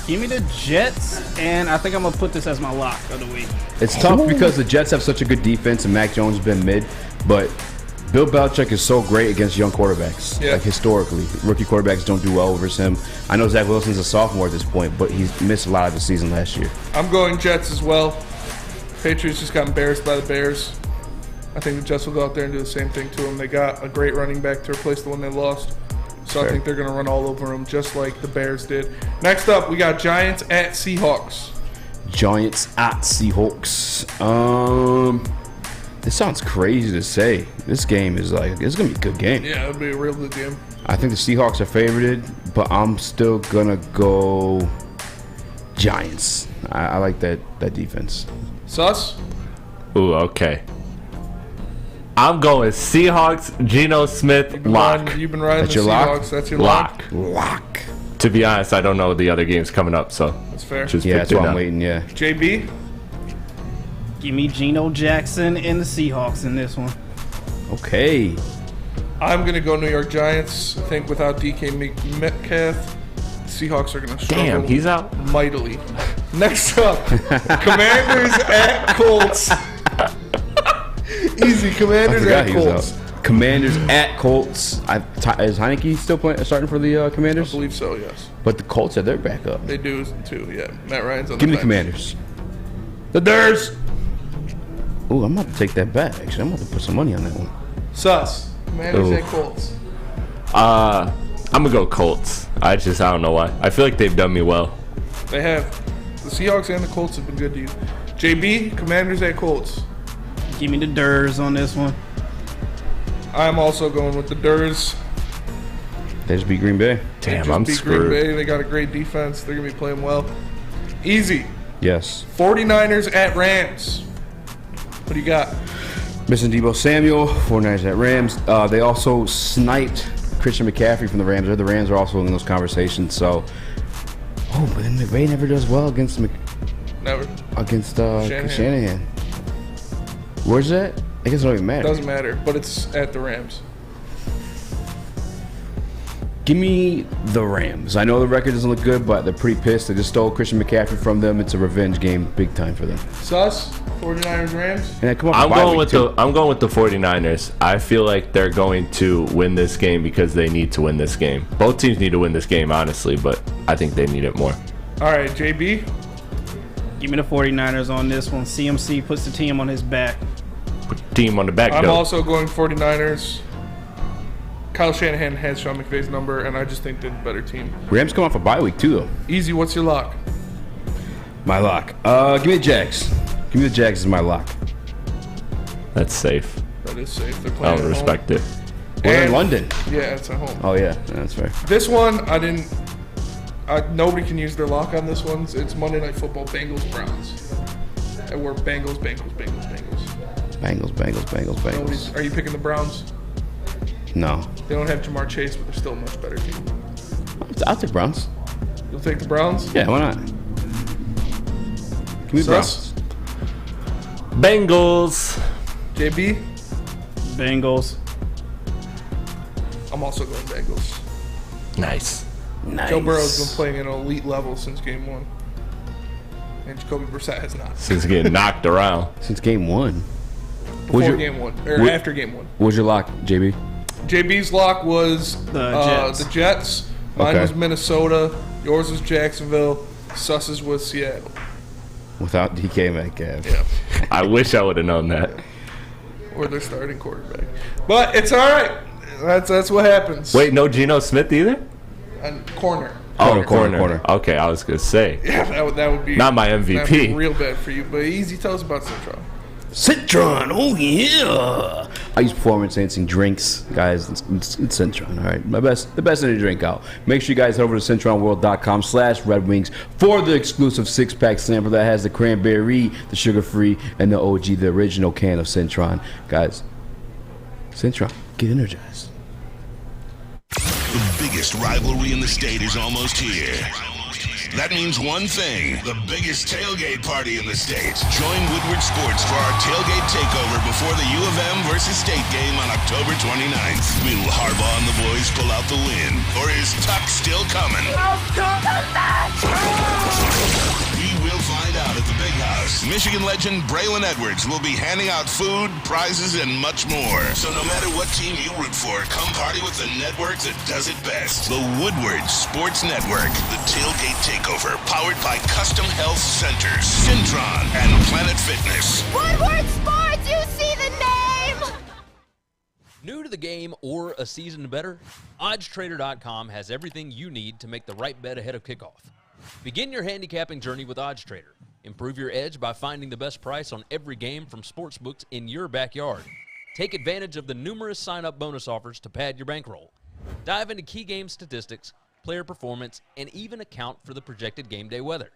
Give me the Jets, and I think I'm going to put this as my lock of the week. It's tough because the Jets have such a good defense and Mac Jones has been mid, but Bill Belichick is so great against young quarterbacks. Yeah. Like historically, rookie quarterbacks don't do well versus him. I know Zach Wilson's a sophomore at this point, but he's missed a lot of the season last year. I'm going Jets as well. Patriots just got embarrassed by the Bears. I think the Jets will go out there and do the same thing to them. They got a great running back to replace the one they lost. So I think they're going to run all over them just like the Bears did. Next up, we got Giants at Seahawks. Giants at Seahawks. This sounds crazy to say. This game is it's going to be a good game. Yeah, it'll be a real good game. I think the Seahawks are favored, but I'm still going to go Giants. I like that defense. Sus? Ooh, okay. I'm going Seahawks, Geno Smith, lock. You've been riding That's the your Seahawks. lock? That's your lock. Lock. To be honest, I don't know the other games coming up, so that's fair. Just yeah, that's picked it why I'm up. waiting, yeah. JB? Give me Geno Jackson and the Seahawks in this one. Okay. I'm going to go New York Giants. I think without DK Metcalf, the Seahawks are going to struggle. Damn, he's out. Mightily. Next up, Commanders at Colts. Easy, Commanders at Colts. Commanders at Colts. Is Heineke still starting for the Commanders? I believe so, yes. But the Colts have their backup. They do too, yeah. Matt Ryan's on Give the me the Commanders. The Durs. Ooh, I'm about to take that back, actually. I'm about to put some money on that one. Sus. Commanders at Colts. I'm going to go Colts. I don't know why. I feel like they've done me well. They have. The Seahawks and the Colts have been good to you. JB, Commanders at Colts. Give me the Durs on this one. I'm also going with the Durs. They just beat Green Bay. Damn, I'm Green screwed. Bay. They got a great defense. They're going to be playing well. Easy. Yes. 49ers at Rams. What do you got? Missing Deebo Samuel, 49ers at Rams. They also sniped Christian McCaffrey from the Rams. The Rams are also in those conversations. So, but then McVay never does well against Shanahan. Where's that? I guess it don't even matter. Doesn't matter, but it's at the Rams. Give me the Rams. I know the record doesn't look good, but they're pretty pissed. They just stole Christian McCaffrey from them. It's a revenge game, big time for them. Sus, 49ers, Rams. Yeah, come on. I'm going with the 49ers. I feel like they're going to win this game because they need to win this game. Both teams need to win this game, honestly, but I think they need it more. All right, JB. Give me the 49ers on this one. CMC puts the team on his back. Put the team on the back. I'm also going 49ers. Kyle Shanahan has Sean McVay's number, and I just think they're the better team. Rams come off a bye week, too, though. Easy, what's your lock? My lock. Give me the Jags. Give me the Jags as my lock. That's safe. That is safe. They're I playing don't at respect home. it. We're in London. Yeah, it's at home. Oh, yeah. That's fair. This one, nobody can use their lock on this one. It's Monday Night Football, Bengals-Browns. And we're Bengals. Bengals. Are you picking the Browns? No. They don't have Jamar Chase, but they're still a much better team. I'll take Browns. You'll take the Browns? Yeah, why not? Give me Browns. Bengals. JB? Bengals. I'm also going Bengals. Nice. Joe Burrow's been playing at an elite level since game one. And Jacoby Brissett has not. Since getting knocked around. Since game one. Before game one. Or after game one. What was your lock, JB? JB's lock was the Jets. Mine was Minnesota. Yours was Jacksonville. Sus's was Seattle. Without DK Metcalf. Yeah. I wish I would have known that. Or their starting quarterback. But it's all right. That's what happens. Wait, no Geno Smith either? Corner. Oh, corner. Okay, I was going to say. Yeah, that would be not my MVP. That would be real bad for you. But Easy, tell us about Citron. Citron, oh yeah! I use performance-enhancing drinks, guys. It's Citron, all right. The best energy drink out. Make sure you guys head over to CitronWorld.com/Red Wings for the exclusive 6-pack sample that has the cranberry, the sugar-free, and the OG, the original can of Citron. Guys, Citron, get energized. The biggest rivalry in the state is almost here. That means one thing, the biggest tailgate party in the state. Join Woodward Sports for our tailgate takeover before the U of M versus State game on October 29th. Will Harbaugh and the boys pull out the win? Or is Tuck still coming? We will find out at the Big House. Michigan legend Braylon Edwards will be handing out food, prizes, and much more. So no matter what team you root for, come party with the network that does it best. The Woodward Sports Network. The tailgate takeover, powered by Custom Health Centers, Syntron, and Planet Fitness. Woodward Sports, you see the name! New to the game or a season better? OddsTrader.com has everything you need to make the right bet ahead of kickoff. Begin your handicapping journey with OddsTrader. Improve your edge by finding the best price on every game from sportsbooks in your backyard. Take advantage of the numerous sign-up bonus offers to pad your bankroll. Dive into key game statistics, player performance, and even account for the projected game day weather.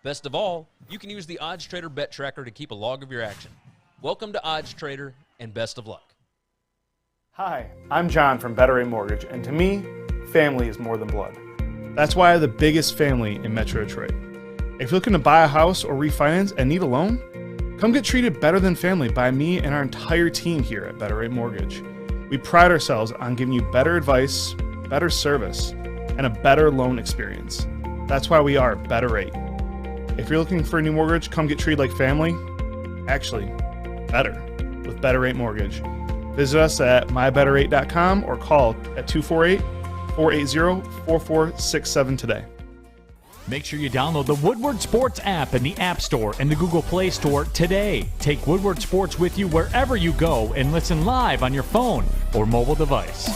Best of all, you can use the OddsTrader bet tracker to keep a log of your action. Welcome to OddsTrader, and best of luck. Hi, I'm John from Better Rate Mortgage, and to me, family is more than blood. That's why I have the biggest family in Metro Detroit. If you're looking to buy a house or refinance and need a loan, come get treated better than family by me and our entire team here at Better Rate Mortgage. We pride ourselves on giving you better advice, better service, and a better loan experience. That's why we are Better Rate. If you're looking for a new mortgage, come get treated like family. Actually, better with Better Rate Mortgage. Visit us at mybetterrate.com or call at 248-480-4467 today. Make sure you download the Woodward Sports app in the App Store and the Google Play Store today. Take Woodward Sports with you wherever you go and listen live on your phone or mobile device.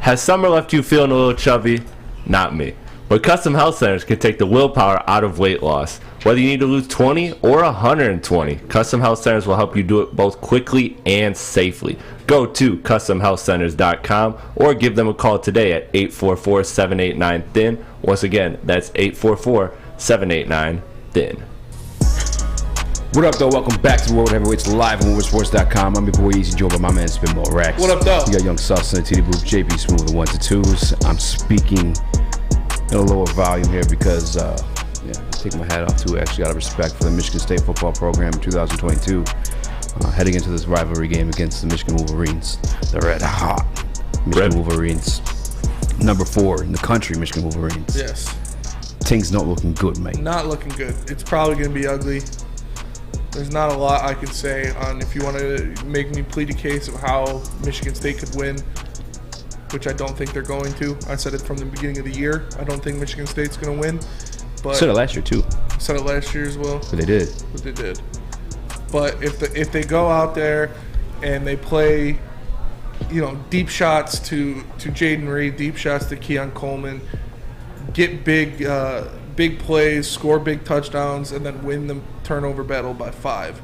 Has summer left you feeling a little chubby? Not me. But Custom Health Centers can take the willpower out of weight loss. Whether you need to lose 20 or 120, Custom Health Centers will help you do it both quickly and safely. Go to CustomHealthCenters.com or give them a call today at 844-789-THIN. Once again, that's 844-789-THIN. What up, though? Welcome back to the World Heavyweights live on WoodwardSports.com. I'm your boy Easy Joe, but my man Spinball Rex. What up, though? You got Young Sauce in the TD booth, JB Smooth, the 1s to 2s. I'm speaking in a lower volume here because, I take my hat off to actually out of respect for the Michigan State football program in 2022. Heading into this rivalry game against the Michigan Wolverines, the red hot Michigan Wolverines, number 4 in the country, Michigan Wolverines. Yes. Things not looking good, mate. Not looking good. It's probably going to be ugly. There's not a lot I can say on if you want to make me plead a case of how Michigan State could win, which I don't think they're going to. I said it from the beginning of the year. I don't think Michigan State's going to win. But Said it last year too. Said it last year as well. But they did. But if they go out there and they play, deep shots to Jaden Reed, deep shots to Keon Coleman, get big plays, score big touchdowns, and then win the turnover battle by 5,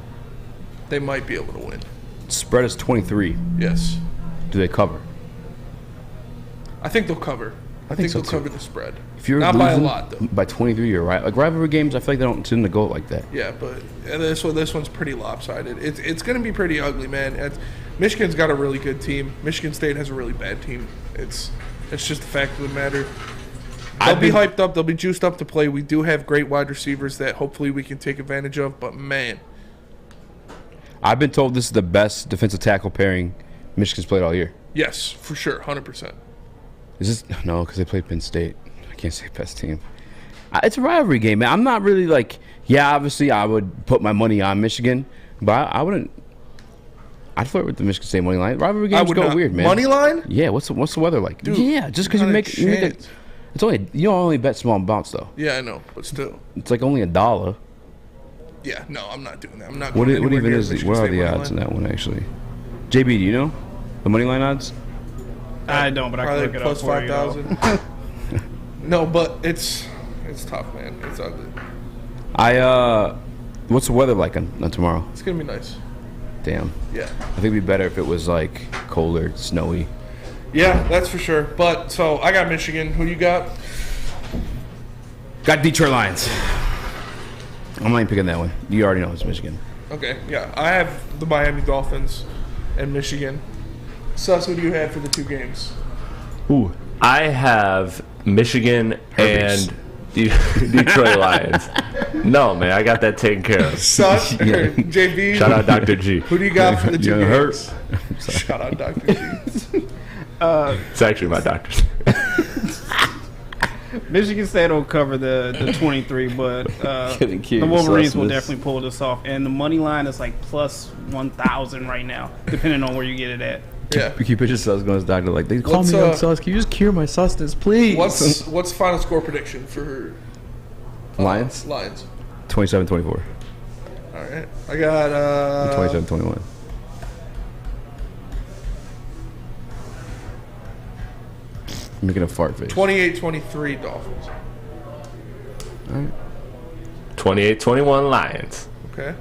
they might be able to win. Spread is 23. Yes. Do they cover? I think they'll cover. I think so they'll too. cover the spread. If you're not losing by a lot, though. By 23, you're right. Like rivalry games, I feel like they don't tend to go like that. Yeah, but this one's pretty lopsided. It's going to be pretty ugly, man. Michigan's got a really good team. Michigan State has a really bad team. It's just the fact of the matter. They'll be hyped up. They'll be juiced up to play. We do have great wide receivers that hopefully we can take advantage of. But, man. I've been told this is the best defensive tackle pairing Michigan's played all year. Yes, for sure. 100%. Is this? No, because they played Penn State. I can't say best team. It's a rivalry game, man. I'm not really like, obviously I would put my money on Michigan, but I wouldn't I'd flirt with the Michigan State money line. Rivalry I games would go not. weird, man. Money line? Yeah. What's the weather like? Dude, yeah, just because you make it. It's only you don't only bet small amounts though. Yeah, I know, but still. It's like only $1. Yeah, no, I'm not doing that. I'm not. What going even near is Michigan what are State the money odds line. in that one actually? JB, do you know the money line odds? I don't, but I can Probably look it plus up for you, though. 5,000. No, but it's tough, man. It's ugly. What's the weather like on tomorrow? It's gonna be nice. Damn. Yeah. I think it'd be better if it was like colder, snowy. Yeah, that's for sure. But so I got Michigan. Who you got? Got Detroit Lions. I'm not even picking that one. You already know it's Michigan. Okay, yeah. I have the Miami Dolphins and Michigan. Sus, who do you have for the two games? Ooh. I have Michigan and Detroit Lions. No, man, I got that taken care of. Sus, JB. Shout out Dr. G. Who do you got for the two You're games? Shout out Dr. G. It's actually my doctor's. Michigan State will cover the 23, but the Wolverines will definitely pull this off. And the money line is like plus 1,000 right now, depending on where you get it at. Yeah. You keep picture Sus going to his doctor like, they call me Young Sus. Can you just cure my susness, please? What's final score prediction for Lions? Lions. 27-24. All right. I got 27-21. I'm making a fart face. 28-23 Dolphins. All right. 28-21 Lions. Okay.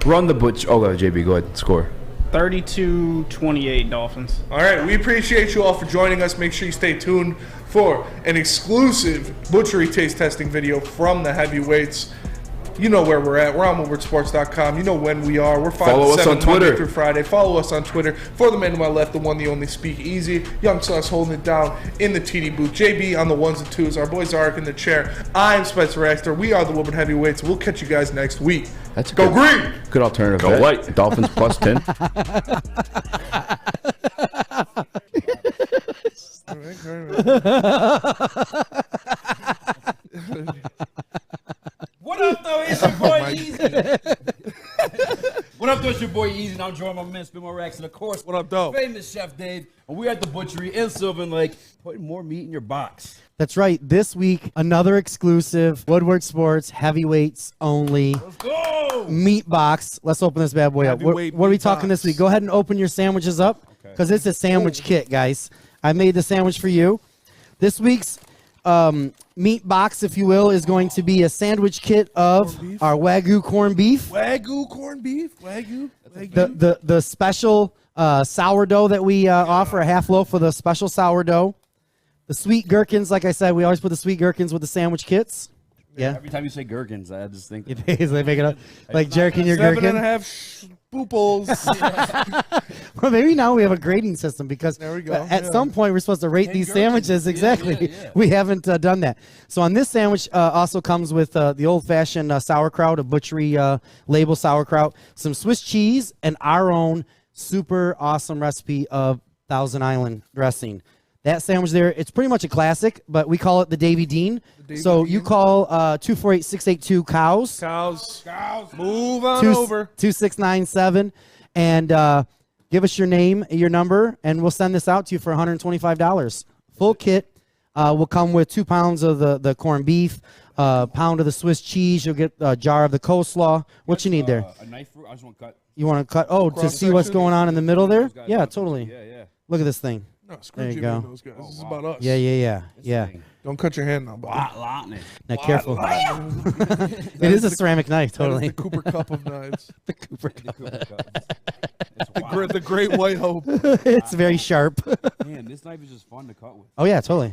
Run the butch. Oh, JB, go ahead. Score. 32-28 Dolphins. All right, we appreciate you all for joining us. Make sure you stay tuned for an exclusive butchery taste testing video from the heavyweights. You know where we're at. We're on woodwardsports.com. You know when we are. We're 5 Follow to us 7 on Twitter. Monday through Friday. Follow us on Twitter. For the man to my left, the one, the only, Speak Easy. Young Sus holding it down in the TD booth. JB on the ones and twos. Our boy Zarek in the chair. I'm Spencer Exter. We are the Woodward Heavyweights. We'll catch you guys next week. That's Go green. Good alternative. Go bet. white. Dolphins plus 10. What up, though? It's your boy Easy. What up, though? It's your boy Easy, and I'm joined by my man Spin Rex, and of course, what up, though? Famous Chef Dave, and we're at the butchery in Sylvan Lake, putting more meat in your box. That's right. This week, another exclusive Woodward Sports heavyweights only meat box. Let's open this bad boy up. What are we talking this week? Go ahead and open your sandwiches up because it's a sandwich kit, guys. I made the sandwich for you. This week's meat box, if you will, is going to be a sandwich kit of our Wagyu corned beef. Wagyu corned beef? Wagyu? The special sourdough that we offer, a half loaf for the special sourdough. The sweet gherkins, like I said, we always put the sweet gherkins with the sandwich kits. Yeah. Every time you say gherkins, I just think it is. They make it up like jerking your gherkin. 7.5 spooples. Well, maybe now we have a grading system because there we go. At some point we're supposed to rate these sandwiches. Exactly. Yeah. We haven't done that. So on this sandwich also comes with the old-fashioned sauerkraut, a butchery label sauerkraut, some Swiss cheese, and our own super awesome recipe of Thousand Island dressing. That sandwich there, it's pretty much a classic, but we call it the Davy Dean. So you call 248-682-COWS. Cows. Move on over. 2697. And give us your name, your number, and we'll send this out to you for $125. Full kit will come with 2 pounds of the corned beef, a pound of the Swiss cheese. You'll get a jar of the coleslaw. What you need there? A knife. I just want to cut. You want to cut? Oh, to see what's going on in the middle there? Yeah, totally. Yeah. Look at this thing. No, screw there you Jimmy go. and those guys. This is about us. Yeah. Don't cut your hand now, buddy. Now, careful. It is a ceramic knife, totally. That is the Cooper Cup of knives. The Cooper Cup. The Great White Hope. It's very sharp. Man, this knife is just fun to cut with. Oh, yeah, totally.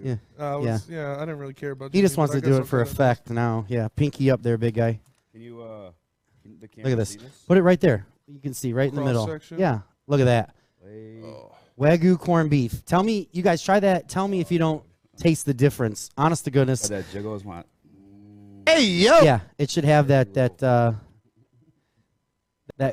Yeah, I didn't really care about. He just wants to do it for effect now. Yeah, pinky up there, big guy. Can you? Look at this. Put it right there. You can see right in the middle. Cross-section? Yeah, look at that. Wagyu corned beef. Tell me, you guys try that. Tell me if you don't taste the difference. Honest to goodness. That jiggles my. Hey yo. Yeah, it should have that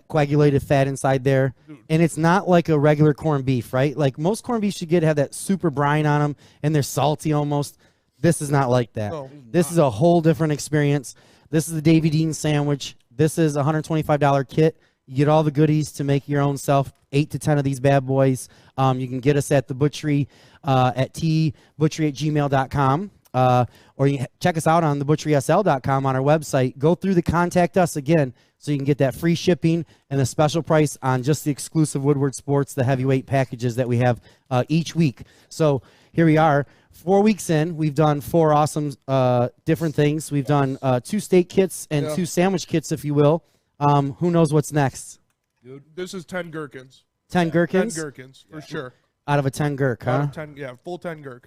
coagulated fat inside there, and it's not like a regular corned beef, right? Like most corned beef you get have that super brine on them, and they're salty almost. This is not like that. No, this is a whole different experience. This is the Davy Dean sandwich. This is a $125 kit. You get all the goodies to make your own self. 8 to 10 of these bad boys. You can get us at the butchery at tbutchery@gmail.com. Or you can check us out on thebutcherysl.com on our website. Go through the contact us again so you can get that free shipping and the special price on just the exclusive Woodward Sports, the heavyweight packages that we have each week. So here we are. 4 weeks in, we've done 4 awesome different things. We've done 2 steak kits and 2 sandwich kits, if you will. Who knows what's next? Dude, this is 10 gherkins. 10 gherkins? 10 gherkins, for sure. Out of a 10 gherk, huh? Out of 10, yeah, full 10 gherk.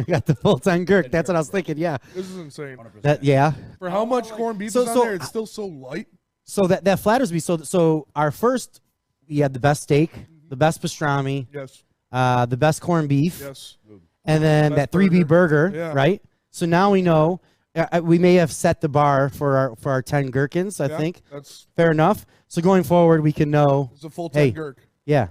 Got the full 10 gherk. That's what I was thinking, yeah. This is insane. Yeah. For how much corned beef is on there, it's still so light. So that flatters me. So our first, we had the best steak, the best pastrami, yes, the best corned beef, yes, and then that 3B burger, Yeah. right? So now we know we may have set the bar for our 10 gherkins. I Yeah, think that's fair enough. So going forward, we can know it's a full 10 gherk. Yeah,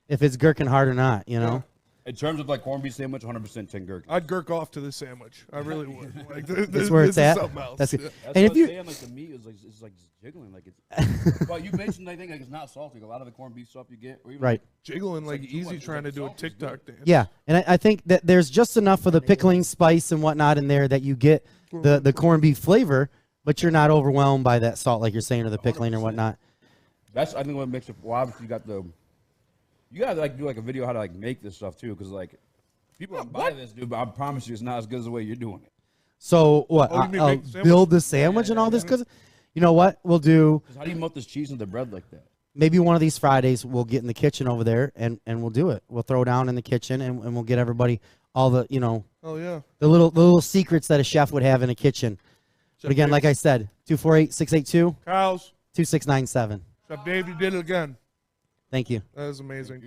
if it's gherkin hard or not, you know. In terms of like corned beef sandwich, 100% 10 gherkins. I'd gherk off to this sandwich. I really would. Like, That's where it's is at. something else. That's Yeah. good. That's And what if you I'm saying, like the meat is like it's like jiggling, like it's. Well, you mentioned I think like it's not salty. Like, a lot of the corned beef stuff you get, or even Right. Jiggling it's like too Easy much. trying to It's do a like TikTok dance. Yeah, and I think that there's just enough of the pickling spice and whatnot in there that you get the corned beef flavor, but you're not overwhelmed by that salt like you're saying or the pickling or whatnot. That's I think what makes it. Well, obviously you got the. You gotta like do like a video how to like make this stuff too, because like people don't buy this, dude. But I promise you, it's not as good as the way you're doing it. So what? Oh, you mean I'll make the sandwich? build the sandwich and all this because you know what we'll do. 'Cause how do you melt this cheese into bread like that? Maybe one of these Fridays we'll get in the kitchen over there and we'll do it. We'll throw down in the kitchen and we'll get everybody all the Oh yeah. the little secrets that a chef would have in a kitchen. But again, like I said, 248-682 Kyle's 2697. Chef Dave, you did it again. Thank you. That is amazing.